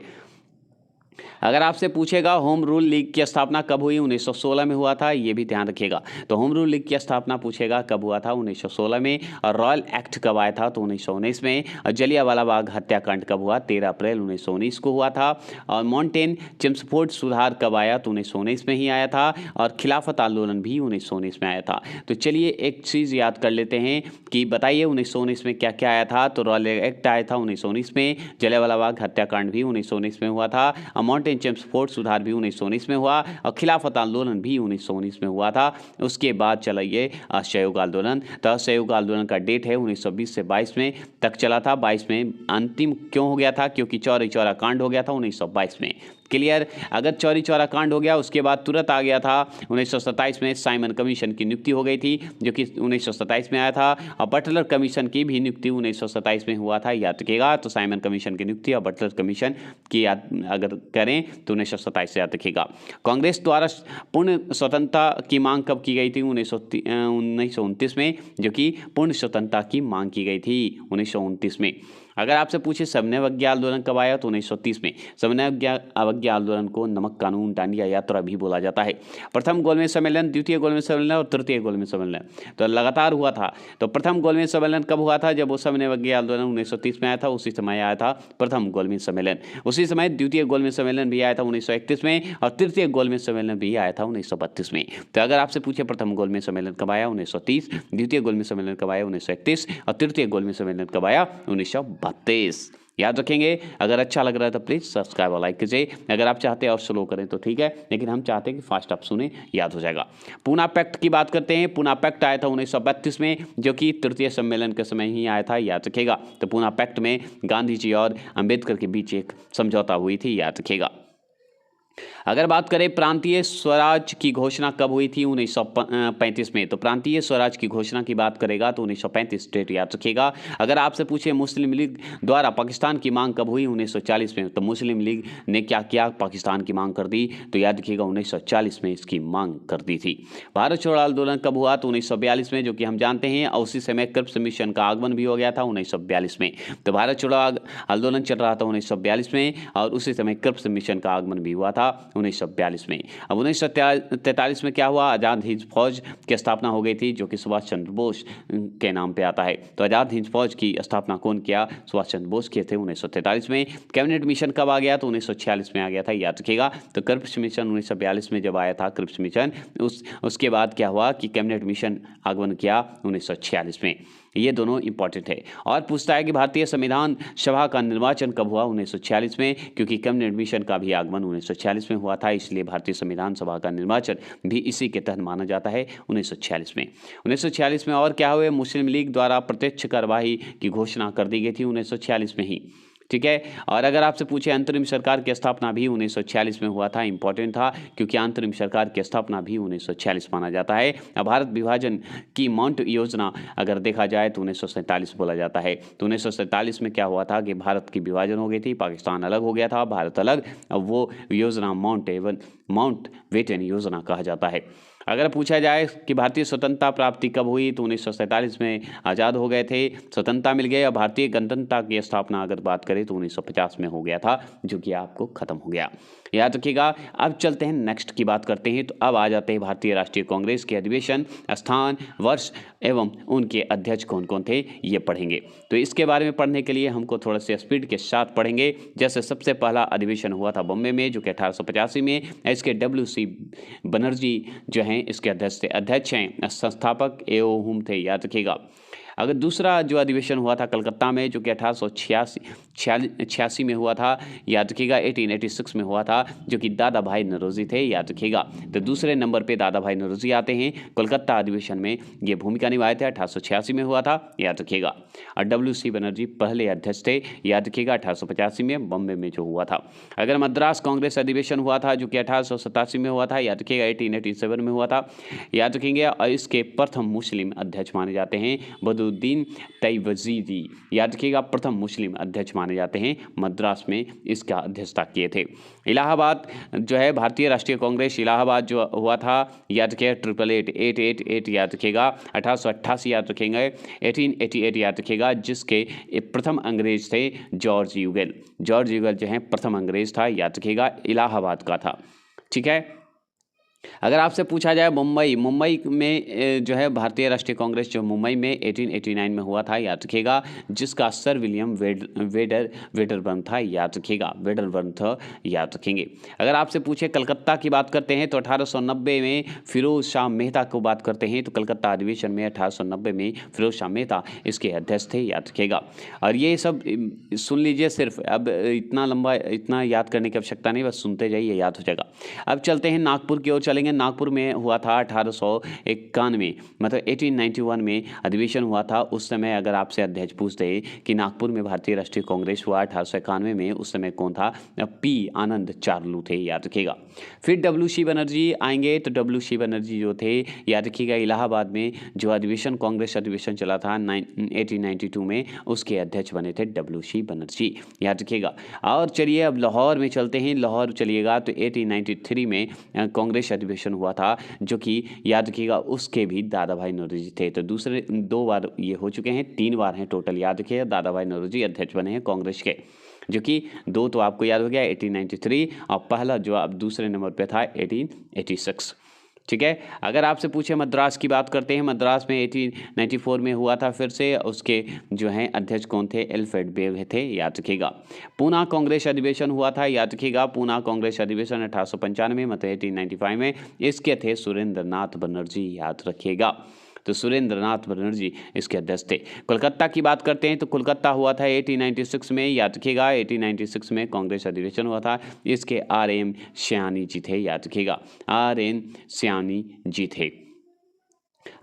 अगर आपसे पूछेगा होम रूल लीग की स्थापना कब हुई, 1916 में हुआ था, ये भी ध्यान रखिएगा। तो होम रूल लीग की स्थापना पूछेगा कब हुआ था, 1916 में। और रॉयल एक्ट कब आया था, तो 1919 में। और जलियांवाला बाग हत्याकांड कब हुआ, 13 अप्रैल 1919 को हुआ था। और माउंटेन चेम्सफोर्ड सुधार कब आया, तो 1919 में ही आया था। और खिलाफत आंदोलन भी 1919 में आया था। तो चलिए एक चीज़ याद कर लेते हैं कि बताइए 1919 में क्या क्या आया था। तो रॉयल एक्ट आया था 1919 में, जलियांवाला बाग हत्याकांड भी 1919 में हुआ था, माउंटेन चेम्सफोर्ड सुधार भी 1919 में हुआ, और खिलाफत आंदोलन भी 1919 में हुआ था। उसके बाद चला ये असहयोग आंदोलन। तो असहयोग आंदोलन का डेट है 1920 से 22 में तक चला था। 22 में अंतिम क्यों हो गया था, क्योंकि चौरी चौरा कांड हो गया था 1922 में। क्लियर। अगर चौरी चौरा कांड हो गया उसके बाद तुरंत आ गया था 1927 में साइमन कमीशन की नियुक्ति हो गई थी, जो कि 1927 में आया था। और बटलर कमीशन की भी नियुक्ति 1927 में हुआ था, याद रखिएगा। तो साइमन कमीशन की नियुक्ति और बटलर कमीशन की याद अगर करें तो 1927 से याद रखिएगा। कांग्रेस द्वारा पूर्ण स्वतंत्रता की मांग कब की गई थी, 1929 में, जो कि पूर्ण स्वतंत्रता की मांग की गई थी 1929 में। अगर आपसे पूछे सविनय अवज्ञा आंदोलन कब आया, तो 1930 में। सविनय अवज्ञा आंदोलन को नमक कानून दांडिया यात्रा भी बोला जाता है। प्रथम गोलमेज सम्मेलन, द्वितीय गोलमेज सम्मेलन और तृतीय गोलमेज सम्मेलन तो लगातार हुआ था। तो प्रथम गोलमेज सम्मेलन कब हुआ था, जब वो सविनय अवज्ञा आंदोलन 1930 में आया था, उसी समय आया था प्रथम गोलमेज सम्मेलन। उसी समय द्वितीय गोलमेज सम्मेलन भी आया था 1931 में, और तृतीय गोलमेज सम्मेलन भी आया था 1932 में। तो अगर आपसे पूछे प्रथम गोलमेज सम्मेलन कब आया, 1930, द्वितीय गोलमेज सम्मेलन कब आया, 1931, और तृतीय गोलमेज सम्मेलन कब आया, 1932। याद रखेंगे। अगर अच्छा लग रहा है तो प्लीज़ सब्सक्राइब और लाइक कीजिए। अगर आप चाहते हैं और स्लो करें तो ठीक है, लेकिन हम चाहते हैं कि फास्ट आप सुने, याद हो जाएगा। पूना पैक्ट की बात करते हैं। पूना पैक्ट आया था 1932 में, जो कि तृतीय सम्मेलन के समय ही आया था, याद रखेगा। तो पूना पैक्ट में गांधी जी और अंबेडकर के बीच एक समझौता हुई थी, याद रखेगा। अगर बात करें प्रांतीय स्वराज की घोषणा कब हुई थी, 1935 में। तो प्रांतीय स्वराज की घोषणा की बात करेगा तो 1935 डेट याद रखिएगा। अगर आपसे पूछे मुस्लिम लीग द्वारा पाकिस्तान की मांग कब हुई, 1940 में। तो मुस्लिम लीग ने क्या किया, पाकिस्तान की मांग कर दी, तो याद रखिएगा 1940 में इसकी मांग कर दी थी। भारत छोड़ो आंदोलन कब हुआ, तो 1942 में, जो कि हम जानते हैं। और उसी समय क्रिप्स मिशन का आगमन भी हो गया था 1942 में। तो भारत छोड़ो आंदोलन चल रहा था 1942 में, और उसी समय क्रिप्स मिशन का आगमन भी हुआ था 1942 में। अब 1943 में क्या हुआ, आज़ाद हिंद फौज की स्थापना हो गई थी, जो कि सुभाष चंद्र बोस के नाम पे आता है। तो आज़ाद हिंद फौज की स्थापना कौन किया, सुभाष चंद्र बोस किए थे 1943 में। कैबिनेट मिशन कब आ गया, तो 1946 में आ गया था, याद रखिएगा। तो क्रिप्स मिशन 1942 में जब आया था क्रिप्स मिशन, उसके बाद क्या हुआ कि कैबिनेट मिशन आगमन किया 1946 में। ये दोनों इंपॉर्टेंट है। और पूछता है कि भारतीय संविधान सभा का निर्वाचन कब हुआ, 1946 में, क्योंकि कैबिनेट मिशन का भी आगमन 1946 में हुआ था, इसलिए भारतीय संविधान सभा का निर्वाचन भी इसी के तहत माना जाता है 1946 में। 1946 में और क्या हुए, मुस्लिम लीग द्वारा प्रत्यक्ष कार्यवाही की घोषणा कर दी गई थी 1946 में ही, ठीक है। और अगर आपसे पूछे अंतरिम सरकार की स्थापना भी 1946 में हुआ था, इंपॉर्टेंट था, क्योंकि अंतरिम सरकार की स्थापना भी 1946 माना जाता है। अब भारत विभाजन की माउंट योजना अगर देखा जाए तो 1947 बोला जाता है। तो 1947 में क्या हुआ था कि भारत की विभाजन हो गई थी, पाकिस्तान अलग हो गया था, भारत अलग। अब वो योजना माउंट बेटन योजना कहा जाता है। अगर पूछा जाए कि भारतीय स्वतंत्रता प्राप्ति कब हुई, तो 1947 में आज़ाद हो गए थे, स्वतंत्रता मिल गई। और भारतीय गणतंत्रता की स्थापना अगर बात करें तो 1950 में हो गया था, जो कि आपको खत्म हो गया, याद रखिएगा। अब चलते हैं नेक्स्ट की बात करते हैं। तो अब आ जाते हैं भारतीय राष्ट्रीय कांग्रेस के अधिवेशन, स्थान, वर्ष एवं उनके अध्यक्ष कौन कौन थे, ये पढ़ेंगे। तो इसके बारे में पढ़ने के लिए हमको थोड़ा सा स्पीड के साथ पढ़ेंगे। जैसे सबसे पहला अधिवेशन हुआ था बॉम्बे में, जो कि 1885 में। इसके WC बनर्जी जो हैं इसके अध्यक्ष हैं, संस्थापक एओ थे, याद रखिएगा। अगर दूसरा जो अधिवेशन हुआ था कलकत्ता में, जो कि 1886 में हुआ था, याद रखिएगा। 1886 में हुआ था, जो कि दादा भाई नौरोजी थे, याद रखिएगा। तो दूसरे नंबर पे दादा भाई नौरोजी आते हैं। कोलकाता अधिवेशन में ये भूमिका निभाए थे, 1886 में हुआ था, याद रखिएगा। और WC बनर्जी पहले अध्यक्ष थे, याद रखिएगा, 1885 में बॉम्बे में जो हुआ था। अगर मद्रास कांग्रेस अधिवेशन हुआ था, जो कि 1887 में हुआ था, याद रखिएगा। 1887 में हुआ था, याद रखेंगे। और इसके प्रथम मुस्लिम अध्यक्ष माने जाते हैं नसीरुद्दीन तैवजीदी, याद रखिएगा, प्रथम मुस्लिम अध्यक्ष माने जाते हैं, मद्रास में इसका अध्यक्षता किए थे। इलाहाबाद जो है भारतीय राष्ट्रीय कांग्रेस इलाहाबाद जो हुआ था, याद रखिएगा 888 याद रखिएगा, 1888 याद रखेंगे, 1888 याद रखिएगा, जिसके प्रथम अंग्रेज थे जॉर्ज यूगल। जॉर्ज यूगल जो है प्रथम अंग्रेज था, याद रखिएगा, इलाहाबाद का था। ठीक है। अगर आपसे पूछा जाए मुंबई में जो है भारतीय राष्ट्रीय कांग्रेस जो मुंबई में 1889 में हुआ था, याद रखिएगा, जिसका सर विलियम वेडरबर्न था, याद रखिएगा, वेडरबर्न था, याद रखेंगे। अगर आपसे पूछे कलकत्ता की बात करते हैं तो 1890 में फिरोज शाह मेहता को बात करते हैं तो कलकत्ता अधिवेशन में 1890 में फिरोज शाह मेहता इसके अध्यक्ष थे, याद रखिएगा। और ये सब सुन लीजिए, सिर्फ अब इतना लंबा इतना याद करने की आवश्यकता नहीं, बस सुनते जाइए, याद हो जाएगा। अब चलते हैं नागपुर की ओर चलेंगे। नागपुर में हुआ था 1891 मतलब 1891 में अधिवेशन हुआ था। उस समय अगर आपसे अध्यक्ष पूछते कि नागपुर में भारतीय राष्ट्रीय कांग्रेस हुआ 1891 में, उस समय कौन था? पी आनंद चार्लू थे, याद रखिएगा। फिर डब्ल्यू.सी. बनर्जी आएंगे तो डब्ल्यू.सी. बनर्जी जो थे, याद रखिएगा, इलाहाबाद में जो अधिवेशन कांग्रेस अधिवेशन चला था 1892 में, उसके अध्यक्ष बने थे डब्ल्यू.सी. बनर्जी, याद रखिएगा। और चलिए अब लाहौर में चलते हैं। लाहौर चलिएगा तो 1893 में कांग्रेस अधिवेशन हुआ था, जो कि याद रखिएगा उसके भी दादा भाई नौरोजी थे। तो दूसरे 2 बार ये हो चुके हैं, 3 बार हैं टोटल, याद रखिएगा, दादा भाई नौरोजी अध्यक्ष बने हैं कांग्रेस के, जो कि 2 तो आपको याद हो गया 1893, और पहला जो अब दूसरे नंबर पे था 1886। ठीक है। अगर आपसे पूछे मद्रास की बात करते हैं, मद्रास में 1894 में हुआ था फिर से, उसके जो हैं अध्यक्ष कौन थे? एल्फ्रेड बेग थे, याद रखिएगा। पूना कांग्रेस अधिवेशन हुआ था, याद रखिएगा, पूना कांग्रेस अधिवेशन 1895 मतलब 1895 में, इसके थे सुरेंद्र नाथ बनर्जी, याद रखिएगा। तो सुरेंद्र नाथ बनर्जी इसके अध्यक्ष थे। कोलकाता की बात करते हैं तो कोलकाता हुआ था 1896 में, याद रखिएगा, 1896 में कांग्रेस अधिवेशन हुआ था, इसके R.M. सयानी जी थे, याद रखिएगा, R.N. सयानी जी थे।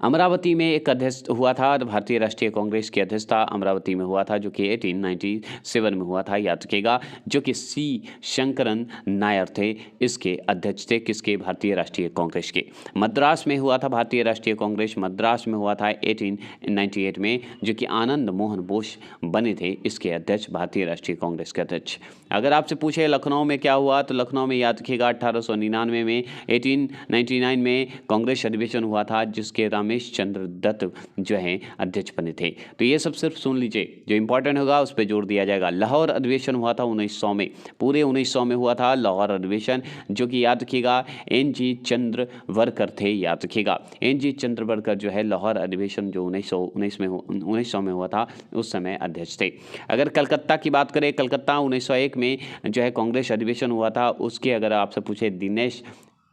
अमरावती में एक अध्यक्ष हुआ था, भारतीय राष्ट्रीय कांग्रेस की अध्यक्षता अमरावती में हुआ था, जो कि 1897 में हुआ था, याद रखिएगा, जो कि C. शंकरन नायर थे, इसके अध्यक्ष थे, किसके? भारतीय राष्ट्रीय कांग्रेस के। मद्रास में हुआ था भारतीय राष्ट्रीय कांग्रेस, मद्रास में हुआ था 1898 में, जो कि आनंद मोहन बोस बने थे, इसके अध्यक्ष, भारतीय राष्ट्रीय कांग्रेस के अध्यक्ष। अगर आपसे पूछे लखनऊ में क्या हुआ तो लखनऊ में याद रखिएगा 1899 में 1899 में कांग्रेस अधिवेशन हुआ था, जिसके रमेश चंद्र दत्त जो हैं अध्यक्ष बने थे। तो ये सब सिर्फ सुन लीजिए, जो इंपॉर्टेंट होगा उस पर जोर दिया जाएगा। लाहौर अधिवेशन हुआ था 1900 में, पूरे 1900 में हुआ था लाहौर अधिवेशन, जो कि याद रखिएगा N.G. चंद्रवरकर थे, याद रखिएगा, N.G. चंद्रवरकर जो है लाहौर अधिवेशन जो 1900 में हुआ था, उस समय अध्यक्ष थे। अगर कलकत्ता की बात करें, कलकत्ता 1901 में जो है कांग्रेस अधिवेशन हुआ था, उसके अगर आपसे पूछे दिनेश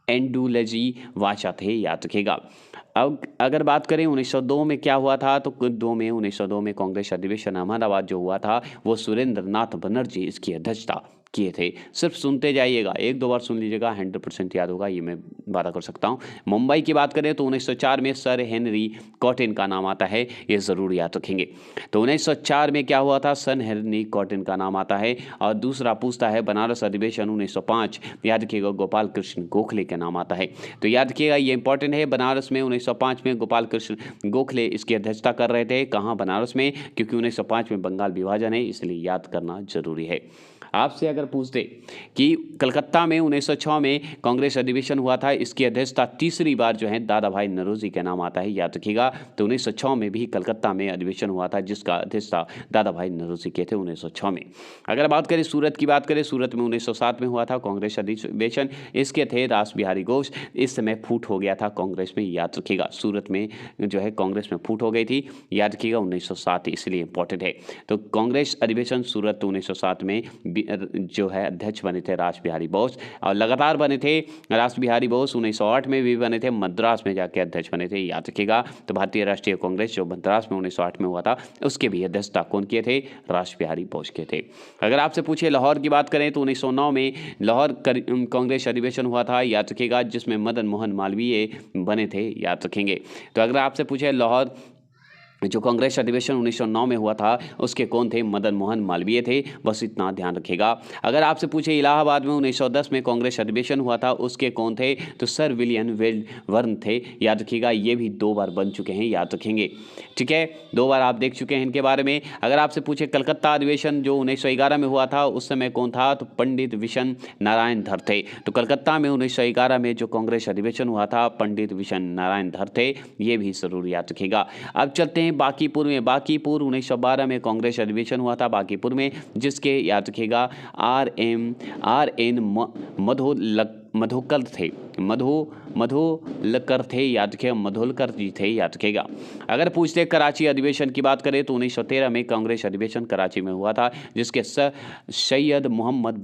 एंडुलजी वाचा थे, याद रखिएगा। अब अगर बात करें 1902 में क्या हुआ था तो 1902 में कांग्रेस अधिवेशन अहमदाबाद जो हुआ था, वो सुरेंद्र नाथ बनर्जी इसकी अध्यक्षता किए थे। सिर्फ सुनते जाइएगा, 1-2 बार सुन लीजिएगा, 100% याद होगा, ये मैं वादा कर सकता हूँ। मुंबई की बात करें तो 1904 में सर हेनरी कॉटन का नाम आता है, ये ज़रूर याद रखेंगे। तो 1904 में क्या हुआ था? सर हेनरी कॉटन का नाम आता है। और दूसरा पूछता है बनारस अधिवेशन 1905, याद रखिएगा, गोपाल कृष्ण गोखले का नाम आता है। तो याद रखिएगा, ये इंपॉर्टेंट है। बनारस में 1905 में गोपाल कृष्ण गोखले इसकी अध्यक्षता कर रहे थे। कहाँ? बनारस में, क्योंकि 1905 में बंगाल विभाजन है, इसलिए याद करना जरूरी है। आपसे अगर पूछते कि कलकत्ता में 1906 में कांग्रेस अधिवेशन हुआ था, इसकी अध्यक्षता तीसरी बार जो है दादा भाई नौरोजी का नाम आता है, याद रखिएगा। तो 1906 में भी कलकत्ता में अधिवेशन हुआ था, जिसका अध्यक्षता दादा भाई नौरोजी के थे 1906 में। अगर बात करें सूरत की बात करें, सूरत में 1907 में हुआ था कांग्रेस अधिवेशन, इसके थे रास बिहारी घोष। इस समय फूट हो गया था कांग्रेस में, याद रखिएगा, सूरत में जो है कांग्रेस में फूट हो गई थी, याद रखिएगा, 1907, इसलिए इंपॉर्टेंट है। तो कांग्रेस अधिवेशन सूरत 1907 में जो है अध्यक्ष बने थे रास बिहारी बोस, और लगातार बने थे रास बिहारी बोस। 1908 में भी बने थे, मद्रास में जाके अध्यक्ष बने थे, याद रखिएगा। तो भारतीय राष्ट्रीय कांग्रेस जो मद्रास में 1908 में हुआ था, उसके भी अध्यक्षता कौन किए थे? रास बिहारी बोस के थे। अगर आपसे पूछे लाहौर की बात करें तो 1909 में लाहौर कांग्रेस अधिवेशन हुआ था, याद रखिएगा, जिसमें मदन मोहन मालवीय बने थे, याद रखेंगे। तो अगर आपसे पूछे लाहौर जो कांग्रेस अधिवेशन 1909 में हुआ था उसके कौन थे? मदन मोहन मालवीय थे। बस इतना ध्यान रखिएगा। अगर आपसे पूछे इलाहाबाद में 1910 में कांग्रेस अधिवेशन हुआ था उसके कौन थे? तो सर विलियम वेलबर्न थे। याद रखिएगा, ये भी 2 बार बन चुके हैं, याद रखेंगे। ठीक है, 2 बार आप देख चुके हैं इनके बारे में। अगर आपसे पूछे कलकत्ता अधिवेशन जो 1911 में हुआ था उस समय कौन था? तो पंडित विशन नारायण धर थे। तो कलकत्ता में 1911 में जो कांग्रेस अधिवेशन हुआ था पंडित विशन नारायण धर थे। ये भी जरूर याद रखिएगा। अब चलते हैं बांकीपुर में। बांकीपुर 1912 में कांग्रेस अधिवेशन हुआ था बांकीपुर में, जिसके याद रखिएगा आर एन मधोकर थे। मधोलकर थे, याद रखिएगा, मधोलकर जी थे, याद रखिएगा। अगर पूछते कराची अधिवेशन की बात करें तो 1913 में कांग्रेस अधिवेशन कराची में हुआ था, जिसके सैयद मोहम्मद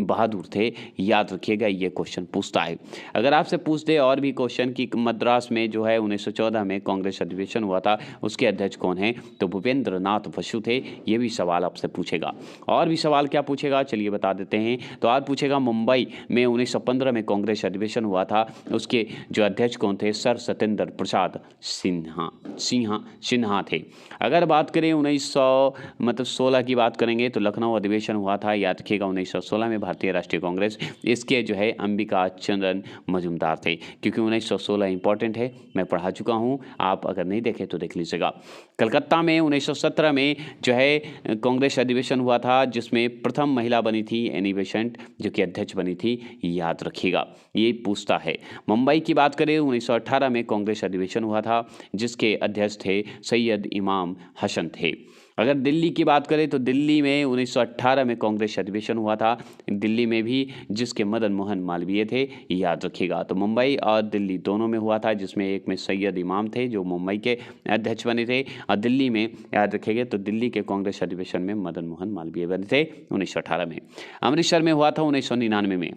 बहादुर थे, याद रखिएगा। ये क्वेश्चन पूछता है। अगर आपसे पूछते और भी क्वेश्चन कि मद्रास में जो है 1914 में कांग्रेस अधिवेशन हुआ था उसके अध्यक्ष कौन है? तो भूपेंद्र नाथ बसु थे। ये भी सवाल आपसे पूछेगा। और भी सवाल क्या पूछेगा चलिए बता देते हैं। तो आज पूछेगा मुंबई में 1915 में कांग्रेस अधिवेशन हुआ था, उसके जो अध्यक्ष कौन थे? सर सत्येंद्र प्रसाद सिन्हा थे। अगर बात करें 1916 की बात करेंगे तो लखनऊ अधिवेशन हुआ था, याद रखिएगा, 1916 में भारतीय राष्ट्रीय कांग्रेस। इसके जो है अंबिका चंद्रन मजूमदार थे, क्योंकि 1916 इंपॉर्टेंट है, मैं पढ़ा चुका हूँ, आप अगर नहीं देखे तो देख लीजिएगा। कलकत्ता में 1917 में जो है कांग्रेस अधिवेशन हुआ था, जिसमें प्रथम महिला बनी थी एनी बेसेंट, जो कि अध्यक्ष बनी थी, याद रखिएगा। ये पूछता है। मुंबई की बात करें 1918 में कांग्रेस अधिवेशन हुआ था, जिसके अध्यक्ष थे सैयद इमाम हसन थे। अगर दिल्ली की बात करें तो दिल्ली में 1918 में कांग्रेस अधिवेशन हुआ था, दिल्ली में भी, जिसके मदन मोहन मालवीय थे, याद रखिएगा। तो मुंबई और दिल्ली दोनों में हुआ था, जिसमें एक में सैयद इमाम थे जो मुंबई के अध्यक्ष बने थे, और दिल्ली में याद रखिएगा तो दिल्ली के कांग्रेस अधिवेशन में मदन मोहन मालवीय बने थे 1918 में। अमृतसर में हुआ था 1999 में।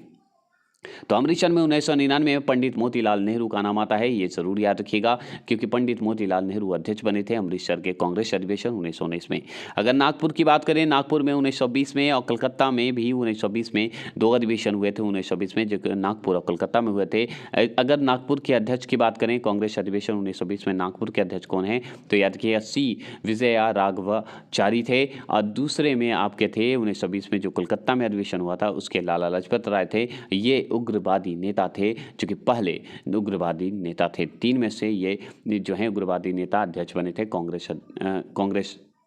तो अमृतसर में 1999 में पंडित मोतीलाल नेहरू का नाम आता है, ये जरूर याद रखिएगा, क्योंकि पंडित मोतीलाल नेहरू अध्यक्ष बने थे अमृतसर के कांग्रेस अधिवेशन 1919 में। अगर नागपुर की बात करें, नागपुर में 1920 में और कलकत्ता में भी 1920 में 2 अधिवेशन हुए थे 1920 में, जो नागपुर और कलकत्ता में हुए थे। अगर नागपुर के अध्यक्ष की बात करें, कांग्रेस अधिवेशन 1920 में नागपुर के अध्यक्ष कौन है? तो याद रखिएगा सी विजया राघवाचारी थे। और दूसरे में आपके थे 1920 में जो कलकत्ता में अधिवेशन हुआ था उसके लाला लाजपत राय थे। ये उग्रवादी नेता थे, जो कि पहले उग्रवादी नेता थे। 3 में से ये जो है उग्रवादी नेता अध्यक्ष बने थे कांग्रेस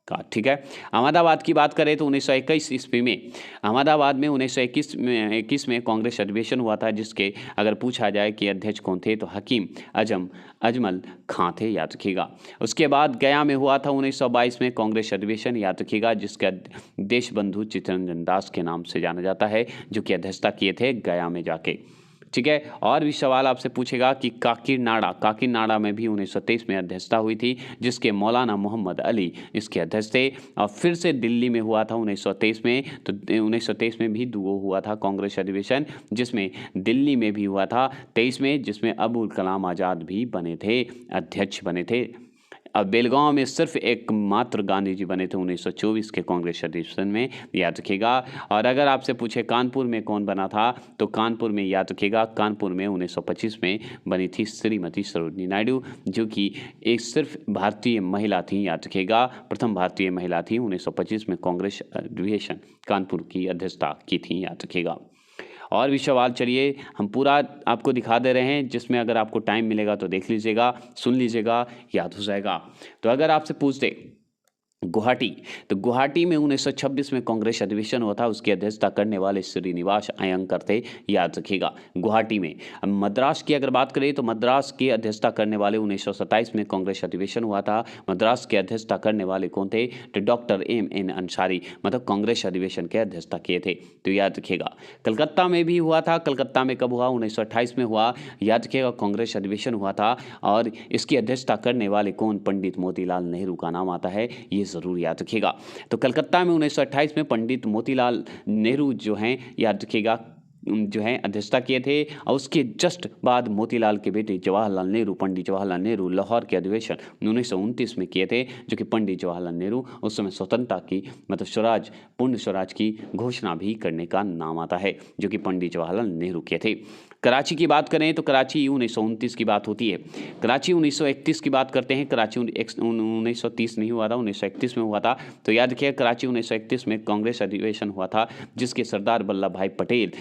का। ठीक है। अहमदाबाद की बात करें तो 1921 ईस्वी में अहमदाबाद में 1921 में कांग्रेस अधिवेशन हुआ था, जिसके अगर पूछा जाए कि अध्यक्ष कौन थे तो हकीम अजमल खां थे, याद रखिएगा। उसके बाद गया में हुआ था 1922 में कांग्रेस अधिवेशन, याद रखिएगा, जिसका देशबंधु चित्तरंजन दास के नाम से जाना जाता है, जो कि अध्यक्षता किए थे गया में जाके। ठीक है। और भी सवाल आपसे पूछेगा कि काकीनाडा में भी 1923 में अध्यक्षता हुई थी, जिसके मौलाना मोहम्मद अली इसके अध्यक्ष थे। और फिर से दिल्ली में हुआ था 1923 में, तो 1923 में भी 2 हुआ था कांग्रेस अधिवेशन, जिसमें दिल्ली में भी हुआ था 23 में, जिसमें अबुल कलाम आज़ाद भी बने थे, अध्यक्ष बने थे। अब बेलगांव में सिर्फ एकमात्र गांधी जी बने थे 1924 के कांग्रेस अधिवेशन में, याद रखिएगा। और अगर आपसे पूछे कानपुर में कौन बना था, तो कानपुर में याद रखिएगा, कानपुर में 1925 में बनी थी श्रीमती सरोजिनी नायडू, जो कि एक सिर्फ भारतीय महिला थी, याद रखिएगा, प्रथम भारतीय महिला थी। 1925 में कांग्रेस अधिवेशन कानपुर की अध्यक्षता की थी, याद रखिएगा। और भी सवाल चलिए हम पूरा आपको दिखा दे रहे हैं, जिसमें अगर आपको टाइम मिलेगा तो देख लीजिएगा, सुन लीजिएगा, याद हो जाएगा। तो अगर आपसे पूछते गुवाहाटी, तो गुवाहाटी में 1926 में कांग्रेस अधिवेशन हुआ था, उसकी अध्यक्षता करने वाले श्रीनिवास अयंकर थे, याद रखिएगा, गुवाहाटी में। अब मद्रास की अगर बात करें तो मद्रास की अध्यक्षता करने वाले 1927 में कांग्रेस अधिवेशन हुआ था, मद्रास की अध्यक्षता करने वाले कौन थे? तो डॉक्टर M.N. अंसारी, मतलब कांग्रेस अधिवेशन के अध्यक्षता किए थे, तो याद रखिएगा। कलकत्ता में भी हुआ था, कलकत्ता में कब हुआ? 1928 में हुआ, याद रखिएगा, कांग्रेस अधिवेशन हुआ था, और इसकी अध्यक्षता करने वाले कौन? पंडित मोतीलाल नेहरू का नाम आता है, ये जरूर याद रखिएगा। तो कलकत्ता में 1928 में पंडित मोतीलाल नेहरू जो हैं, याद रखिएगा, जो है अध्यक्षता किए थे। और उसके जस्ट बाद मोतीलाल के बेटे जवाहरलाल नेहरू, पंडित जवाहरलाल नेहरू लाहौर के अधिवेशन 1929 में किए थे, जो कि पंडित जवाहरलाल नेहरू उस समय स्वतंत्रता की मतलब स्वराज, पूर्ण स्वराज की घोषणा भी करने का नाम आता है, जो कि पंडित जवाहरलाल नेहरू किए थे। कराची की बात करें तो कराची 1929 की बात होती है। कराची 1931 की बात करते हैं। कराची 1930 नहीं हुआ था, 1931 में हुआ था। तो याद रखिए कराची 1931 में कांग्रेस अधिवेशन हुआ था, जिसके सरदार वल्लभ भाई पटेल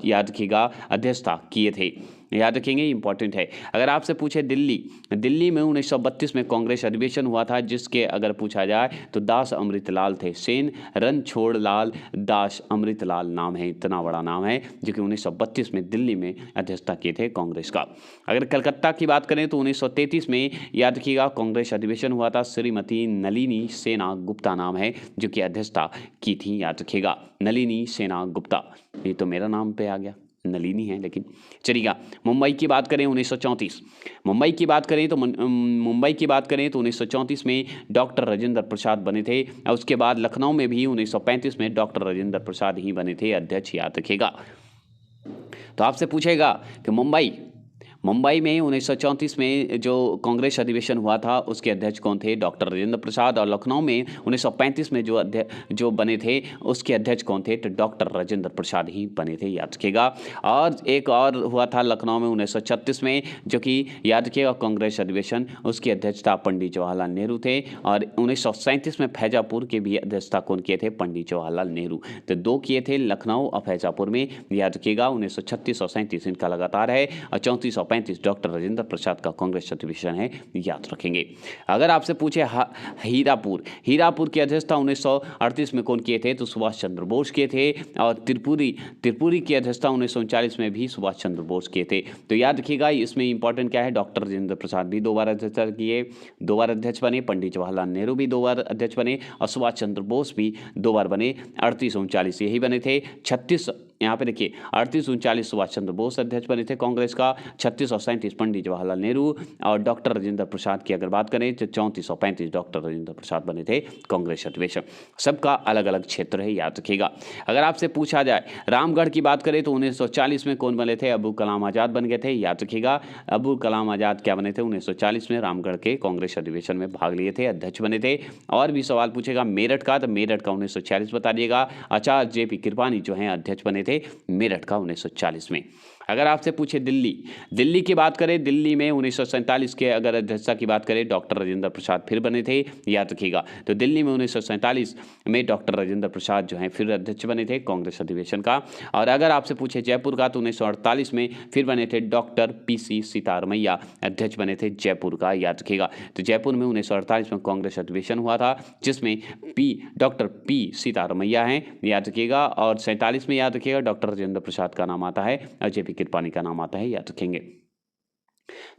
याद रखिएगा अध्यक्षता किए थे। याद रखेंगे, इंपॉर्टेंट है। अगर आपसे पूछे दिल्ली में 1932 में कांग्रेस अधिवेशन हुआ था, जिसके अगर पूछा जाए तो दास अमृतलाल थे। सेन रणछोड़लाल दास अमृतलाल नाम है, इतना बड़ा नाम है, जो कि 1932 में दिल्ली में अध्यक्षता किए थे कांग्रेस का। अगर कलकत्ता की बात करें तो 1933 में याद रखिएगा कांग्रेस अधिवेशन हुआ था। श्रीमती नलिनी सेना गुप्ता नाम है, जो कि अध्यक्षता की थी। याद रखिएगा नलिनी सेना गुप्ता। ये तो मेरा नाम पे आ गया, नलिनी है लेकिन चलिएगा। मुंबई की बात करें 1934। मुंबई की बात करें तो 1934 में डॉक्टर राजेंद्र प्रसाद बने थे। और उसके बाद लखनऊ में भी 1935 में डॉक्टर राजेंद्र प्रसाद ही बने थे अध्यक्ष। याद रखिएगा। तो आपसे पूछेगा कि मुंबई में 1934 में जो कांग्रेस अधिवेशन हुआ था, उसके अध्यक्ष कौन थे? डॉक्टर राजेंद्र प्रसाद। और लखनऊ में 1935 में जो बने थे, उसके अध्यक्ष कौन थे? तो डॉक्टर राजेंद्र प्रसाद ही बने थे। याद रखिएगा। और एक और हुआ था लखनऊ में 1936 में, जो कि याद रखिएगा कांग्रेस अधिवेशन, उसकी अध्यक्षता पंडित जवाहरलाल नेहरू थे। और 1937 में फैजापुर के भी अध्यक्षता कौन किए थे? पंडित जवाहरलाल नेहरू। तो 2 किए थे लखनऊ और फैजापुर में। याद रखिएगा 1936 और 37 इनका लगातार है, और 34 और 35 डॉक्टर राजेंद्र प्रसाद का कांग्रेस अधिवेशन है। याद रखेंगे। अगर आपसे पूछे हीरापुर की अध्यक्षता 1938 में कौन किए थे? तो सुभाष चंद्र बोस किए थे। और त्रिपुरी की अध्यक्षता 1939 में भी सुभाष चंद्र बोस किए थे। तो याद रखिएगा, इसमें इंपॉर्टेंट क्या है? डॉक्टर राजेंद्र प्रसाद भी 2 बार अध्यक्षता किए, 2 बार अध्यक्ष बने। पंडित जवाहरलाल नेहरू भी 2 बार अध्यक्ष बने, और सुभाष चंद्र बोस भी 2 बार बने। 38-39 यही बने थे। 36 यहाँ पे देखिए 38-39 सुभाष चंद्र बोस अध्यक्ष बने थे कांग्रेस का। 36 और 37 पंडित जवाहरलाल नेहरू। और डॉक्टर राजेंद्र प्रसाद की अगर बात करें तो 34 और 35 डॉक्टर राजेंद्र प्रसाद बने थे कांग्रेस अधिवेशन। सबका अलग अलग क्षेत्र है। याद रखिएगा। अगर आपसे पूछा जाए रामगढ़ की बात करें तो 1940 में कौन बने थे? अबुल कलाम आजाद बन गए थे। याद रखिएगा, अबुल कलाम आजाद क्या बने थे? 1940 में रामगढ़ के कांग्रेस अधिवेशन में भाग लिए थे, अध्यक्ष बने थे। और भी सवाल पूछेगा मेरठ का, तो मेरठ का 1946 बता दिएगा। आचार्य JP कृपानी जो हैं अध्यक्ष बने थे मेरठ का 1940 में। अगर आपसे पूछे दिल्ली की बात करें, दिल्ली में 1947 के अगर अध्यक्षता की बात करें, डॉक्टर राजेंद्र प्रसाद फिर बने थे। याद रखिएगा। तो दिल्ली में 1947 में डॉक्टर राजेंद्र प्रसाद जो हैं फिर अध्यक्ष बने थे कांग्रेस अधिवेशन का। और अगर आपसे पूछे जयपुर का, तो 1948 में फिर बने थे डॉक्टर PC सीतारमैया अध्यक्ष बने थे जयपुर का। याद रखिएगा। तो जयपुर में 1948 में कांग्रेस अधिवेशन हुआ था, जिसमें डॉक्टर P सीतारमैया हैं। याद रखिएगा। और 47 में याद रखिएगा डॉक्टर राजेंद्र प्रसाद का नाम आता है और JP कृपानी का नाम आता है। याद रखेंगे।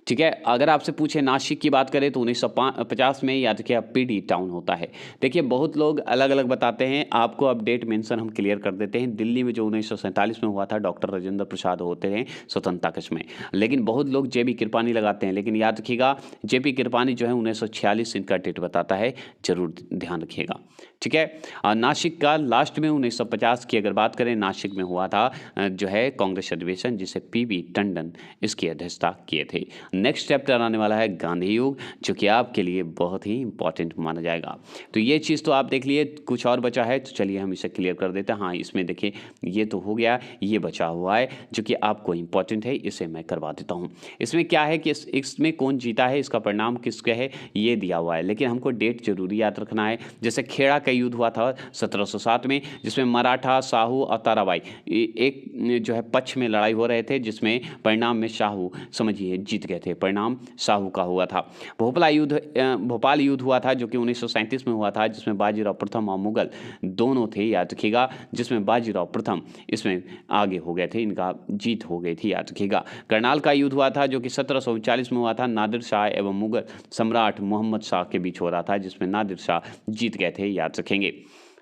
ठीक है। अगर आपसे पूछे नासिक की बात करें तो 1950 में याद रखिए PD टाउन होता है। देखिए बहुत लोग अलग अलग बताते हैं, आपको अपडेट मेंशन हम क्लियर कर देते हैं। दिल्ली में जो 1947 में हुआ था, डॉक्टर राजेंद्र प्रसाद होते हैं स्वतंत्रता कक्ष में, लेकिन बहुत लोग JP कृपानी लगाते हैं। लेकिन याद रखिएगा JP कृपानी जो है 1946 इनका डेट बताता है, जरूर ध्यान रखिएगा। ठीक है। और नासिक का लास्ट में 1950 की अगर बात करें, नासिक में हुआ था जो है कांग्रेस अधिवेशन, जिसे PV टंडन इसकी अध्यक्षता किए थे। नेक्स्ट चैप्टर आने वाला है गांधी युग, जो कि आपके लिए बहुत ही इंपॉर्टेंट माना जाएगा। तो ये चीज़ तो आप देख लिए, कुछ और बचा है तो चलिए हम इसे क्लियर कर देते हैं। हाँ, इसमें देखिए ये तो हो गया, ये बचा हुआ है जो कि आपको इंपॉर्टेंट है, इसे मैं करवा देता हूँ। इसमें क्या है कि इसमें कौन जीता है, इसका परिणाम किसका है, ये दिया हुआ है, लेकिन हमको डेट जरूरी याद रखना है। जैसे खेड़ा का युद्ध हुआ था 1707 में, जिसमें मराठा, साहू और ताराबाई एक जो है पक्ष में लड़ाई हो रहे थे, जिसमें परिणाम में साहू समझिए जीत गए थे, परिणाम साहू का हुआ था। भोपाल युद्ध हुआ था, जो कि 1937 में हुआ था, जिसमें बाजीराव प्रथम और मुगल दोनों थे। याद रखिएगा। जिसमें बाजीराव प्रथम इसमें आगे हो गए थे, इनका जीत हो गई थी। याद रखिएगा। करनाल का युद्ध हुआ था, जो कि 1739 में हुआ था, नादिर शाह एवं मुगल सम्राट मोहम्मद शाह के बीच हो रहा था, जिसमें नादिर शाह जीत गए थे। याद रखेंगे।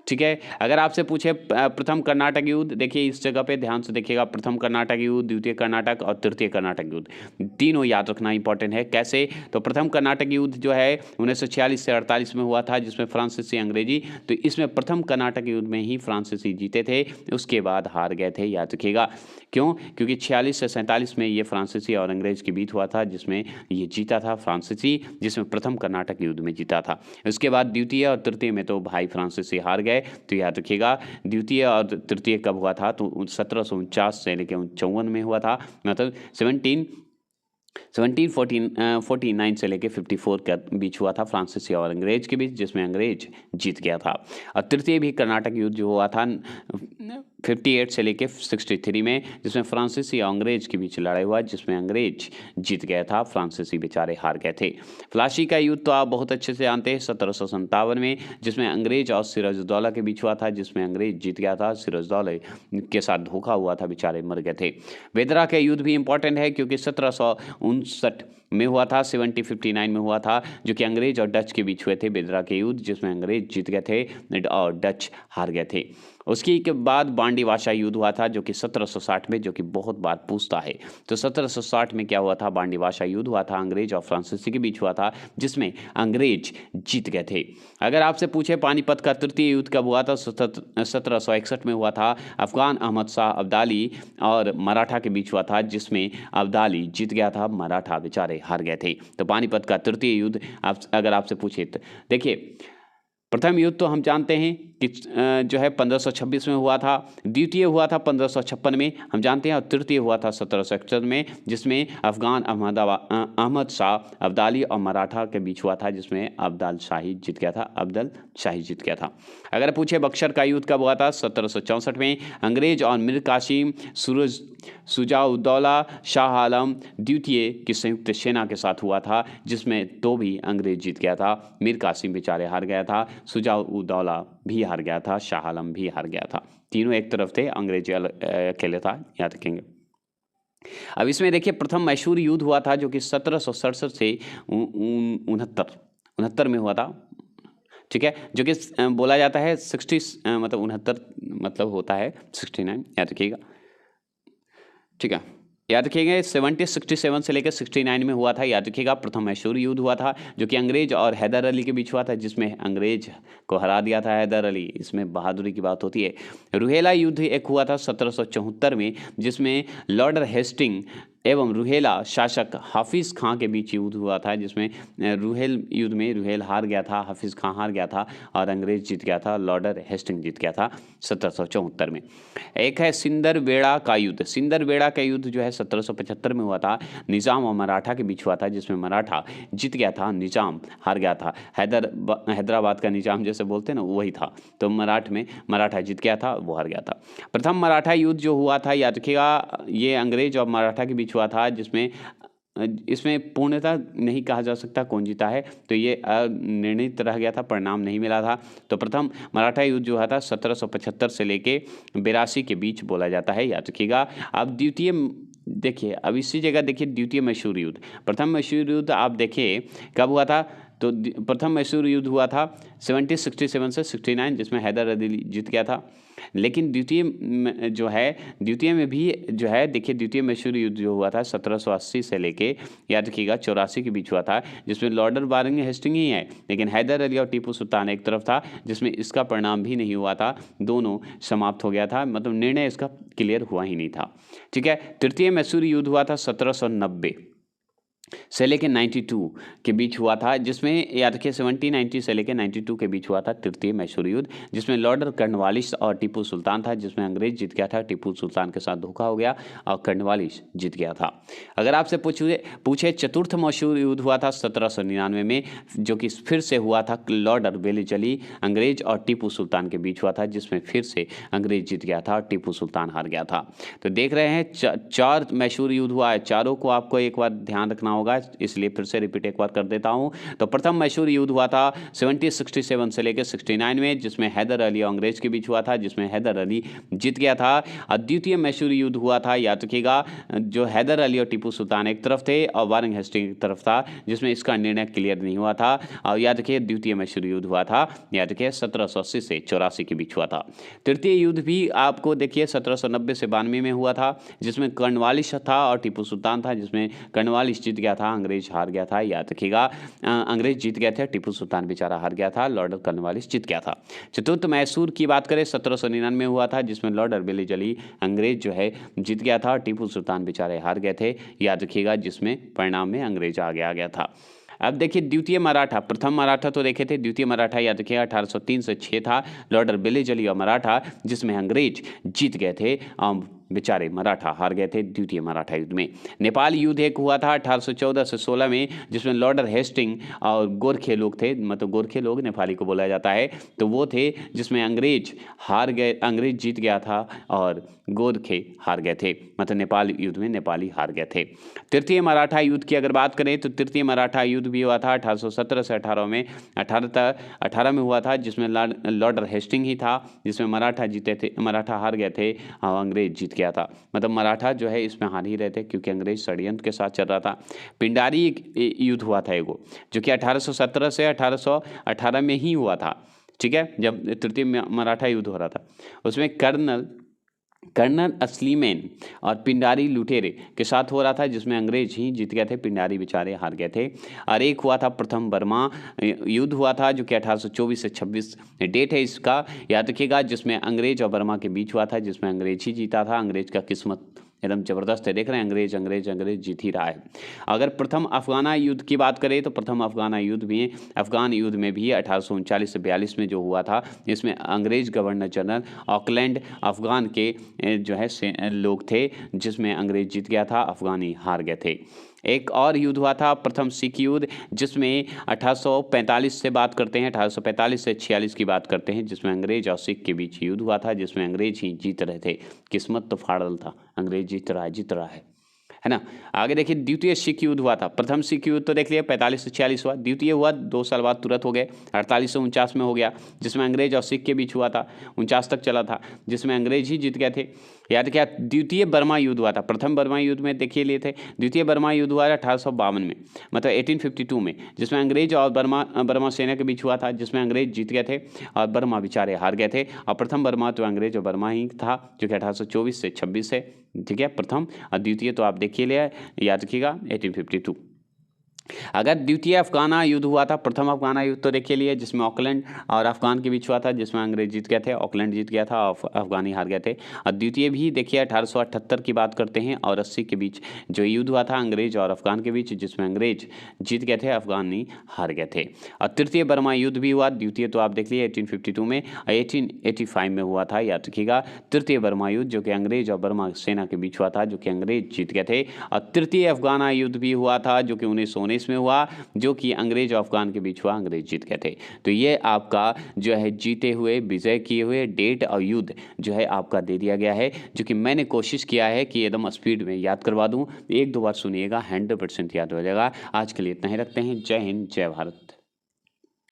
ठीक है। अगर आपसे पूछे प्रथम कर्नाटक युद्ध, देखिए इस जगह पे ध्यान से देखिएगा। प्रथम कर्नाटक युद्ध, द्वितीय कर्नाटक और तृतीय कर्नाटक युद्ध, तीनों याद रखना इंपॉर्टेंट है। कैसे? तो प्रथम कर्नाटक युद्ध जो है 1946 से 48 में हुआ था, जिसमें फ्रांसीसी अंग्रेजी, तो इसमें प्रथम कर्नाटक युद्ध में ही फ्रांसीसी जीते थे, उसके बाद हार गए थे। याद रखिएगा। क्यों? क्योंकि 46 से 47 में ये फ्रांसीसी और अंग्रेज के बीच हुआ था, जिसमें ये जीता था फ्रांसीसी, जिसमें प्रथम कर्नाटक युद्ध में जीता था। उसके बाद द्वितीय और तृतीय में तो भाई फ्रांसीसी हार गए। तो याद रखिएगा द्वितीय और तृतीय कब हुआ था? तो 1749 से लेकर 54 में हुआ था, मतलब 1749 से लेके 54 के बीच हुआ था फ्रांसीसी और अंग्रेज के बीच, जिसमें अंग्रेज जीत गया था। और तृतीय भी कर्नाटक युद्ध जो हुआ था 58 से लेके 63 में, जिसमें फ्रांसीसी और अंग्रेज के बीच लड़ाई हुआ, जिसमें अंग्रेज जीत गया था, फ्रांसीसी बेचारे हार गए थे। प्लासी का युद्ध तो आप बहुत अच्छे से जानते हैं 1757 में, जिसमें अंग्रेज और सिराजुद्दौला के बीच हुआ था, जिसमें अंग्रेज जीत गया था, सिराजुद्दौला के साथ धोखा हुआ था, बेचारे मर गए थे। बेदरा का युद्ध भी इंपॉर्टेंट है क्योंकि 1759 में हुआ था, 1759 में हुआ था, जो कि अंग्रेज और डच के बीच हुए थे बेदरा के युद्ध, जिसमें अंग्रेज जीत गए थे और डच हार गए थे। उसके के बाद बांडीवाशा युद्ध हुआ था, जो कि 1760 में, जो कि बहुत बार पूछता है। तो 1760 में क्या हुआ था? बांडीवाशा युद्ध हुआ था, अंग्रेज और फ्रांसीसी के बीच हुआ था, जिसमें अंग्रेज जीत गए थे। अगर आपसे पूछे पानीपत का तृतीय युद्ध कब हुआ था? 1761 में हुआ था। अफगान अहमद शाह अब्दाली और मराठा के बीच हुआ था, जिसमें अब्दाली जीत गया था, मराठा बेचारे हार गए थे। तो पानीपत का तृतीय युद्ध अगर आपसे पूछे तो देखिए, प्रथम युद्ध तो हम जानते हैं कि जो है 1526 में हुआ था, द्वितीय हुआ था 1556 में, हम जानते हैं, और तृतीय हुआ था 1761 में, जिसमें अफगान अहमद शाह अब्दाली और मराठा के बीच हुआ था, जिसमें अब्दाल शाही जीत गया था, अब्दल शाही जीत गया था। अगर पूछे बक्सर का युद्ध कब हुआ था? 1764 में। अंग्रेज और मीर कासिम शुजाउद्दौला शाह आलम द्वितीय की संयुक्त सेना के साथ हुआ था, जिसमें तो भी अंग्रेज जीत गया था, मीर कासिम बेचारे हार गया था, शुजाउद्दौला भी हार गया था, शाह आलम भी हार गया था। तीनों एक तरफ थे, अंग्रेज अकेले था, याद रखेंगे। अब इसमें देखिए प्रथम मैसूर युद्ध हुआ था, जो कि 1767 से 69 में हुआ था, ठीक है, जो कि बोला जाता है 60 मतलब 69 मतलब होता है 69, याद रखिएगा, ठीक है, याद रखिएगा। 67 से लेकर 69 में हुआ था, याद रखिएगा। प्रथम मैसूर युद्ध हुआ था, जो कि अंग्रेज और हैदर अली के बीच हुआ था, जिसमें अंग्रेज को हरा दिया था हैदर अली, इसमें बहादुरी की बात होती है। रुहेला युद्ध एक हुआ था 1774 में, जिसमें लॉर्ड हेस्टिंग एवं रुहेला शासक हाफिज़ खां के बीच युद्ध हुआ था, जिसमें रुहेल युद्ध में रुहेल हार गया था, हाफिज़ खां हार गया था और अंग्रेज जीत गया था, लॉर्ड हेस्टिंग जीत गया था 1774 में। एक है सिंदरबेड़ा का युद्ध। सिंदरबेड़ा का युद्ध जो है 1775 में हुआ था, निज़ाम और मराठा के बीच हुआ था, जिसमें मराठा जीत गया था, निज़ाम हार गया था। हैदराबाद का निज़ाम जैसे बोलते हैं ना, वही था। तो मराठा जीत गया था, वो हार गया था। प्रथम मराठा युद्ध जो हुआ था, याद रखिएगा, ये अंग्रेज और मराठा के बीच हुआ था, जिसमें इसमें पूर्णतः नहीं कहा जा सकता कौन जीता है, तो ये निर्णित रह गया था, परिणाम नहीं मिला था। तो प्रथम मराठा युद्ध जो हुआ था 1775 से लेके 82 के बीच बोला जाता है, याद रखिएगा। अब द्वितीय देखिए, अब इसी जगह देखिए द्वितीय मैसूर युद्ध। प्रथम मैसूर युद्ध आप देखिए कब हुआ था, तो प्रथम मैसूर युद्ध हुआ था 1767 से 69, जिसमें हैदर अली जीत गया था। लेकिन द्वितीय में भी जो है देखिए, द्वितीय मैसूर युद्ध जो हुआ था 1780 से लेके, याद रखिएगा, 84 के बीच हुआ था, जिसमें लॉर्ड बारिंग हेस्टिंग ही है, लेकिन हैदर अली और टीपू सुल्तान एक तरफ था, जिसमें इसका परिणाम भी नहीं हुआ था, दोनों समाप्त हो गया था, मतलब निर्णय इसका क्लियर हुआ ही नहीं था, ठीक है। तृतीय मैसूर युद्ध हुआ था 1790 से लेके 92 के बीच हुआ था, जिसमें याद रखिए 1790 से लेके 92 के बीच हुआ था तृतीय मैसूर युद्ध, जिसमें लॉर्ड कर्नवालिस और टीपू सुल्तान था, जिसमें अंग्रेज जीत गया था, टीपू सुल्तान के साथ धोखा हो गया और कर्नवालिस जीत गया था। अगर आपसे पूछे चतुर्थ मैसूर युद्ध हुआ था 1799 में, जो कि फिर से हुआ था, लॉर्ड वेलिजली अंग्रेज और टीपू सुल्तान के बीच हुआ था, जिसमें फिर से अंग्रेज जीत गया था और टीपू सुल्तान हार गया था। तो देख रहे हैं 4 मैसूर युद्ध हुआ है, चारों को आपको एक बार ध्यान रखना होगा, इसलिए फिर से रिपीट एक बार कर देता हूं। तो प्रथम मैसूर युद्ध हुआ था 1767 से लेकर 69 में, जिसमें हैदर अली और अंग्रेज के बीच हुआ था, जिसमें हैदर अली जीत गया था। और द्वितीय मैसूर युद्ध हुआ था, याद रखिएगा, जो हैदर अली और टीपू सुल्तान एक तरफ थे और वारिंग हेस्टिंग एक तरफ था, जिसमें इसका निर्णय क्लियर नहीं हुआ था। और याद रखिए द्वितीय मैसूर युद्ध हुआ था, याद रखिए 1780 से 84 के बीच हुआ था। तृतीय युद्ध भी आपको देखिए 1790 से 92 में हुआ था, जिसमें कर्नवालिस था और टीपू सुल्तान था, जिसमें कर्नवालिस जीत गया था था, अंग्रेज हार गया था, याद रखिएगा। अंग्रेज जीत गए थे, टीपू सुल्तान बेचारा हार गया था, लॉर्ड कॉर्नवालिस जीत गया था। चतुर्थ मैसूर की बात करें 1799 में हुआ था, जिसमें लॉर्ड अर्बिले जली अंग्रेज जो है जीत गया था, टीपू सुल्तान बेचारे हार गए थे, याद रखिएगा, जिसमें परिणाम में अंग्रेज आगे आ गया था। अब देखिए द्वितीय मराठा, प्रथम मराठा तो देखे थे, द्वितीय मराठा याद रखिएगा 1803 से 6 था, लॉर्ड अर्बिले जली और मराठा, जिसमें अंग्रेज जीत गए थे, बेचारे मराठा हार गए थे द्वितीय मराठा युद्ध में। नेपाल युद्ध एक हुआ था 1814 से 16 में, जिसमें लॉर्ड हेस्टिंग और गोरखे लोग थे, मतलब गोरखे लोग नेपाली को बोला जाता है, तो वो थे, जिसमें अंग्रेज हार गए, अंग्रेज जीत गया था और गोरखे हार गए थे, मतलब नेपाल युद्ध में नेपाली हार गए थे। तृतीय मराठा युद्ध की अगर बात करें तो तृतीय मराठा युद्ध भी हुआ था 1817 से 18 में, 18 में हुआ था, जिसमें लॉर्ड हेस्टिंग ही था, जिसमें मराठा जीते थे, मराठा हार गए थे और अंग्रेज जीत गया था, मतलब मराठा जो है इसमें हार ही रहे थे, क्योंकि अंग्रेज षड्यंत्र के साथ चल रहा था। पिंडारी युद्ध हुआ था एगो, जो कि 1817 से 1818 में ही हुआ था, ठीक है, जब तृतीय मराठा युद्ध हो रहा था। उसमें कर्नल अस्लीमेन और पिंडारी लुटेरे के साथ हो रहा था, जिसमें अंग्रेज ही जीत गए थे, पिंडारी बेचारे हार गए थे। और एक हुआ था प्रथम बर्मा युद्ध हुआ था, जो कि 1824 से 26 डेट है इसका, याद रखिएगा, जिसमें अंग्रेज और बर्मा के बीच हुआ था, जिसमें अंग्रेज ही जीता था। अंग्रेज का किस्मत एकदम जबरदस्त है, देख रहे हैं, अंग्रेज अंग्रेज अंग्रेज जीत ही रहा है। अगर प्रथम अफगाना युद्ध की बात करें तो प्रथम अफगाना युद्ध भी, अफगान युद्ध में भी 1839 से 42 में जो हुआ था, इसमें अंग्रेज गवर्नर जनरल ऑकलैंड अफगान के जो है लोग थे, जिसमें अंग्रेज जीत गया था, अफगानी हार गए थे। एक और युद्ध हुआ था प्रथम सिख युद्ध, जिसमें 1845 से बात करते हैं, 1845 से 46 की बात करते हैं, जिसमें अंग्रेज और सिख के बीच युद्ध हुआ था, जिसमें अंग्रेज ही जीत रहे थे, किस्मत तो फाड़ल था, अंग्रेज जीत रहा है ना। आगे देखिए द्वितीय सिख युद्ध हुआ था, प्रथम सिख युद्ध तो देख लिया 45 से 46 हुआ, द्वितीय हुआ 2 साल बाद तुरंत हो गए, 48 से 49 में हो गया, जिसमें अंग्रेज और सिख के बीच हुआ था, 49 तक चला था, जिसमें अंग्रेज ही जीत गए थे। याद क्या, द्वितीय बर्मा युद्ध हुआ था, प्रथम बर्मा युद्ध में देखिए लिए थे, द्वितीय बर्मा युद्ध हुआ 1852 में, मतलब 1852 में, जिसमें अंग्रेज और बर्मा सेना के बीच हुआ था, जिसमें अंग्रेज जीत गए थे और बर्मा बेचारे हार गए थे। और प्रथम बर्मा तो अंग्रेज और बर्मा ही था, जो कि 1824 से 26 है, ठीक है, प्रथम। और द्वितीय तो आप देखिए लिया, याद रखिएगा 1852। अगर द्वितीय अफगाना युद्ध हुआ था, प्रथम अफगाना युद्ध तो देखिए लिए, जिसमें ऑकलैंड और अफगान के बीच हुआ था, जिसमें अंग्रेज जीत गए थे, ऑकलैंड जीत गया था और अफगानी हार गए थे। और द्वितीय भी देखिए 1878 की बात करते हैं और 80 के बीच जो युद्ध हुआ था अंग्रेज और अफगान के बीच, जिसमें अंग्रेज जीत गए थे, अफगानी हार गए थे। और तृतीय बर्मा युद्ध भी हुआ, द्वितीय तो आप देख लिए 1852 में, 1885 में हुआ था, याद रखिएगा, तृतीय बर्मा युद्ध जो कि अंग्रेज और बर्मा सेना के बीच हुआ था, जो कि अंग्रेज जीत गए थे। और तृतीय अफगाना युद्ध भी हुआ था, जो कि 1919 में हुआ, जो कि अंग्रेज और अफगान के बीच हुआ, अंग्रेज जीत गए थे। तो ये आपका जो है जीते हुए, विजय किए हुए डेट और युद्ध जो है आपका दे दिया गया है, जो कि मैंने कोशिश किया है कि एकदम स्पीड में याद करवा दूं, 1-2 बार सुनिएगा, 100% याद हो जाएगा। आज के लिए इतना ही रखते हैं। जय हिंद, जय भारत।